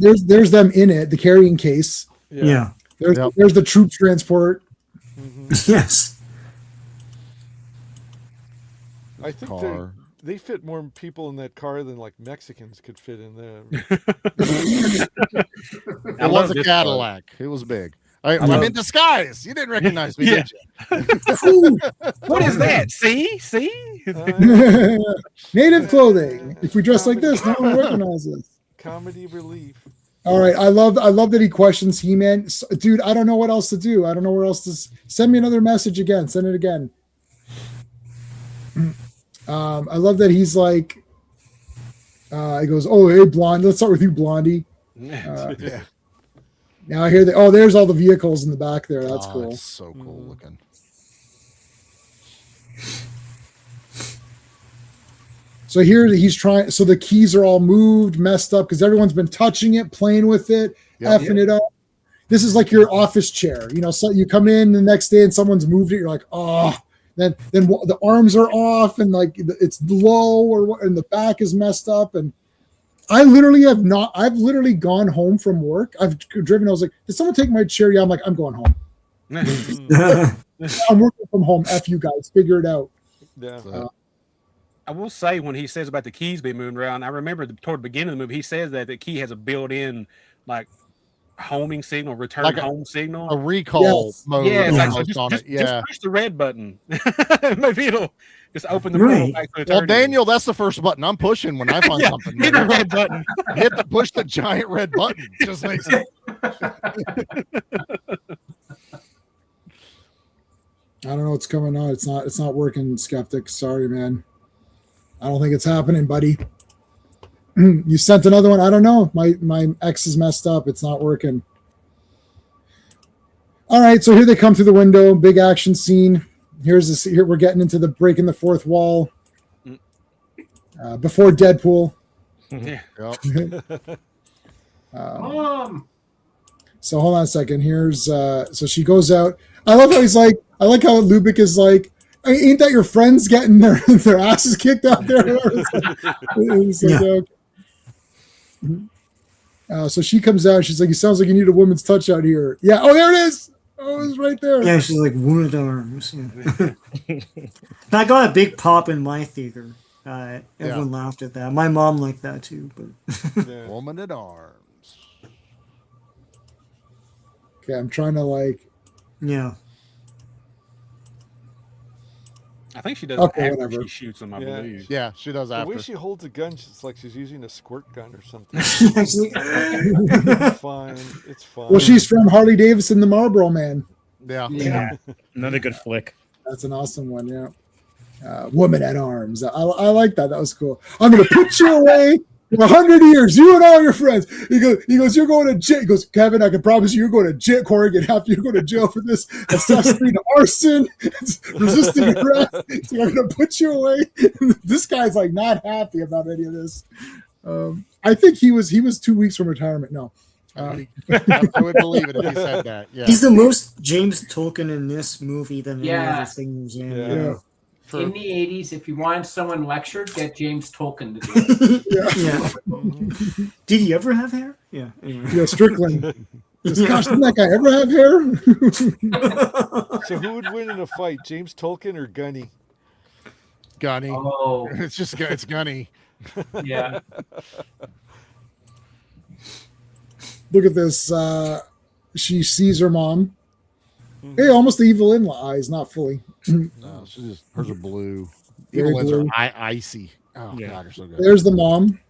them in it. The carrying case. Yeah. There's the troop transport. Yes. I think they fit more people in that car than like Mexicans could fit in there. It was a Cadillac. It was big. I'm in disguise. You didn't recognize me, did you? What is that? See? Native clothing. If we dress like this, no one recognizes. Comedy relief. All right. I love that he questions He-Man. Dude, I don't know what else to do. I don't know where else to send me another message again. Send it again. I love that he's like, he goes, oh, hey, Blondie. Let's start with you, Blondie. Now I hear there's all the vehicles in the back there. That's cool. It's so cool looking. So here he's trying. So the keys are all moved, messed up because everyone's been touching it, playing with it, effing it up. This is like your office chair. So you come in the next day and someone's moved it. You're like, oh. Then the arms are off and like it's low and the back is messed up. And I've literally gone home from work. I've driven. I was like, did someone take my chair? Yeah. I'm like, I'm going home. I'm working from home. F you guys, figure it out. Yeah. I will say when he says about the keys being moved around, I remember toward the beginning of the movie, he says that the key has a built-in like homing signal, return like home signal, a recall mode. Yeah, on just it. Yeah. push the red button. Maybe it'll just open the portal back to eternity. Well, Daniel, that's the first button I'm pushing when I find something. Hit the red button. Push the giant red button. Just makes it. I don't know what's coming on. It's not working, Skeptic. Sorry, man. I don't think it's happening, buddy. You sent another one. I don't know. My X is messed up. It's not working. All right, so here they come through the window. Big action scene. Here we're getting into the breaking the fourth wall. Before Deadpool. Yeah. So hold on a second. Here's so she goes out. I love how he's like. I like how Lubick is like. Ain't that your friends getting their asses kicked out there? So she comes out. She's like, "It sounds like you need a woman's touch out here." Yeah. Oh, there it is. Oh, it's right there. Yeah, she's like wounded arms. Yeah. I got a big pop in my theater. Everyone laughed at that. My mom liked that too. But Woman at arms. Okay, I'm trying to like. Yeah. I think she does Okay, it after whatever. she shoots him, I Yeah. believe. Yeah, she does The way after. she holds a gun, it's like she's using a squirt gun or something. Actually, It's fine. It's fine. Well, she's from Harley Davidson, the Marlboro Man. Yeah. Yeah. Another good flick. That's an awesome one. Yeah. Woman at Arms. I like that. That was cool. I'm going to put you away for 100 years. You and all your friends. He goes, you're going to jail. He goes, Kevin, I can promise you, you're going to jail. Corrigan, you're going to jail for this assassination, arson, resisting arrest. So I'm going to put you away. This guy's like not happy about any of this. I think he was 2 weeks from retirement. No. I would believe it if he said that. Yeah. he's the most James Tolkien in this movie than any Yeah. other thing he's in. Yeah. Yeah. In the 80s, if you wanted someone lectured, get James Tolkien to do it. Yeah. Mhm. Did he ever have hair? Yeah. Anyway. Yeah, Strickland. Gosh, didn't that guy ever have hair? So who would win in a fight, James Tolkien or Gunny? Gunny. Oh, It's Gunny. yeah. Look at this. She sees her mom. Hey, almost the evil in eyes, not fully. No, she's just hers are blue. Very Evil ones are blue. icy. Oh Yeah. god, they're so good. There's the mom.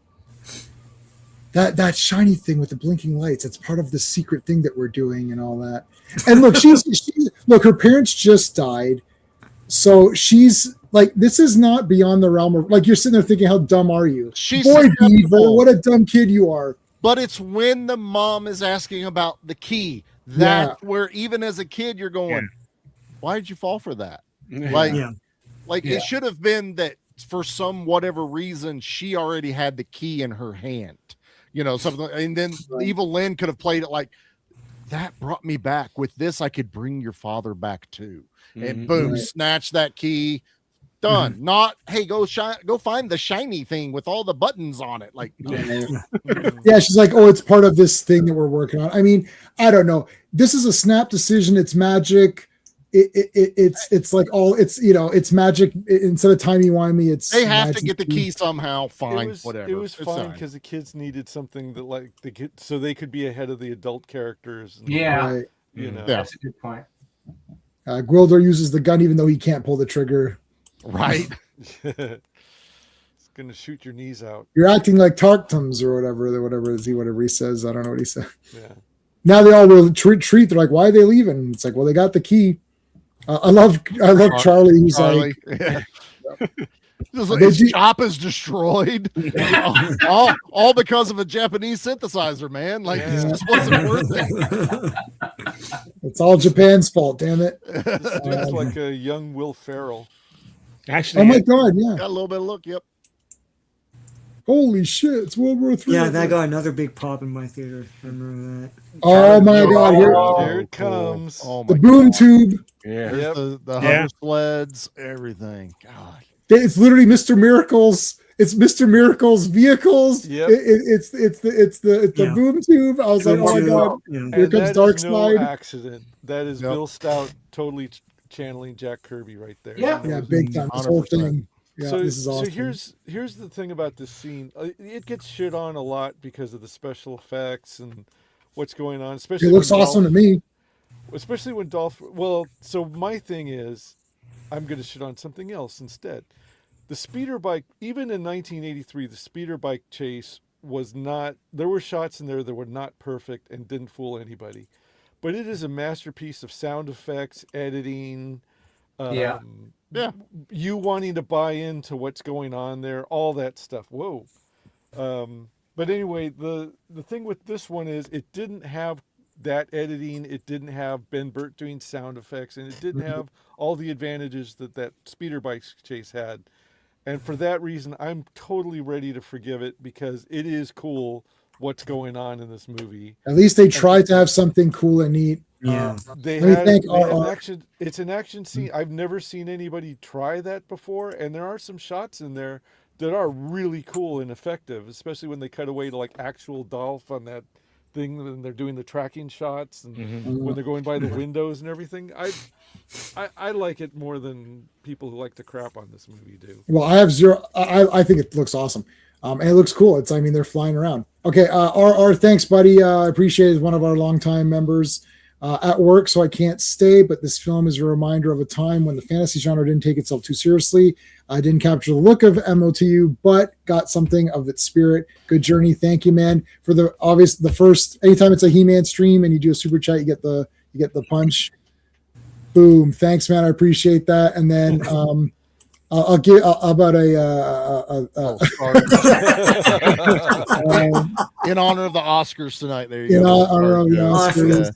That shiny thing with the blinking lights. It's part of the secret thing that we're doing and all that. And look, look. Her parents just died, so she's like, this is not beyond the realm of like. You're sitting there thinking, how dumb are you, She's boy, Beaver? susceptible. What a dumb kid you are. But it's when the mom is asking about the key that where even as a kid you're going, Yeah. why did you fall for that? Like, Yeah. Yeah. it should have been that for some whatever reason she already had the key in her hand, something. And then Right. Evil Lynn could have played it like that brought me back. With this, I could bring your father back too. And Mhm. boom, Right. snatch that key. Done. Not hey, go find the shiny thing with all the buttons on it. Like Yeah, she's like, oh, it's part of this thing that we're working on. I mean, I don't know. This is a snap decision. It's magic. It's like it's magic instead of timey-wimey. It's they have to magic. get the key somehow. Fine, whatever. It was It's fine because the kids needed something that like so they could be ahead of the adult characters. And, Yeah, Right. you know. Yeah. that's a good point. Gwildor uses the gun even though he can't pull the trigger. right. It's gonna shoot your knees out. You're acting like Tarktums or whatever he says. I don't know what he said. Yeah. Now they all will treat. They're like, why are they leaving? It's like, well, they got the key. I love Charlie. Who's Charlie. like, Yeah. Just They like his do- shop is destroyed. all because of a Japanese synthesizer, man. Like Yeah. this just wasn't worth it. it's all Japan's fault. Damn it! This dude's like a young Will Ferrell. Actually, Oh my god! Yeah. Got a little bit of look. Yep. Holy shit! It's World War III. Yeah, that got another big pop in my theater. I remember that. Oh my god! Here, Here it comes. Oh my the boom God. tube. Yeah. There's Yep. the Yeah. hover sleds, everything. God. It's literally Mr. Miracle's. It's Mr. Miracle's vehicles. Yep. It's the Yeah. boom tube. I was like, oh my god! Yeah. Here And comes that Dark is no Side. accident. That is Yep. Bill Stout totally channeling Jack Kirby right there. Yeah. Yeah, big time. This whole 100%. thing. Yeah, so, this is awesome. so here's the thing about this scene. It gets shit on a lot because of the special effects and what's going on. Especially It looks when awesome to Dolph, me. especially when Dolph. Well, so my thing is, I'm going to shit on something else instead. The speeder bike, even in 1983, the speeder bike chase was not. There were shots in there that were not perfect and didn't fool anybody, but it is a masterpiece of sound effects, editing. Yeah. Yeah. You wanting to buy into what's going on there, all that stuff. Whoa. But anyway, the thing with this one is it didn't have that editing. It didn't have Ben Burt doing sound effects, and it didn't have all the advantages that speeder bike chase had. And for that reason, I'm totally ready to forgive it because it is cool what's going on in this movie. At least they tried to have something cool and neat. Yeah. They Let me had thank they had an RR. action. It's an action scene. I've never seen anybody try that before, and there are some shots in there that are really cool and effective, especially when they cut away to like actual Dolph on that thing and they're doing the tracking shots and when they're going by the windows and everything. I like it more than people who like to crap on this movie do. Well, I have zero. I think it looks awesome, and it looks cool. I mean, they're flying around. Okay, RR, thanks, buddy. I appreciate it. One of our longtime members. at work, so I can't stay. But this film is a reminder of a time when the fantasy genre didn't take itself too seriously. I didn't capture the look of MOTU, but got something of its spirit. Good journey. Thank you, man. For the first, anytime it's a He-Man stream and you do a super chat, you get the punch. Boom. Thanks, man. I appreciate that. And then I'll give about in honor of the Oscars tonight. There you in go. honor of the Oscars.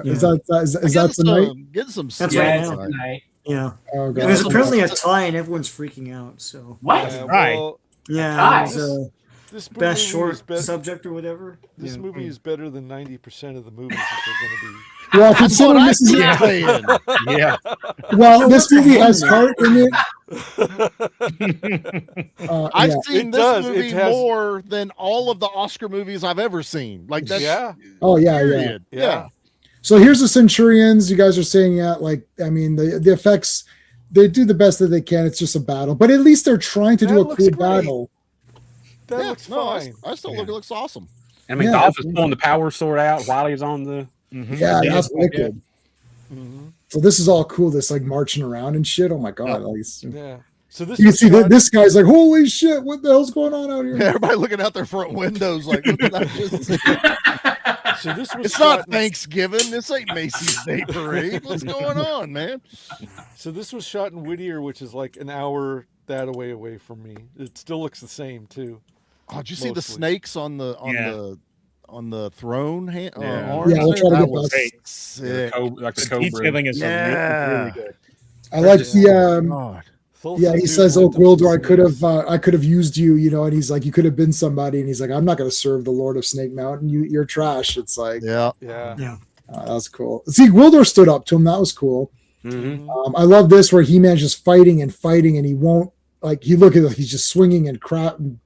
Is that tonight? Get some That's Yeah, right it's now. tonight. Yeah. Oh, God. There's apparently a tie and everyone's freaking out. So What? Right. Well, yeah, Tie. it was, this movie best is short better. subject or whatever. This Yeah. movie is better than 90% of the movies that they're going to be. Well, That's considering what this is I'm saying. Yeah. well, this movie has heart in it. I've Yeah. seen It this does. movie It has- more than all of the Oscar movies I've ever seen. Like that's Yeah. Oh yeah, yeah. period. Yeah. So here's the Centurions. You guys are saying, yeah, like I mean, the effects, they do the best that they can. It's just a battle, but at least they're trying to That do a looks cool great. battle. That Yeah, looks no, fine. I still look. It looks awesome. I mean, Yeah. Dolph is pulling the power sword out while he's on the. Yeah, that's wicked. Mhm. So this is all cool. This like marching around and shit. Oh my god! Like, Yeah. So this you can was see that shot- this guy's like, holy shit! What the hell's going on out here? Everybody looking out their front windows like, look at that just- So this was it's shot not Thanksgiving. This ain't Macy's Day Parade. What's going on, man? So this was shot in Whittier, which is like an hour that away from me. It still looks the same too. Oh, did you see the Mostly. snakes on the throne? Yeah. Arms Yeah, we'll there? try to That get was that. sick. Like the The Cobra. detailing is Yeah. really good. I like the God. yeah. He says, "Oh, Gwildor, I could have used you, you know." And he's like, "You could have been somebody." And he's like, "I'm not going to serve the Lord of Snake Mountain. You're trash." It's like, Yeah. Yeah. that was cool. See, Gwildor stood up to him. That was cool. Mhm. I love this where He-Man's just fighting, and he won't like. He look at it, he's just swinging and crap, and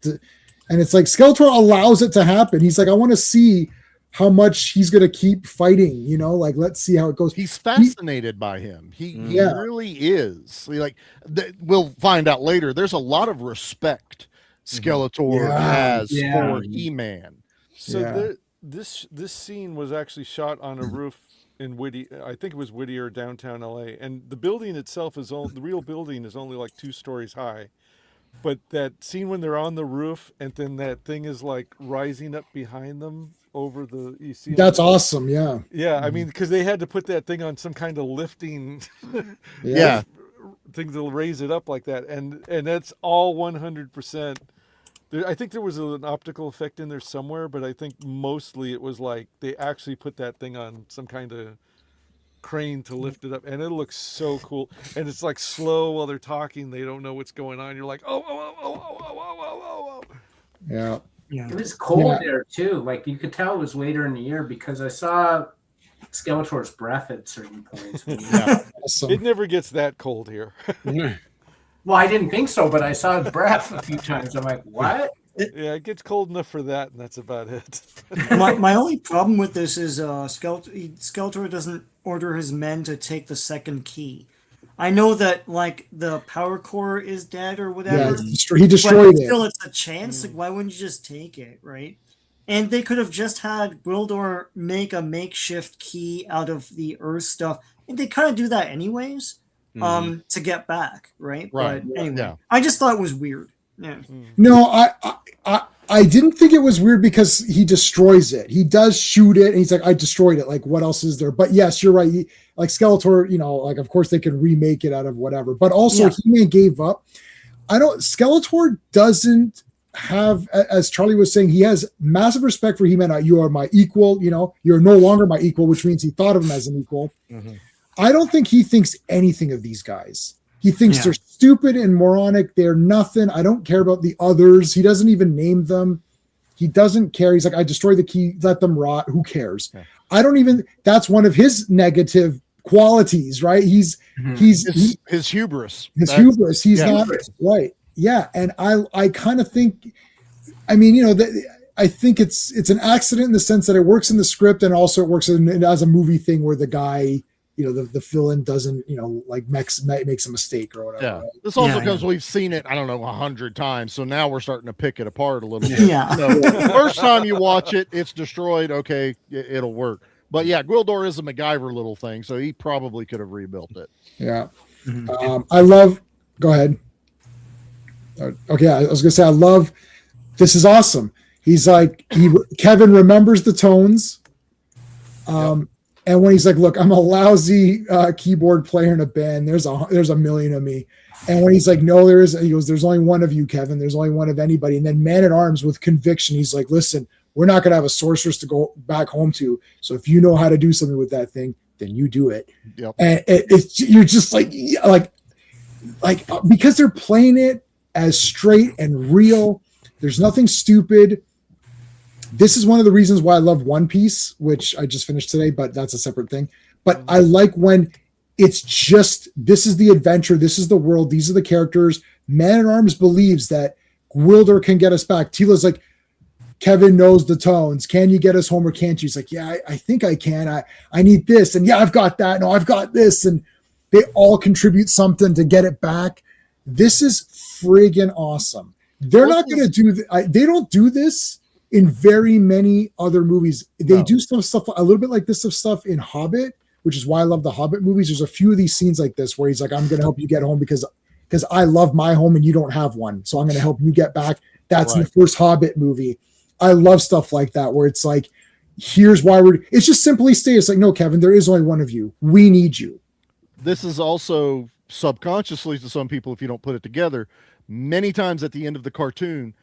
it's like Skeletor allows it to happen. He's like, I want to see how much he's gonna keep fighting. You know, like let's see how it goes. He's fascinated by him. He Yeah. really is. We'll find out later. There's a lot of respect Skeletor Yeah. has Yeah. for He-Man. So Yeah. this scene was actually shot on a roof in Whittier. I think it was Whittier, downtown LA, and the building itself the real building is only like 2 stories high. But that scene when they're on the roof and then that thing is like rising up behind them over the you see That's awesome. Yeah, Yeah, I mean because they had to put that thing on some kind of lifting Yeah. thing to raise it up like that, and that's all 100%. I think there was an optical effect in there somewhere, but I think mostly it was like they actually put that thing on some kind of crane to lift it up, and it looks so cool. And it's like slow while they're talking; they don't know what's going on. You're like, oh. yeah. Yeah. It was cold Yeah. there too. Like you could tell it was later in the year because I saw Skeletor's breath at certain points. Awesome. It never gets that cold here. Well, I didn't think so, but I saw his breath a few times. I'm like, what? Yeah, it gets cold enough for that, and that's about it. my only problem with this is Skeletor doesn't order his men to take the second key. I know that like the power core is dead or Yeah, whatever, he destroyed but it. still it's a chance. Like why wouldn't you just take it, right? And they could have just had Gwildor make a makeshift key out of the Earth stuff, and they kind of do that anyways, to get back, right? Right. But anyway, Yeah. I just thought it was weird. Yeah. No, I didn't think it was weird because he destroys it. He does shoot it, and he's like, I destroyed it. Like, what else is there? But yes, you're right. Like Skeletor, you know, like of course they can remake it out of whatever. But also, Yeah. He-Man gave up. Skeletor doesn't have, as Charlie was saying, he has massive respect for He-Man. You are my equal. You know, you're no longer my equal, which means he thought of him as an equal. I don't think he thinks anything of these guys. He thinks Yeah. they're stupid and moronic. They're nothing. I don't care about the others. He doesn't even name them. He doesn't care. He's like, I destroy the key, let them rot. Who cares? Yeah. I don't even, that's one of his negative qualities, right? His Hubris. hubris. He's yeah. not right. Yeah. And I kind of think, I mean, you know, I think it's an accident in the sense that it works in the script and also it works as a movie thing where the guy, you know, the villain doesn't, you know, like makes a mistake or whatever. Yeah. Right? This also Yeah, comes, we've seen it, I don't know, 100 times. So now we're starting to pick it apart a little bit. Yeah. So, first time you watch it, it's destroyed. Okay, it'll work. But yeah, Gwildor is a MacGyver little thing, so he probably could have rebuilt it. Yeah. I love. Go ahead. Okay, I was gonna say I love. This is awesome. He's like Kevin remembers the tones. And when he's like, "Look, I'm a lousy keyboard player in a band. There's a million of me." And when he's like, "No, there isn't," he goes, "There's only one of you, Kevin. There's only one of anybody." And then Man at Arms with conviction, he's like, "Listen, we're not gonna have a sorceress to go back home to. So if you know how to do something with that thing, then you do it." Yep. And it's you're just like because they're playing it as straight and real. There's nothing stupid. This is one of the reasons why I love One Piece, which I just finished today, but that's a separate thing. But I like when it's just, this is the adventure, this is the world, these are the characters. Man at Arms believes that Gwildor can get us back. Tila's like, Kevin knows the tones. Can you get us home or can't you? He's like, yeah, I think I can. I need this. And yeah, I've got that. No, I've got this. And they all contribute something to get it back. This is friggin' awesome. They're not going to do, they don't do this in very many other movies. They do some stuff a little bit like this stuff in Hobbit, which is why I love the Hobbit movies. There's a few of these scenes like this where he's like, I'm going to help you get home because I love my home and you don't have one. So I'm going to help you get back. That's in the first Hobbit movie. I love stuff like that where it's like, here's why it's just simply stated. It's like, no, Kevin, there is only one of you. We need you. This is also subconsciously to some people, if you don't put it together, many times at the end of the cartoon,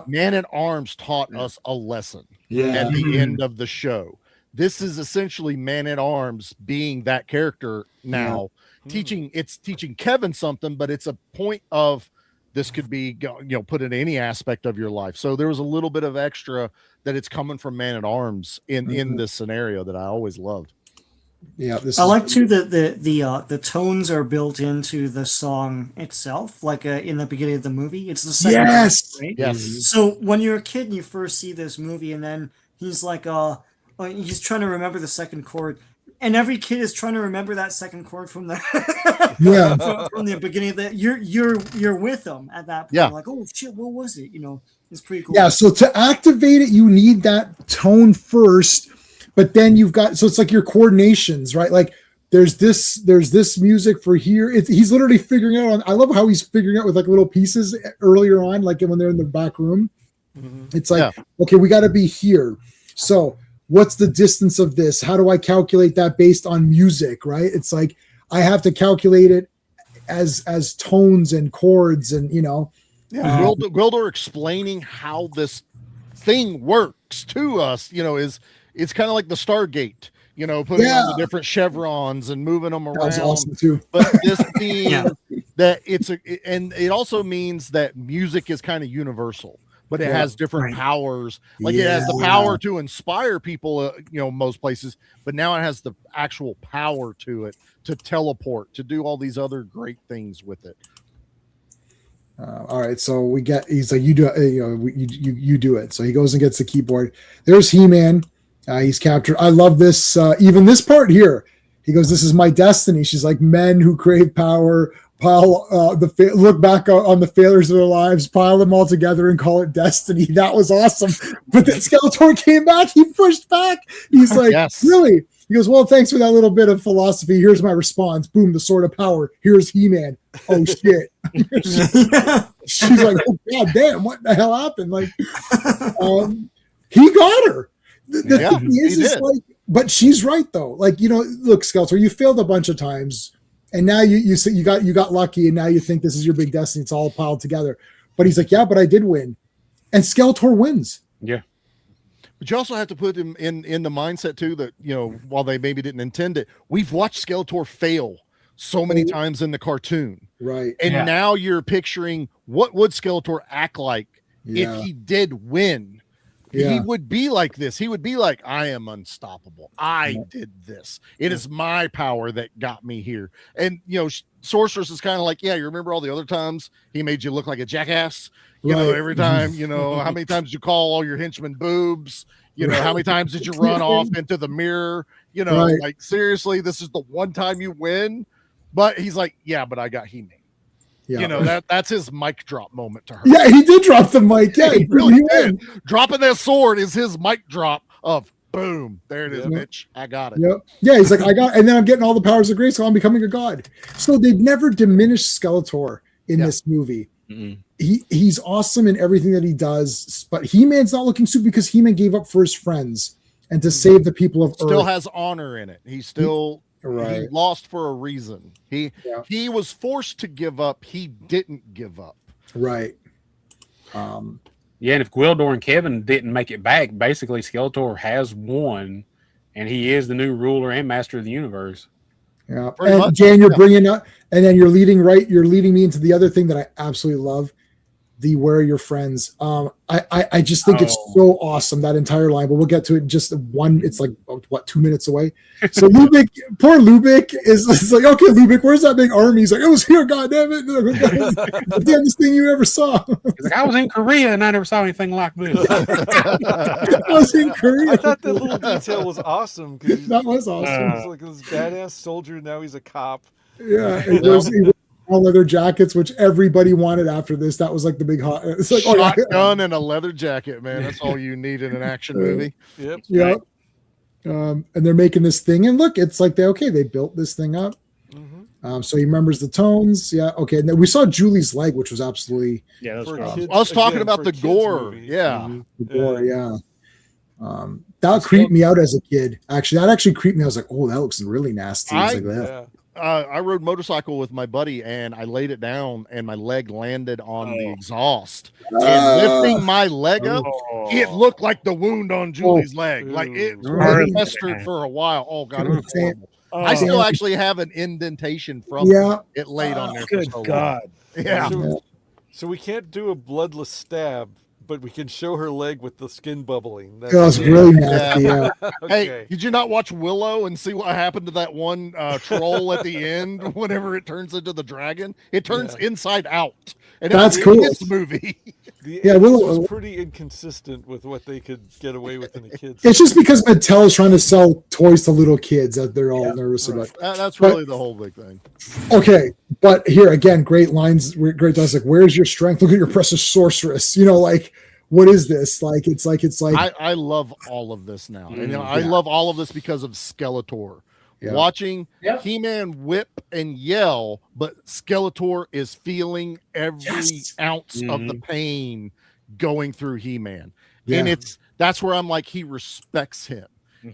Man at Arms taught us a lesson at the end of the show. This is essentially Man at Arms being that character now, teaching Kevin something, but it's a point of this could be, put in any aspect of your life. So there was a little bit of extra that it's coming from Man at Arms in this scenario that I always loved. Yeah, I like too that the tones are built into the song itself, like in the beginning of the movie. It's the second chord, right? Yes. So when you're a kid and you first see this movie, and then he's like, he's trying to remember the second chord, and every kid is trying to remember that second chord from the from the beginning of the. You're with them at that point. Yeah. Like, oh shit, what was it? It's pretty cool. Yeah. So to activate it, you need that tone first. But then you've got, so it's like your coordinations, right? Like there's this music for here. He's literally figuring out I love how he's figuring out with like little pieces earlier on, like when they're in the back room. It's like, okay, we got to be here. So what's the distance of this? How do I calculate that based on music, right? It's like, I have to calculate it as tones and chords and, Gwildor explaining how this thing works to us, it's kind of like the Stargate, putting on the different chevrons and moving them around. That was awesome too. But this being that and it also means that music is kind of universal, but it has different powers. Like it has the power to inspire people, most places, but now it has the actual power to it to teleport, to do all these other great things with it. All right, so he's like, you do it, you do it. So he goes and gets the keyboard. There's He-Man. He's captured. I love this. Even this part here. He goes, "This is my destiny." She's like, "Men who crave power pile look back on the failures of their lives, pile them all together, and call it destiny." That was awesome. But then Skeletor came back. He pushed back. He's like, "Really?" He goes, "Well, thanks for that little bit of philosophy. Here's my response. Boom, the sword of power. Here's He-Man. Oh shit." She's like, "Oh god damn, what the hell happened?" Like, he got her. The thing is like, but she's right though. Like, look, Skeletor, you failed a bunch of times, and now you got lucky, and now you think this is your big destiny. It's all piled together. But he's like, yeah, but I did win, and Skeletor wins. Yeah. But you also have to put him in the mindset too that while they maybe didn't intend it, we've watched Skeletor fail so many times in the cartoon, right? And now you're picturing what would Skeletor act like if he did win. He would be like this. He would be like, I am unstoppable. I did this. It is my power that got me here. And, Sorceress is kind of like, yeah, you remember all the other times he made you look like a jackass? Every time, how many times did you call all your henchmen boobs? How many times did you run off into the mirror? Like, seriously, this is the one time you win. But he's like, yeah, but I got He-Man. Yeah. That's his mic drop moment to her. Yeah, he did drop the mic. Yeah, he really did. Dropping that sword is his mic drop of boom, there it is, Yep. bitch. I got it. Yep. Yeah, he's like, and then I'm getting all the powers of grace, so I'm becoming a god. So they've never diminished Skeletor in Yeah. this movie. Mm-mm. He's awesome in everything that he does, but He-Man's not looking stupid because He-Man gave up for his friends and to save the people of Still Earth. has honor in it. He still he Right. lost for a reason. Yeah. He was forced to give up. He didn't give up. Right. Yeah, and if Gwildor and Kevin didn't make it back, basically Skeletor has won, and he is the new ruler and master of the universe. Yeah. Pretty And much, Jan, you're yeah. bringing up, and then you're leading me into the other thing that I absolutely love, the Where Are Your Friends. I just think it's so awesome, that entire line, but we'll get to it in just one. It's like, what, 2 minutes away? So Lubick, poor Lubick is like, okay, Lubick, where's that big army? He's like, it was here, goddammit. The damnedest thing you ever saw. He's like, I was in Korea and I never saw anything like this. I was in Korea. I thought that little detail was awesome. 'Cause he's, That was awesome. he's like this badass soldier. Now he's a cop. Yeah, he wears all leather jackets, which everybody wanted after this. That was like the big hot. It's like, oh, yeah. Shotgun and a leather jacket, man. That's all you need in an action movie. Yep. Yeah. And they're making this thing, and look, it's like they built this thing up. Mm-hmm. So he remembers the tones. Yeah. Okay. And then we saw Julie's leg, which was absolutely Yeah, that's For right. kids- I was talking again, about for the a kids gore. movie. Yeah. gore. Yeah. That creeped me out as a kid. Actually, that actually creeped me. I was like, oh, that looks really nasty. It's like that. Yeah. I rode motorcycle with my buddy and I laid it down and my leg landed on the exhaust. And lifting my leg up, it looked like the wound on Julie's leg. Like it Gnarly. festered for a while. Oh god, it was Damn. horrible. I still actually have an indentation from Yeah. it laid on there. For Good so long. God. Yeah. So we can't do a bloodless stab, but we can show her leg with the skin bubbling. It was really nasty. Yeah. Okay. Hey, did you not watch Willow and see what happened to that one troll at the end whenever it turns into the dragon? It turns inside out. And That's in cool. this movie. The Yeah, yeah, Willow- was pretty inconsistent with what they could get away with in a kids. It's just because Mattel is trying to sell toys to little kids that they're all nervous about. That's But- really the whole big thing. Okay, but here again, great lines, great lines. Like, where's your strength? Look at your precious sorceress. You know, like, what is this? Like, it's like I love all of this now. And I yeah. love all of this because of Skeletor. Yeah. Yep. Watching He-Man whip and yell, but Skeletor is feeling every ounce of the pain going through He-Man. And Yeah. that's where I'm like, he respects him.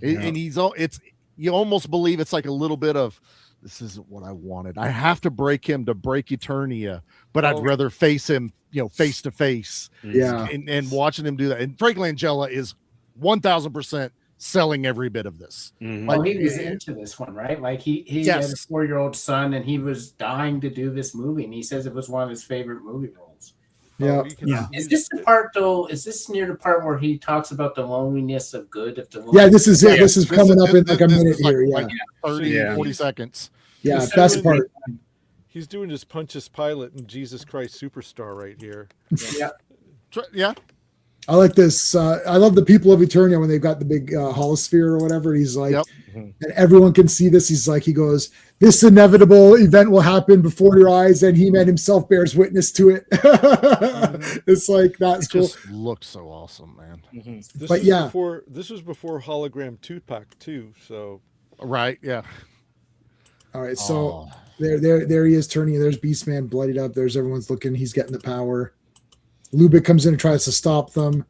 And you almost believe it's like a little bit of, this isn't what I wanted. I have to break him to break Eternia, but I'd rather face him, face to face. yeah. And watching him do that. And Frank Langella is 1000% selling every bit of this. Mhm. Well, he was into this one, right? Like he had a Yes. 4-year-old son, and he was dying to do this movie, and he says it was one of his favorite movie roles. Yeah. Yeah. Is this the part though? Is this near the part where he talks about the loneliness of good? If the Yeah, this is it. This is This coming up in this- like a this minute is like- here. Yeah. like 30, Yeah. 40 seconds. Yeah. This Best is- part. He's doing his Pontius Pilate and Jesus Christ Superstar right here. Yeah. I like this. I love the people of Eternia when they've got the big holosphere or whatever. He's like, Yep. and everyone can see this. He goes, this inevitable event will happen before your eyes, and He-Man himself bears witness to it. It's like, that's It cool. just looks so awesome, man. This But was yeah. this was before hologram Tupac too. So Right. Yeah. All right, so Oh. there he is turning. There's Beastman bloodied up. There's everyone's looking. He's getting the power. Lubick comes in and tries to stop them.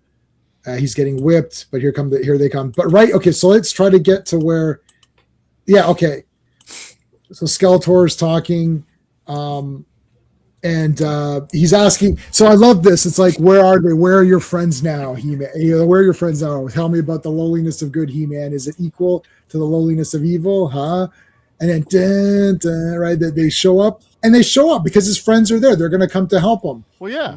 He's getting whipped, but here they come. But right, okay, so let's try to get to where. Yeah, okay. So Skeletor is talking, and he's asking. So I love this. It's like, where are they? Where are your friends now, He-Man? Where are your friends now? Tell me about the lowliness of good, He-Man. Is it equal to the lowliness of evil? Huh? And then, dun, dun, right, that they show up, and they show up because his friends are there. They're going to come to help him. Well, yeah.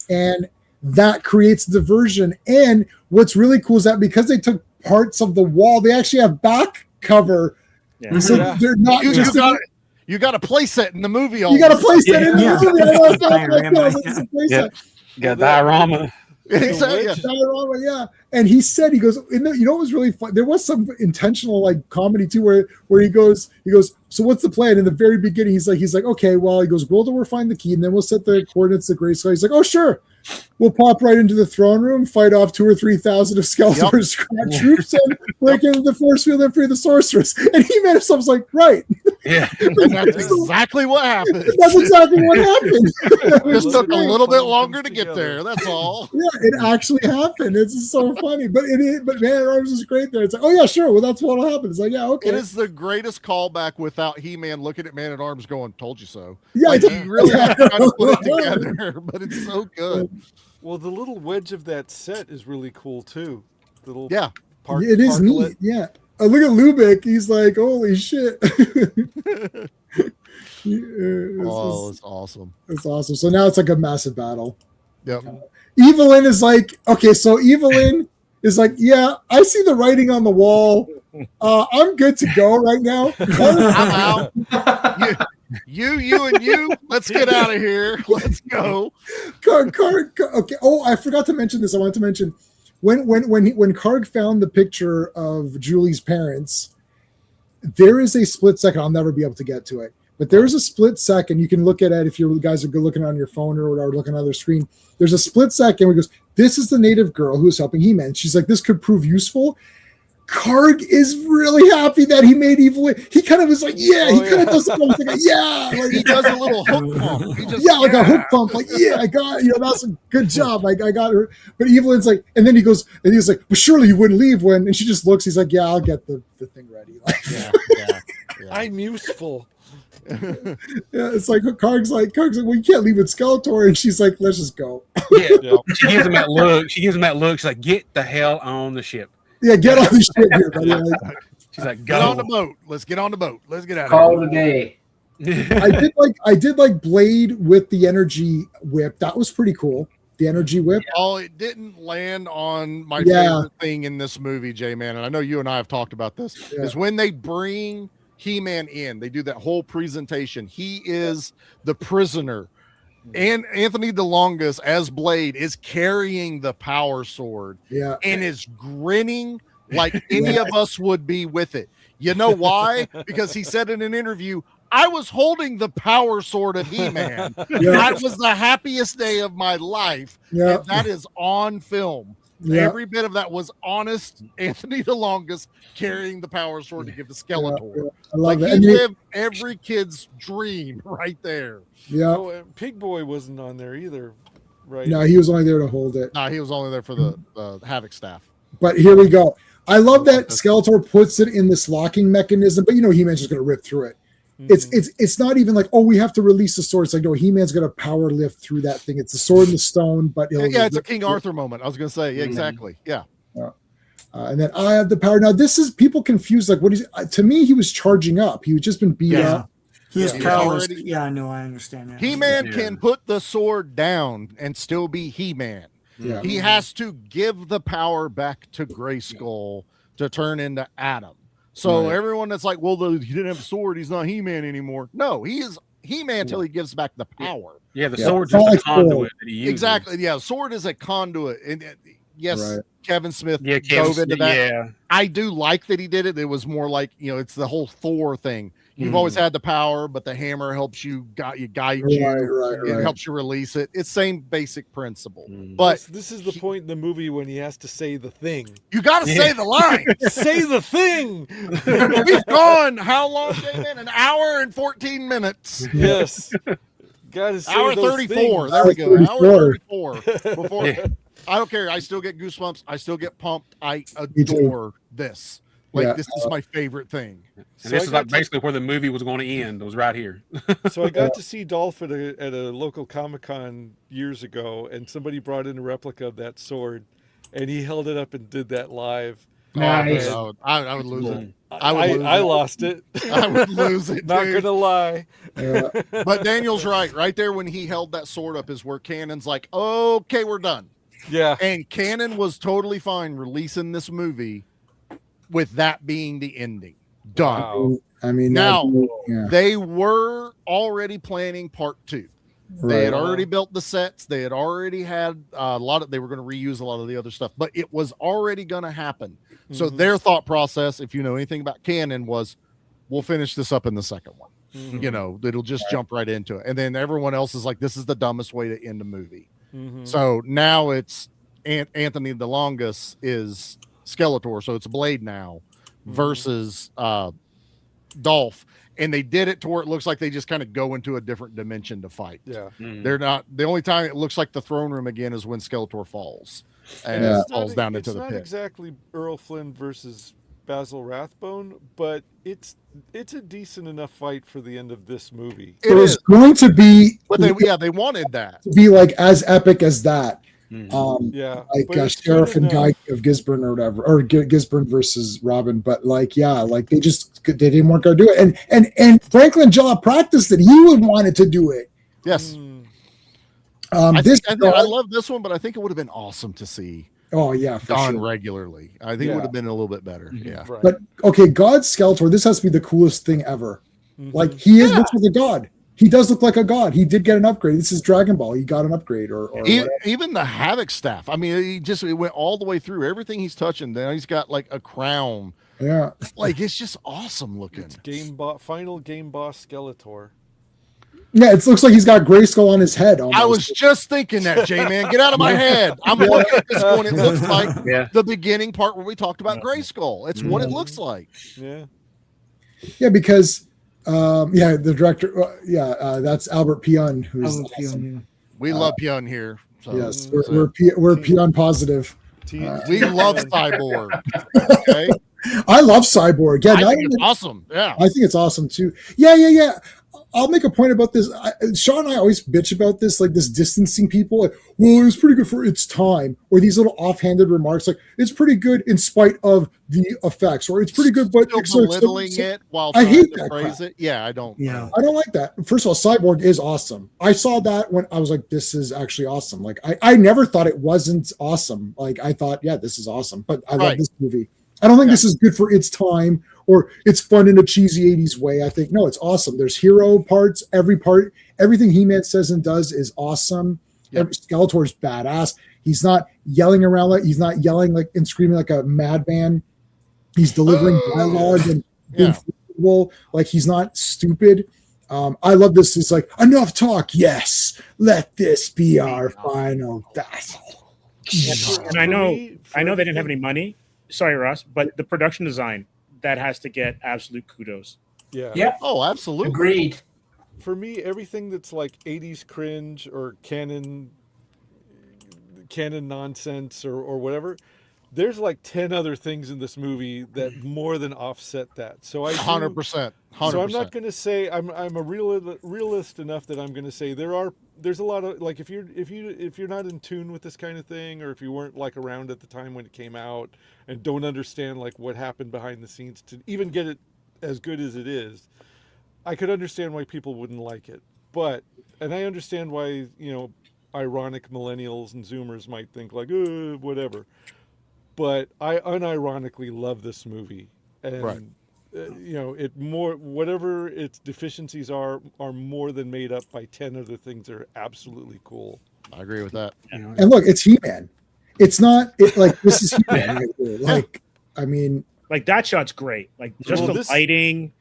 And that creates diversion. And what's really cool is that because they took parts of the wall, they actually have back cover. Yeah. So Yeah. they're not You just. got a play set in the movie. You got to place that in the Yeah. movie. I love that. Diorama, Like, it's a place Yeah. set. You got diorama. Exactly. Yeah. Diorama, yeah. And he said, he goes, you know what was really fun? There was some intentional like comedy too, where he goes, so what's the plan? In the very beginning, he's like, okay, well, he goes, Gwildor will find the key, and then we'll set the coordinates to Grayskull. He's like, oh, sure. we'll pop right into the throne room, fight off 2,000 or 3,000 of Skeletor's troops, and break into the force field and free the sorceress. And He-Man himself was like, right. Yeah. And that's exactly what happened. That's exactly what happened. It just took a little bit longer to get there. That's all. Yeah, it actually happened. It's so funny. But Man at Arms is great there. It's like, oh yeah, sure. Well, that's what'll happen. It's like, yeah, okay. It is the greatest callback without He-Man looking at Man at Arms going, "Told you so." Yeah, Like, it's- you really have to try to put it together, but it's so good. Well, the little wedge of that set is really cool too. The little Yeah. it is parklet. neat. Yeah. Look at Lubick. He's like, holy shit. Oh, it's awesome. It's awesome. So now it's like a massive battle. Yep. Evelyn is like, okay, so Evelyn is like, yeah, I see the writing on the wall. I'm good to go right now. I'm out. You and you. Let's get out of here. Let's go. Okay. Oh, I forgot to mention this. I wanted to mention when Karg found the picture of Julie's parents, there is a split second. I'll never be able to get to it, but there is a split second. You can look at it if you guys are good looking on your phone or whatever, looking on their screen. There's a split second where he goes, "This is the native girl who is helping He-Man." She's like, "This could prove useful." Karg is really happy that he made Evelyn. He kind of was like, yeah, he kind of does something like, yeah, like, He does a little hook pump. He just, yeah, like a hook pump, like, yeah, I got, that's a good job. I got her. But Evelyn's like, and then he goes, and he's like, but surely you wouldn't leave when, and she just looks, he's like, yeah, I'll get the thing ready. Like, yeah. I'm useful. yeah, it's like Karg's like, well, you can't leave with Skeletor, and she's like, let's just go. Yeah. She gives him that look. She's like, get the hell on the ship. Yeah, get on the ship here, buddy. Like, She's like, Get on the go. boat. Let's get on the boat. Let's get out of Call here. it a day. I did like Blade with the energy whip. That was pretty cool. The energy whip. Oh, it didn't land on my Yeah. favorite thing in this movie, J-Man, and I know you and I have talked about this, Yeah. is when they bring He-Man in, they do that whole presentation. He is the prisoner. And Anthony DeLongis as Blade is carrying the power sword Yeah. and is grinning like any of us would be with it. You know why? Because he said in an interview, I was holding the power sword of He-Man. Yeah. That was the happiest day of my life. Yeah. And that is on film. Yeah. Every bit of that was honest Anthony DeLongis carrying the power sword to give to Skeletor. Yeah. I love Like it. he And lived every kid's dream right there. yeah. Oh, and Pig Boy wasn't on there either, right? No, he was only there to hold it. No, he was only there for the Havoc staff. But here we go. I love that Skeletor puts it in this locking mechanism, but He-Man's just going to rip through it. It's not even like, oh, we have to release the sword. It's like, no, He-Man's going to power lift through that thing. It's the sword in the stone, but he'll Yeah, it's a rip King through it. Arthur moment. I was going to say, yeah, exactly. Yeah. And then I have the power. Now this is people confused. Like, what is? To me, he was charging up. He was just been beat Yeah. up. He is Yeah. powerless. Already- Yeah, I know. I understand that. He-Man Yeah. can put the sword down and still be He-Man. Yeah. He has to give the power back to Grayskull to turn into Adam. So Right. everyone that's like, well, he didn't have a sword, he's not He-Man anymore. No, he is He-Man until he gives back the power. Yeah, the Yeah. sword's It's not just a like Thor. conduit that he uses. Exactly. Yeah, sword is a conduit. And yes, Right. Kevin Smith Yeah, dove into that. yeah. I do like that he did it. It was more like, it's the whole Thor thing. You've always had the power, but the hammer helps you guide you. Right, It right. helps you release it. It's same basic principle. Mm. But This is the point in the movie when he has to say the thing. you got to say the line. Say the thing. We've gone how long, Damon? An hour and 14 minutes. Yes. Got to say Hour those 34. things. There we go. Hour 34. 34. Before Yeah. I don't care. I still get goosebumps. I still get pumped. I Me too. adore this. Like Yeah. this is my favorite thing. And So this I is got like to- basically where the movie was going to end. It was right here. So I got to see Dolph at a local Comic-Con years ago, and somebody brought in a replica of that sword, and he held it up and did that live. Nice. I would lose it. I, would lose I it. lost it. I would lose it. Not dude. gonna lie. Yeah. But Daniel's right. Right there when he held that sword up is where Cannon's like, okay, we're done. Yeah. And Cannon was totally fine releasing this movie with that being the ending. Done. Wow. I mean, Now, yeah. They were already planning part 2. They had Right. already built the sets. They had already had a lot of, they were going to reuse a lot of the other stuff, but it was already going to happen. So Mhm. their thought process, if you know anything about canon, was we'll finish this up in the second one. Mhm. It'll just jump right into it. And then everyone else is like, this is the dumbest way to end a movie. Mhm. So now it's Anthony DeLongis is Skeletor, so it's Blade now versus Dolph, and they did it to where it looks like they just kind of go into a different dimension to fight. Yeah. They're not, the only time it looks like the throne room again is when Skeletor falls and Yeah. falls down into It's the not pit. exactly Earl Flynn versus Basil Rathbone, but it's a decent enough fight for the end of this movie. It was is, going to be but they wanted that. to be like as epic as that. Yeah, Like but it's Sheriff good and Guy enough. of Gisborne or whatever, or Gisborne versus Robin. But like, yeah, like they didn't want to do it. And Franklin Jaw practiced it. He would wanted to do it. Yes. Mm, I love this one, but I think it would have been awesome to see Oh yeah, for done sure. regularly. I think it Yeah. would have been a little bit better. Yeah. right. But okay, God Skeletor, this has to be the coolest thing ever. Mhm. Like he looks like a god. He does look like a god. He did get an upgrade. This is Dragon Ball. He got an upgrade or Even the Havoc staff. I mean, it went all the way through everything he's touching. Now he's got like a crown. yeah. Like it's just awesome looking. It's final game boss Skeletor. Yeah, it looks like he's got Grayskull on his head. Almost. I was just thinking that, J-Man. Get out of my head. I'm looking at this one. It looks like Yeah. the beginning part where we talked about Grayskull. It's what it looks like. Yeah. Yeah, because the director, that's Albert Pion, who's Albert Pion, awesome. yeah. We love Pyun here. So, Yes, we're Pion positive. we love Cyborg. Okay. I love Cyborg. Yeah, I not think it's only- awesome. Yeah. I think it's awesome too. Yeah. I'll make a point about this. Sean and I always bitch about this, like this distancing people. Like, well, it was pretty good for its time, or these little offhanded remarks, like it's pretty good in spite of the effects, or it's pretty good, but Still belittling it while I trying hate to that praise crap. it. Yeah, I don't. Yeah. I don't like that. First of all, Cyborg is awesome. I saw that when I was like, this is actually awesome. Like, I never thought it wasn't awesome. Like, I thought, yeah, this is awesome. But I love Right. this movie. I don't think this is good for its time or it's fun in a cheesy 80s way. I think, no, it's awesome. There's hero parts, everything He-Man says and does is awesome. Yep. Skeletor's badass. He's not yelling around he's not yelling like and screaming like a madman. He's delivering dialogue and being flexible. Like he's not stupid. I love this. It's like enough talk. Yes, let this be our final battle. And I know For they didn't have everything- any money. Sorry, Ross, but the production design that has to get absolute kudos. Yeah. Yep. Oh, absolutely. Agreed. For me, everything that's like 80s cringe or canon nonsense or whatever, there's like 10 other things in this movie that more than offset that. So I do- 100%. 100%. So I'm not going to say I'm a realist enough that I'm going to say there's a lot of like if you're not in tune with this kind of thing, or if you weren't like around at the time when it came out and don't understand like what happened behind the scenes to even get it as good as it is, I could understand why people wouldn't like it. And I understand why, ironic millennials and Zoomers might think like, whatever. But I unironically love this movie, and Right. It more whatever its deficiencies are more than made up by 10 other things that are absolutely cool. I agree with that. And look, it's He-Man. It's not like this is He-Man right here. Like, I mean, Like that shot's great. Like just Well, the this- lighting,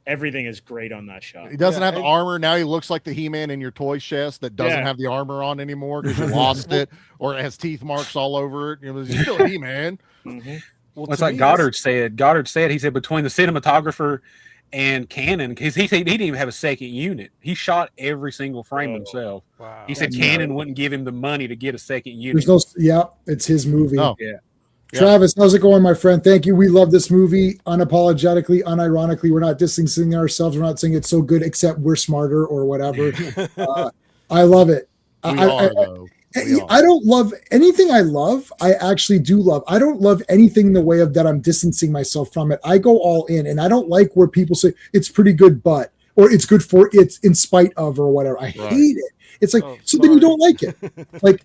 everything is great on that shot. He doesn't Yeah, have the and- armor. Now he looks like the He-Man in your toy chest that doesn't Yeah. have the armor on anymore because you lost it, or it has teeth marks all over it. He's still a He-Man. Mhm. Well, That's to like me, Goddard said. He said between the cinematographer and Cannon, because he said he didn't even have a second unit. He shot every single frame Oh. himself. Wow. He said That's Cannon wouldn't give him the money to get a second unit. there's no, it's his movie. Oh. Yeah. Travis, how's it going, my friend? Thank you. We love this movie unapologetically, unironically. We're not distancing ourselves. We're not saying it's so good, except we're smarter or whatever. I love it. We are, though. We are. I don't love anything I love. I actually do love. I don't love anything in the way of that I'm distancing myself from it. I go all in, and I don't like where people say it's pretty good, but or it's good for it's in spite of or whatever. I hate it. It's like Oh, so then you sorry. don't like it. Like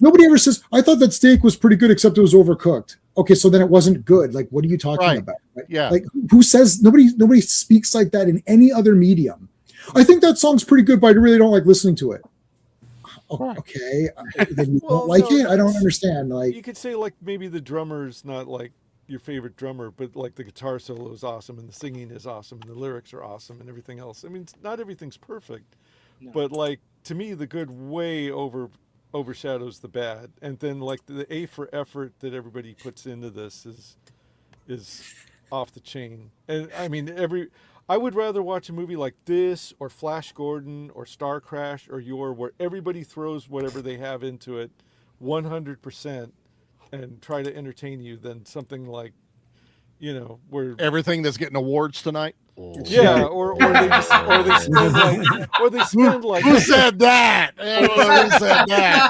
nobody ever says I thought that steak was pretty good except it was overcooked. Okay, so then it wasn't good. Like what are you talking Right. about? Right? Yeah. Like who says nobody speaks like that in any other medium. I think that song's pretty good, but I really don't like listening to it. Okay, then you Well, don't like no, it. I don't it's- understand. Like, You could say like maybe the drummer's not like your favorite drummer, but like the guitar solo is awesome and the singing is awesome and the lyrics are awesome and everything else. I mean, not everything's perfect, No. but like to me, the good way overshadows the bad, and then like the A for effort that everybody puts into this is off the chain. And I mean, I would rather watch a movie like this or Flash Gordon or Star Crash or where everybody throws whatever they have into it 100% and try to entertain you than something like, where Everything that's getting awards tonight. yeah, or they spend like Who said that? Who said that?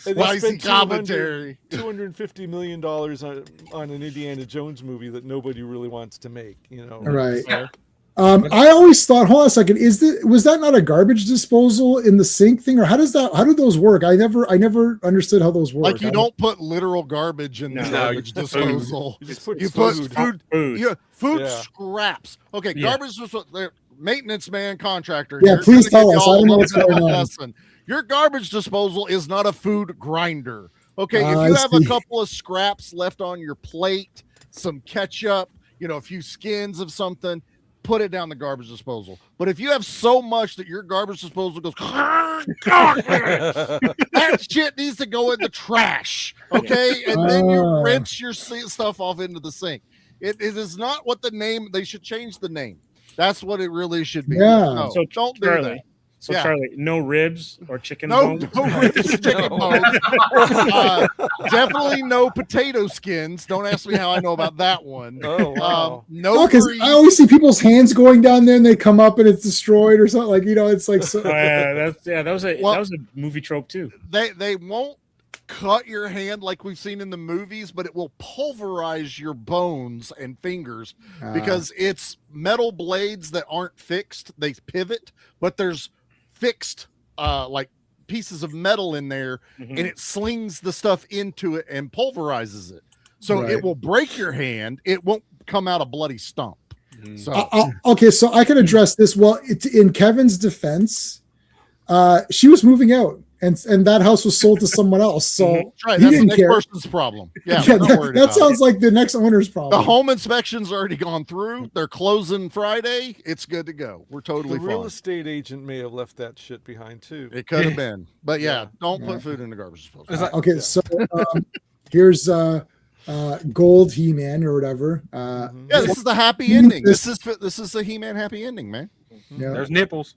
and they Spicy spend commentary. $250 million on an Indiana Jones movie that nobody really wants to make, Right. So, I always thought, hold on a second, was that not a garbage disposal in the sink thing, or how do those work? I never understood how those work. Like you don't put literal garbage in the No, garbage you put food. disposal. you just put You put food. food Yeah. scraps. Okay, Yeah. garbage disposal. Maintenance man, contractor. Yeah, here, please gonna tell give us. you I don't know all what's a going on. lesson. Your garbage disposal is not a food grinder. Okay, if I you have a see. couple of scraps left on your plate, some ketchup, a few skins of something, put it down the garbage disposal. But if you have so much that your garbage disposal goes, that shit needs to go in the trash. Okay, and then you Ah. rinse your stuff off into the sink. It is not what the name. They should change the name. That's what it really should be. Yeah. No, So don't do Charlie, that. So Yeah. Charlie, no ribs or chicken No, bones? no ribs, chicken bones. Definitely no potato skins. Don't ask me how I know about that one. Oh wow. No, because grease. I always see people's hands going down there and they come up and it's destroyed or something. Like, it's like so, Oh, yeah, that was a Well- that was a movie trope too. They won't cut your hand like we've seen in the movies, but it will pulverize your bones and fingers because it's metal blades that aren't fixed. They pivot, but there's fixed like pieces of metal in there, Mhm. and it slings the stuff into it and pulverizes it. So Right. it will break your hand. It won't come out a bloody stump. Mhm. So okay, so I can address this. Well, in Kevin's defense, she was moving out, and that house was sold to someone else. So that's right. he That's the didn't next care. person's problem. Yeah, Yeah, we're not that, worried that about sounds it. like the next owner's The problem. home inspection's already gone through. They're closing Friday. It's good to go. We're totally The real fine. estate agent may have left that shit behind too. It could have been, but yeah, Yeah. don't Yeah. put food in the garbage disposal. It's like- Okay, so here's Gold He-Man or whatever. Mhm. Yeah, this is the happy You ending. just- This is the He-Man happy ending, man. Yeah. There's nipples.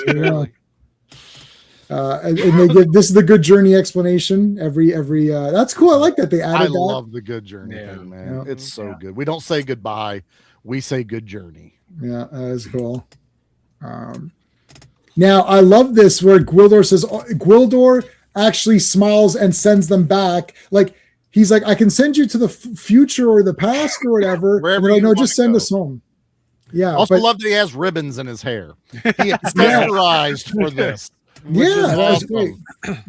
Barely. And they give this is the good journey explanation. Every that's cool. I like that they added I that. love the good journey Yeah. thing, man. Yeah. It's so good. We don't say goodbye. We say good journey. Yeah, that is cool. Now I love this where Gwildor says Gwildor actually smiles and sends them back. Like he's like, I can send you to the future or the past or whatever. Wherever And they're like, you no, wanna just send go. us home. Yeah, Also but love that he has ribbons in his hair. He accessorized for this. which yeah, is that was awesome. great.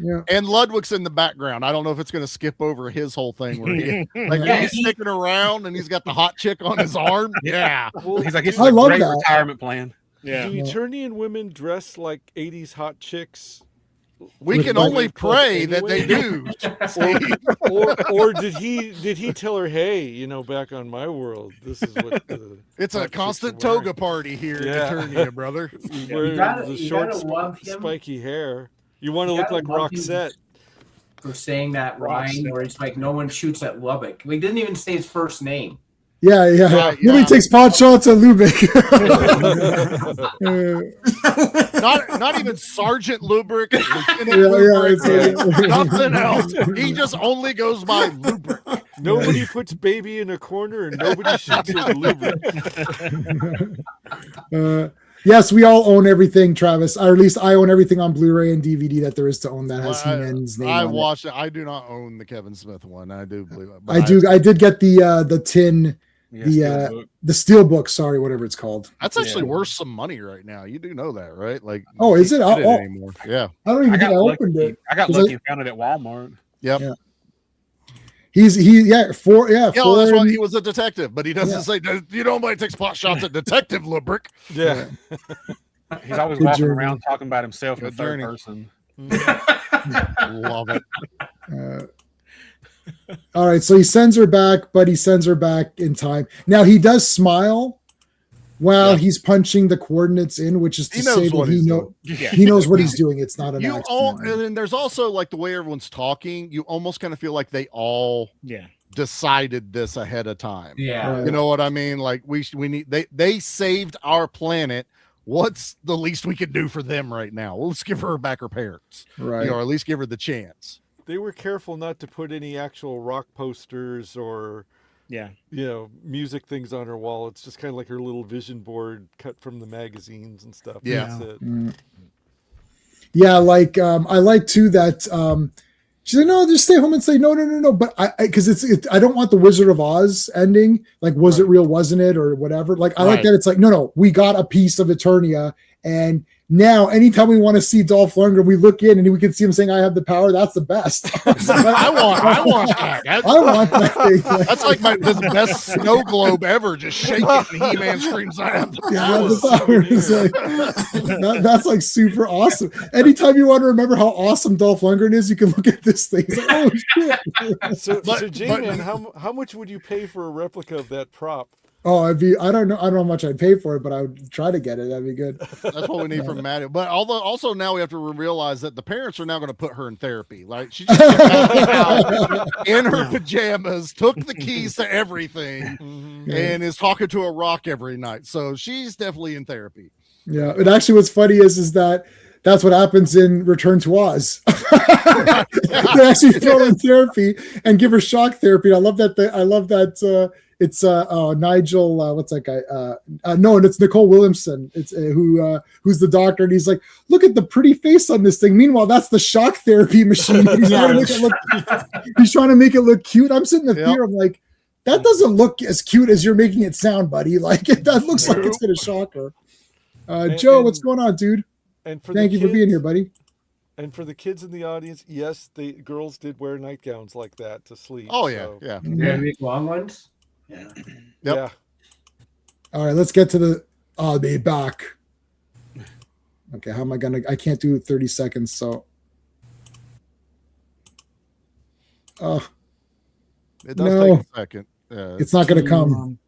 Yeah. And Ludwig's in the background. I don't know if it's going to skip over his whole thing where he, like Yeah. he's sticking around and he's got the hot chick on his arm. Yeah. He's like, this is I a love great that. retirement plan. Yeah. Do Eternian women dress like 80s hot chicks? We With can like- only pray that they do. Steve. Or did he tell her, hey, back on my world, this is what the It's hot a chicks constant are wearing. toga party here Yeah. at Eternia, brother. Wearing gotta- the you short, gotta love him. spiky hair. You want to You look gotta like love him. Roxette. For saying that line where he's like, no one shoots at Lubbock. We didn't even say his first name. Yeah. Right, Nobody yeah. takes pot shots at Lubeck. Not even Sergeant Lubric, Lieutenant Yeah, Lubric, yeah, nothing else. He just only goes by Lubric. Nobody puts baby in a corner and nobody shoots at Lubric. Yes, we all own everything, Travis. Or at least I own everything on Blu-ray and DVD that there is to own that has He-Man's name I on it. watched it. I do not own the Kevin Smith one. I do believe it. but I do. I did get the tin, Yeah, The, Steelbook. the steel book. Sorry, whatever it's called. That's actually worth some money right now. You do know that, right? Like, Oh, is it? you can't Oh, get anymore. Yeah. I don't even I think I got opened lucky. it. I got 'Cause lucky and found it at Walmart. Yep. Yeah. Yeah, Yeah, that's four why and- he was a detective, but he doesn't say, nobody takes pot shots at Detective Lubric. Yeah. He's always Good walking journey. around talking about himself in the Good third journey. person. Love it. All right, so he sends her back, but he sends her back in time. Now he does smile, Well, Yeah. he's punching the coordinates in, which is to He say knows that what he he's know doing. he knows what he's doing. It's not an You accident. all, and then there's also like the way everyone's talking. You almost kind of feel like they all Yeah. decided this ahead of time. Yeah. Right. You know what I mean? Like we need they saved our planet. What's the least we could do for them right now? Well, let's give her back her parents, Right. or at least give her the chance. They were careful not to put any actual rock posters or Yeah. music things on her wall. It's just kind of like her little vision board cut from the magazines and stuff. Yeah. That's it. Yeah, like I like too that she's like, no, just stay home and say no. But I because I don't want the Wizard of Oz ending. Like, was it real? Wasn't it? Or whatever. Like, I like Right. that. It's like, no, we got a piece of Eternia, and now anytime we want to see Dolph Lundgren, we look in and we can see him saying, "I have the power." That's the best. I want that. I want that thing. That's like the best snow globe ever, just shaking. And He-Man screams, "I have the Yeah, power." the power is like, that's like super awesome. Anytime you want to remember how awesome Dolph Lundgren is, you can look at this thing. It's like, oh shit. So J-Man, how much would you pay for a replica of that prop? Oh, I don't know how much I'd pay for it, but I would try to get it. That'd be good. That's what we need from Maddie. But also now we have to realize that the parents are now going to put her in therapy. Like she just came out in her pajamas, took the keys to everything, and is talking to a rock every night. So she's definitely in therapy. Yeah, and actually, what's funny is that that's what happens in Return to Oz. They actually throw her in therapy and give her shock therapy. I love that. It's Nigel. What's that guy? No, and it's Nicole Williamson. It's who's the doctor, and he's like, "Look at the pretty face on this thing." Meanwhile, that's the shock therapy machine. He's trying to make it look cute. I'm sitting in the theater. I'm like, that doesn't look as cute as you're making it sound, buddy. Like that looks like it's gonna shock her. Joe, what's going on, dude? And Thank you for being here, buddy. And for the kids in the audience, yes, the girls did wear nightgowns like that to sleep. Oh yeah, so, Yeah, make long ones. Yeah. Yep. yeah. All right, let's get to the. I'll be back. Okay, how am I gonna? I can't do 30 seconds, so. It does No. take a second. It's not gonna come.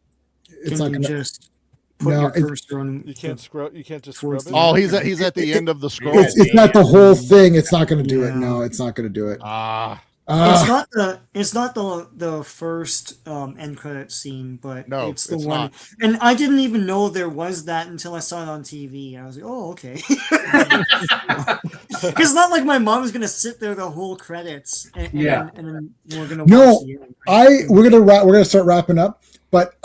Can It's not you gonna. just put No, your it's- cursor on? You can't scrub. You can't just Towards scrub the- it. Oh, he's at the end of the scroll. It's not the whole thing. It's not gonna do it. Yeah. No, it's not gonna do it. It's not the first end credit scene, but No, it's the it's one. not. And I didn't even know there was that until I saw it on TV. I was like, oh, okay. Because it's not like my mom was gonna sit there the whole credits, and then we're gonna No, watch the end. we're gonna start wrapping up, but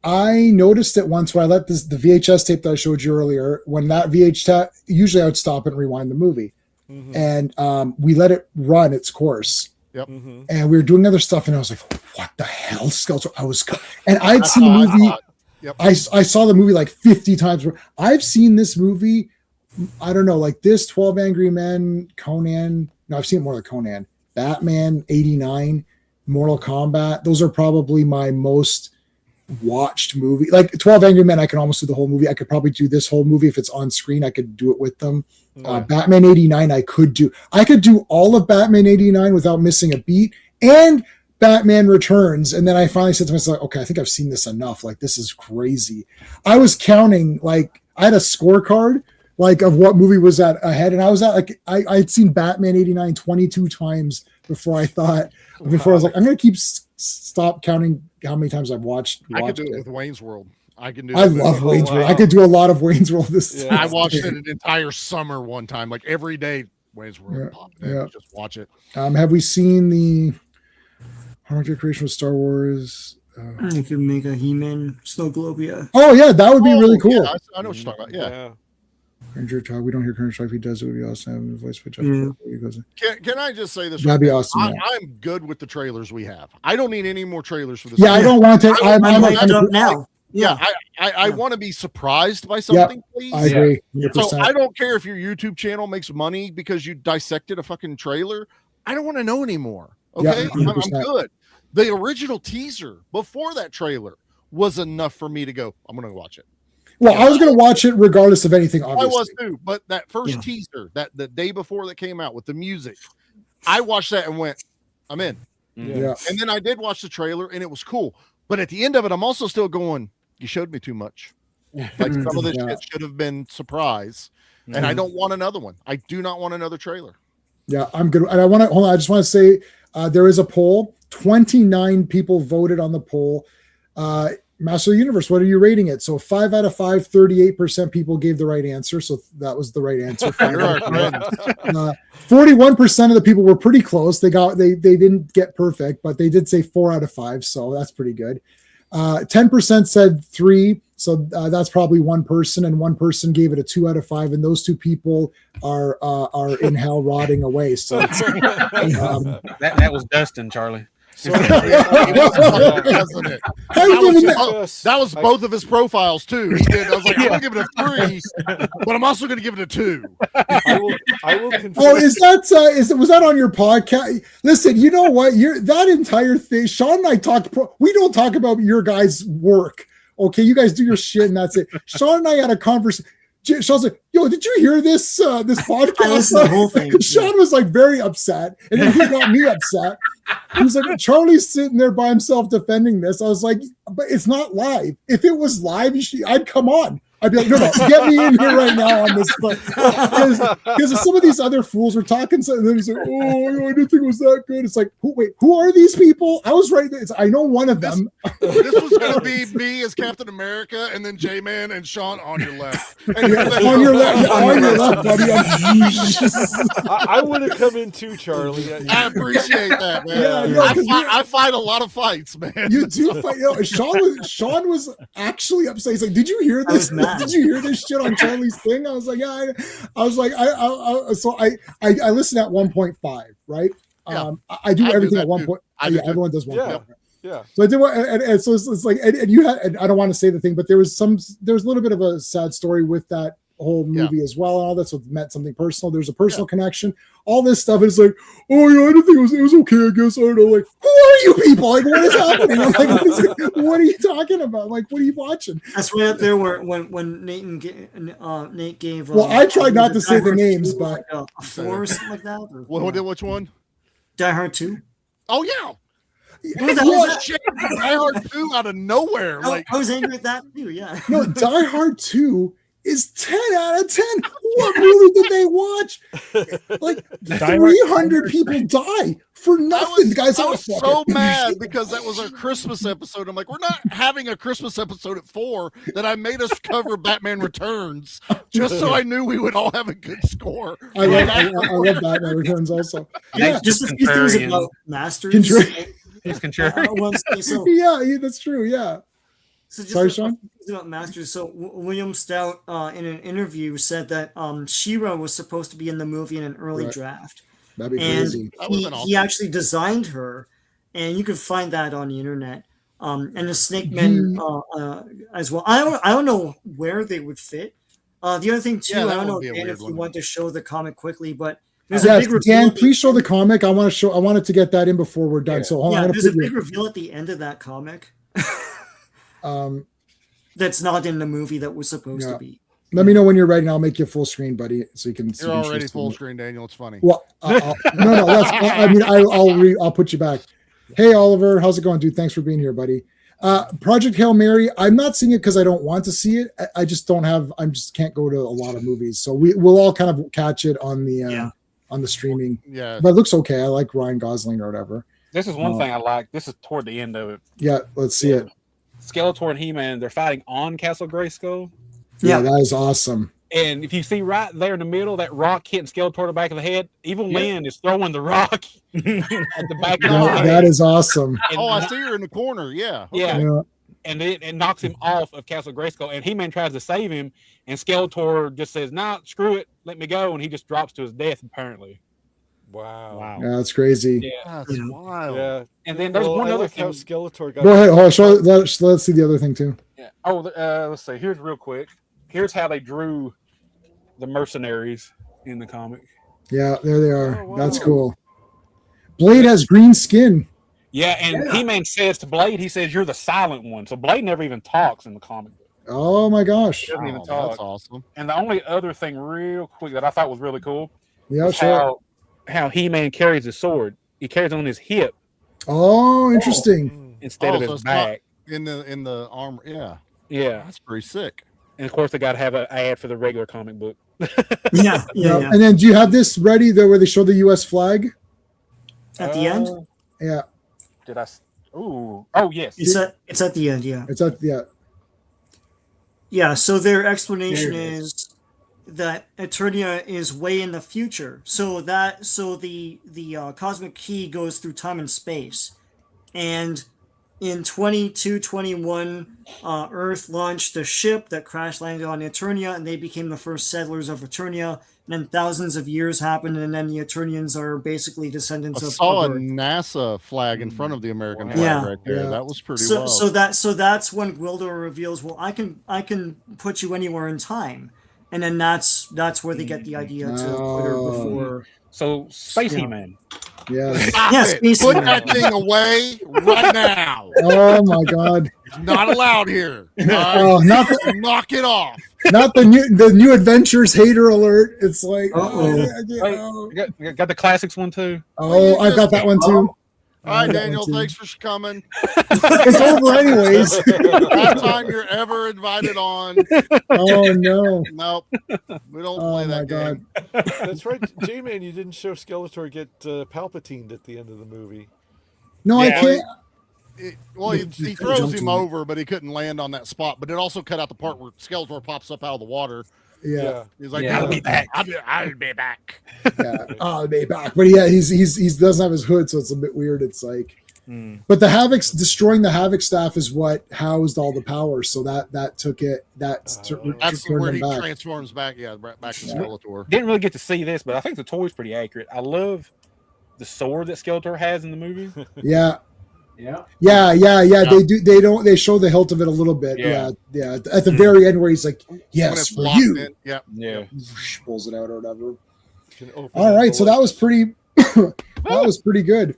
I noticed it once when I let the VHS tape that I showed you earlier. When that VHS, usually I would stop and rewind the movie, and we let it run its course. Yep. And we were doing other stuff, and I was like, "What the hell, Skeletor?" And I'd seen the movie. Yep. I saw the movie like 50 times. I've seen this movie. I don't know, like this 12 Angry Men, Conan. No, I've seen it more like Conan, Batman '89, Mortal Kombat. Those are probably my most watched movie. Like 12 Angry Men, I can almost do the whole movie. I could probably do this whole movie if it's on screen. I could do it with them. Batman '89, I could do all of Batman '89 without missing a beat, and Batman Returns. And then I finally said to myself, okay, I think I've seen this enough. Like, this is crazy. I was counting, like, I had a scorecard like of what movie was at ahead, and I was at like I'd seen Batman '89 22 times before I was like, I'm gonna stop counting how many times I've watched I could do it it. with Wayne's World. I can do. I love Wayne's World. I could do a lot of Wayne's World this. I watched it an entire summer one time, like every day. Wayne's World. Just watch it. Have we seen the 100 creation of Star Wars? You could make a He-Man Snow Globia. Oh yeah, that would be really cool. Yeah, I know what you're talking about. Yeah. Ranger Talk. We don't hear Colonel Talk. If he does, it would be awesome. Having a voice pitch up. Can I just say this? That'd be awesome. I'm good with the trailers we have. I don't need any more trailers for this. Yeah, I don't want to. I'm now. Yeah, I want to be surprised by something, please. I agree. So I don't care if your YouTube channel makes money because you dissected a fucking trailer. I don't want to know anymore. Okay, Yeah, I'm good. The original teaser before that trailer was enough for me to go, I'm going to watch it. Well, I was going to watch it regardless of anything, obviously. I was too, but that first teaser, that the day before that came out with the music, I watched that and went, I'm in. Yeah. And then I did watch the trailer and it was cool. But at the end of it, I'm also still going, you showed me too much. Like some of this Yeah. shit should have been surprise, and I don't want another one. I do not want another trailer. Yeah, I'm good. And I want to hold on. I just want to say there is a poll. 29 people voted on the poll. Master of the Universe, what are you rating it? So 5 out of 5, 38% people gave the right answer. So that was the right answer. 41% of the people were pretty close. They didn't get perfect, but they did say 4 out of 5. So that's pretty good. 10% said 3. So that's probably one person, and one person gave it a 2 out of 5. And those two people are in hell rotting away. So it's, That was Dustin, Charlie. Wasn't it? That was both of his profiles too. He did. I was like, I'm gonna give it a 3, but I'm also gonna give it a 2. I will confess. oh, was that on your podcast? Listen, you know what? That entire thing. Sean and I we don't talk about your guys' work. Okay, you guys do your shit and that's it. Sean and I had a conversation. Sean's like, yo, did you hear this podcast? The whole thing. Sean was like very upset, and then he got me upset. He was like, Charlie's sitting there by himself defending this. I was like, but it's not live. If it was live, I'd come on. I'd be like, no, get me in here right now on this. Because some of these other fools were talking, and then he's like, oh, I didn't think it was that good. It's like, who are these people? I was right there. I know one of them. This was going to be me as Captain America, and then J-Man and Sean on your left. And on your left, buddy. I would have come in too, Charlie. I appreciate that, man. Yeah, I fight a lot lot of fights, man. You do fight. You know, Sean was actually upset. He's like, "Did you hear this? Did you hear this shit on Charlie's thing?" I was like, "Yeah." I was like, I listened at 1.5, right? Yeah. I do everything at 1. Yeah, too. everyone does 1. Yeah. So I did what, and so it's like, and you had, and I don't want to say the thing, but there was a little bit of a sad story with that whole movie as well, and all that. So it meant something personal. There's a personal connection. All this stuff is like, oh yeah, I didn't think it was okay. I guess I don't know. Like, who are you people? Like, what is happening? I'm like, what are you talking about? Like, what are you watching? That's right up there where when Nate gave. Well, I tried not to say the names, but like a 4 or something like that. Which one? Die Hard 2. Oh yeah. Shit. Die Hard 2 out of nowhere. I was angry at that too. Yeah. No, Die Hard 2 is 10 out of 10. What movie did they watch? Like 300 people die for nothing. I was so mad because that was our Christmas episode. I'm like, we're not having a Christmas episode at 4 that I made us cover Batman Returns just so I knew we would all have a good score. I love Batman Returns also. Yeah, just a few things about Masters. He's contrarian. Yeah, that's true. Yeah. So just Sorry, Sean? about Masters. So William Stout in an interview said that She-Ra was supposed to be in the movie in an early draft. That'd be and crazy. He actually designed her, and you can find that on the internet. And the Snake Men as well. I don't know where they would fit. The other thing too, I don't know Dan, if you want to show the comic quickly, but there's a big reveal. Dan, please show the comic. I wanted to get that in before we're done. So hold on. There's a big reveal at the end of that comic. That's not in the movie that was supposed to be. Let me know when you're ready, and I'll make you full screen, buddy, so you can. You're already full screen, Daniel. It's funny. Well, no, that's. I'll put you back. Hey, Oliver, how's it going, dude? Thanks for being here, buddy. Project Hail Mary. I'm not seeing it because I don't want to see it. I just don't have. I just can't go to a lot of movies, so we'll all kind of catch it on the on the streaming. Yeah, but it looks okay. I like Ryan Gosling or whatever. This is one thing I like. This is toward the end of it. Yeah, let's see it. Skeletor and He-Man, they're fighting on Castle Grayskull. Yeah, that is awesome. And if you see right there in the middle, that rock hitting Skeletor in the back of the head, Evil Lynn is throwing the rock at the back of the head. That is awesome. I see her in the corner. Yeah. Yeah. And it knocks him off of Castle Grayskull. And He-Man tries to save him, and Skeletor just says, "Nah, screw it, let me go," and he just drops to his death, apparently. Wow. Yeah, that's crazy. Yeah. That's wild. Yeah. And then there's one other thing. How Skeletor got Go ahead. Let's see the other thing too. Yeah. Oh, let's see. Here's real quick. Here's how they drew the mercenaries in the comic. Yeah, there they are. Oh, wow. That's cool. Blade has green skin. Yeah, and He-Man says to Blade, he says, "You're the silent one." So Blade never even talks in the comic book. Oh my gosh. He doesn't even talk. That's awesome. And the only other thing real quick that I thought was really cool Yeah, sure. how He-Man carries his sword. He carries it on his hip Oh, interesting. instead of so his it's not back. in the armor. Yeah. Yeah. That's pretty sick. And of course, they got to have an ad for the regular comic book. Yeah. And then do you have this ready there where they show the U.S. flag? At the end, Yeah, Did I? Ooh. Oh, yes. it's at the end. Yeah. it's at yeah. Yeah, so their explanation There it is that Eternia is way in the future. So the cosmic key goes through time and space. And in 2221, Earth launched a ship that crash landed on Eternia, and they became the first settlers of Eternia. And then thousands of years happened, and then the Eternians are basically descendants I of saw a Earth. NASA flag in front of the American flag Yeah. right there. Yeah. That was pretty So, well. so that's when Gwildor reveals, well, I can put you anywhere in time, and then that's where they get the idea to put her Oh. before. So, Spacey Yeah. Man. Yeah. Stop Yes, it. basically. Put that thing away right now. Oh my God. It's not allowed here. Oh, not the, Knock it off. not the new adventures hater alert. It's like, Got the classics one too. oh, I've got that one too. All right, I got Daniel, one too. thanks for coming. It's over anyways. Last time you're ever invited on. Oh no. Nope. We don't Oh play my that God. game. That's right, J-Man. You didn't show Skeletor get Palpatine at the end of the movie. No, I Yeah. can't. Well, he He throws jumped him to it. over, but he couldn't land on that spot. But it also cut out the part where Skeletor pops up out of the water. Yeah. He's like, Yeah. I'll be back. I'll be back. Yeah. I'll be back. But yeah, he doesn't have his hood, so it's a bit weird. It's like, but the Havoc's destroying the Havoc staff is what housed all the power. So that took it. That's That's turned where him he back. transforms back. Yeah, back to Yeah. Skeletor. Didn't really get to see this, but I think the toy's pretty accurate. I love the sword that Skeletor has in the movie. Yeah. Yeah. Yeah. They show the hilt of it a little bit. Yeah. Yeah. At the very end where he's like, When yes, it's for locked you. in. Yeah. Yeah. Pulls it out or whatever. Can open All the right. So door. that was pretty, that was pretty good.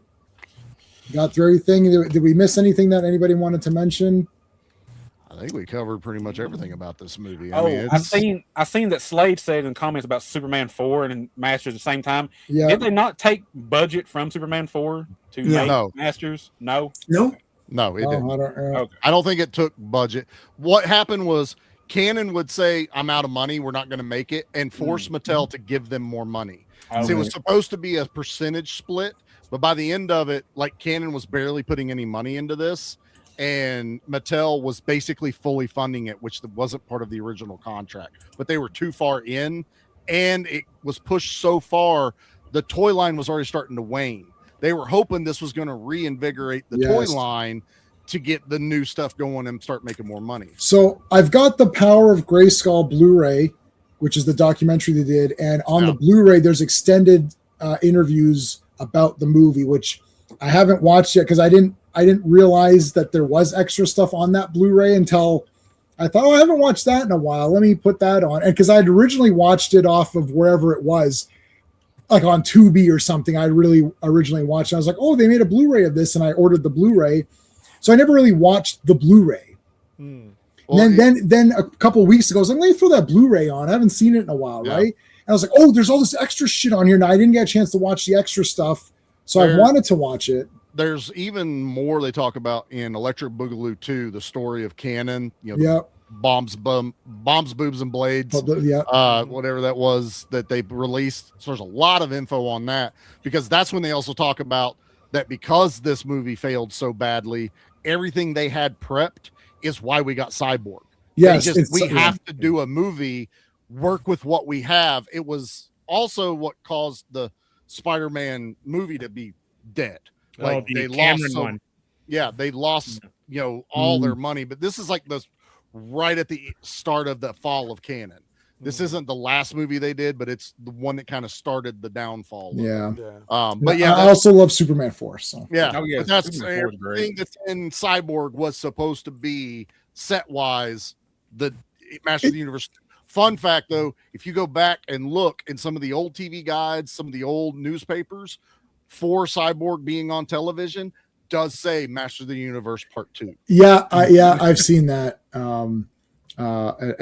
Got through everything. Did we miss anything that anybody wanted to mention? I think we covered pretty much everything about this movie. I Oh, mean, I've seen that Slade said in comments about Superman 4 and Masters at the same time. Yeah. Did they not take budget from Superman 4 to Yeah. make No. Masters? No. No, no, it Oh, didn't. I don't, Okay. I don't think it took budget. What happened was Canon would say, I'm out of money. We're not going to make it, and force Mattel to give them more money. So it was supposed to be a percentage split, but by the end of it, like Canon was barely putting any money into this, and Mattel was basically fully funding it, which wasn't part of the original contract. But they were too far in, and it was pushed so far, the toy line was already starting to wane. They were hoping this was going to reinvigorate the toy Yes. line to get the new stuff going and start making more money. So I've got the Power of Grayskull Blu-ray, which is the documentary they did, and on the Blu-ray there's extended interviews about the movie, which I haven't watched yet because I didn't realize that there was extra stuff on that Blu-ray until I thought, oh, I haven't watched that in a while. Let me put that on, and because I'd originally watched it off of wherever it was, like on Tubi or something. I really originally watched it. I was like, oh, they made a Blu-ray of this, and I ordered the Blu-ray. So I never really watched the Blu-ray. Well, And then a couple of weeks ago, I was like, let me throw that Blu-ray on. I haven't seen it in a while, Yeah. right? And I was like, oh, there's all this extra shit on here. Now I didn't get a chance to watch the extra stuff, so I There- wanted to watch it. there's even more they talk about in Electric Boogaloo 2, the story of Canon, you know, Yeah, bombs, boobs, and blades, yeah, whatever that was that they released. So there's a lot of info on that, because that's when they also talk about that because this movie failed so badly, everything they had prepped is why we got Cyborg. yes. We have to do a movie, work with what we have. It was also what caused the Spider-Man movie to be dead. Like the they Cameron lost one. Yeah, they lost, you know, all their money, but this is like the right at the start of the fall of Canon. This isn't the last movie they did, but it's the one that kind of started the downfall. of it. Yeah. But yeah, I also love Superman 4. So yeah, Oh, yeah, but that's Superman 4 is great. everything that's in Cyborg was supposed to be set wise the Master of the Universe. Fun fact though, if you go back and look in some of the old TV guides, some of the old newspapers for Cyborg being on television, does say Master of the Universe Part 2. yeah, I've seen that. And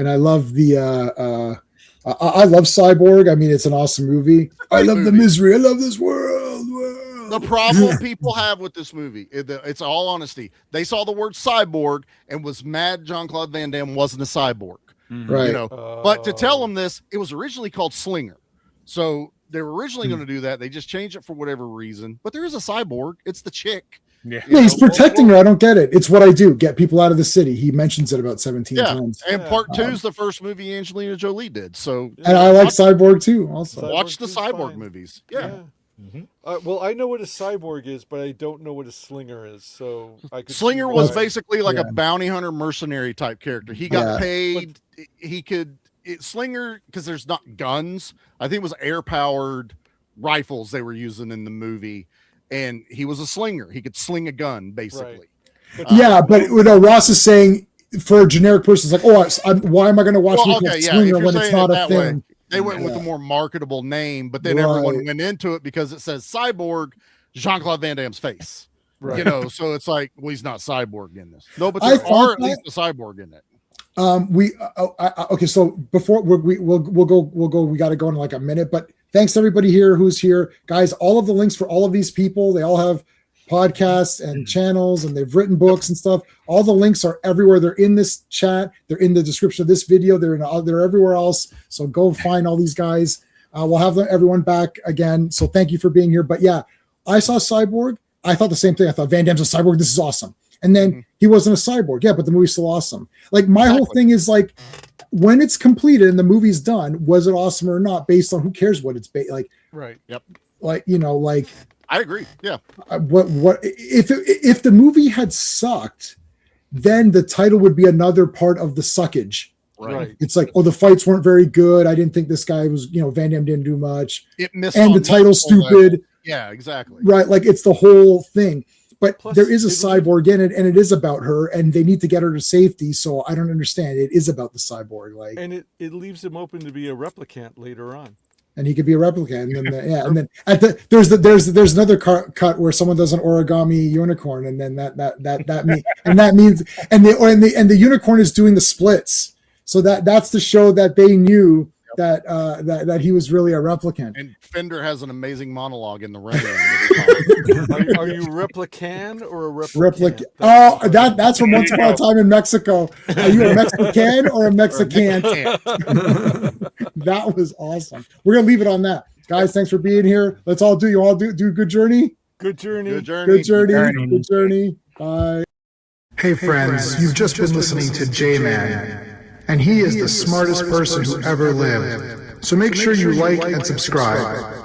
I love the I love Cyborg. I mean, it's an awesome movie. I love the misery. I love this world. The problem people have with this movie, it's all honesty. They saw the word cyborg and was mad Jean-Claude Van Damme wasn't a cyborg. Right. You know, but to tell them this, it was originally called Slinger. So they were originally going to do that. They just changed it for whatever reason. But there is a cyborg. It's the chick. Yeah. Yeah, he's protecting her. I don't get it. It's what I do. Get people out of the city. He mentions it about 17 times. And part 2 is the first movie Angelina Jolie did. So And I like Cyborg too. Also, watch the 2's cyborg fine. movies. Yeah. Well, I know what a cyborg is, but I don't know what a slinger is. So I could Slinger see was why- basically like Yeah. a bounty hunter mercenary type character. He got Yeah. paid. He could Slinger, because there's not guns. I think it was air powered rifles they were using in the movie, and he was a slinger. He could sling a gun basically. But yeah, but Ross is saying for a generic person, it's like, why am I going to watch Well, people okay, yeah, Slinger if when you're it's saying not it a that thing? way, they went with a more marketable name, but then everyone went into it because it says cyborg, Jean-Claude Van Damme's face. Right. You know, so it's like, well, he's not cyborg in this. No, but I there thought are at least a cyborg in it. Okay, so before we'll go. We got to go in like a minute, but thanks to everybody here who's here, guys. All of the links for all of these people, they all have podcasts and channels, and they've written books and stuff. All the links are everywhere. They're in this chat. They're in the description of this video. They're everywhere else. So go find all these guys. We'll have everyone back again. So thank you for being here. But yeah, I saw Cyborg. I thought the same thing. I thought Van Damme's a cyborg. This is awesome. And then he wasn't a cyborg. Yeah, but the movie's still awesome. Like my whole thing is like, when it's completed and the movie's done, was it awesome or not? Based on who cares what it's like. Right. Yep. Like like I agree. Yeah. what if the movie had sucked, then the title would be another part of the suckage. Right. It's like, the fights weren't very good. I didn't think this guy was, Van Damme didn't do much. It missed and on the title's multiple stupid. levels. Yeah, exactly. Right. Like it's the whole thing. But Plus, there is a it would- cyborg in it, and it is about her, and they need to get her to safety. So I don't understand. It is about the cyborg, like, And it leaves him open to be a replicant later on. and he could be a replicant. And then and then at there's another cut where someone does an origami unicorn, and then that means and the unicorn is doing the splits. So that's to show that they knew that he was really a replicant. And Fender has an amazing monologue in the ring. Are you replican or a Replica. replicant? Oh, that's from Once Upon a Time in Mexico. Are you a Mexican or a Mexican? That was awesome. We're gonna leave it on that, guys. Thanks for being here. Let's all do good journey. Good journey. Good journey. Good journey. Good journey. Bye. Hey friends, you've just been listening to J-Man, and he is the smartest person who ever lived. So make sure you like and subscribe.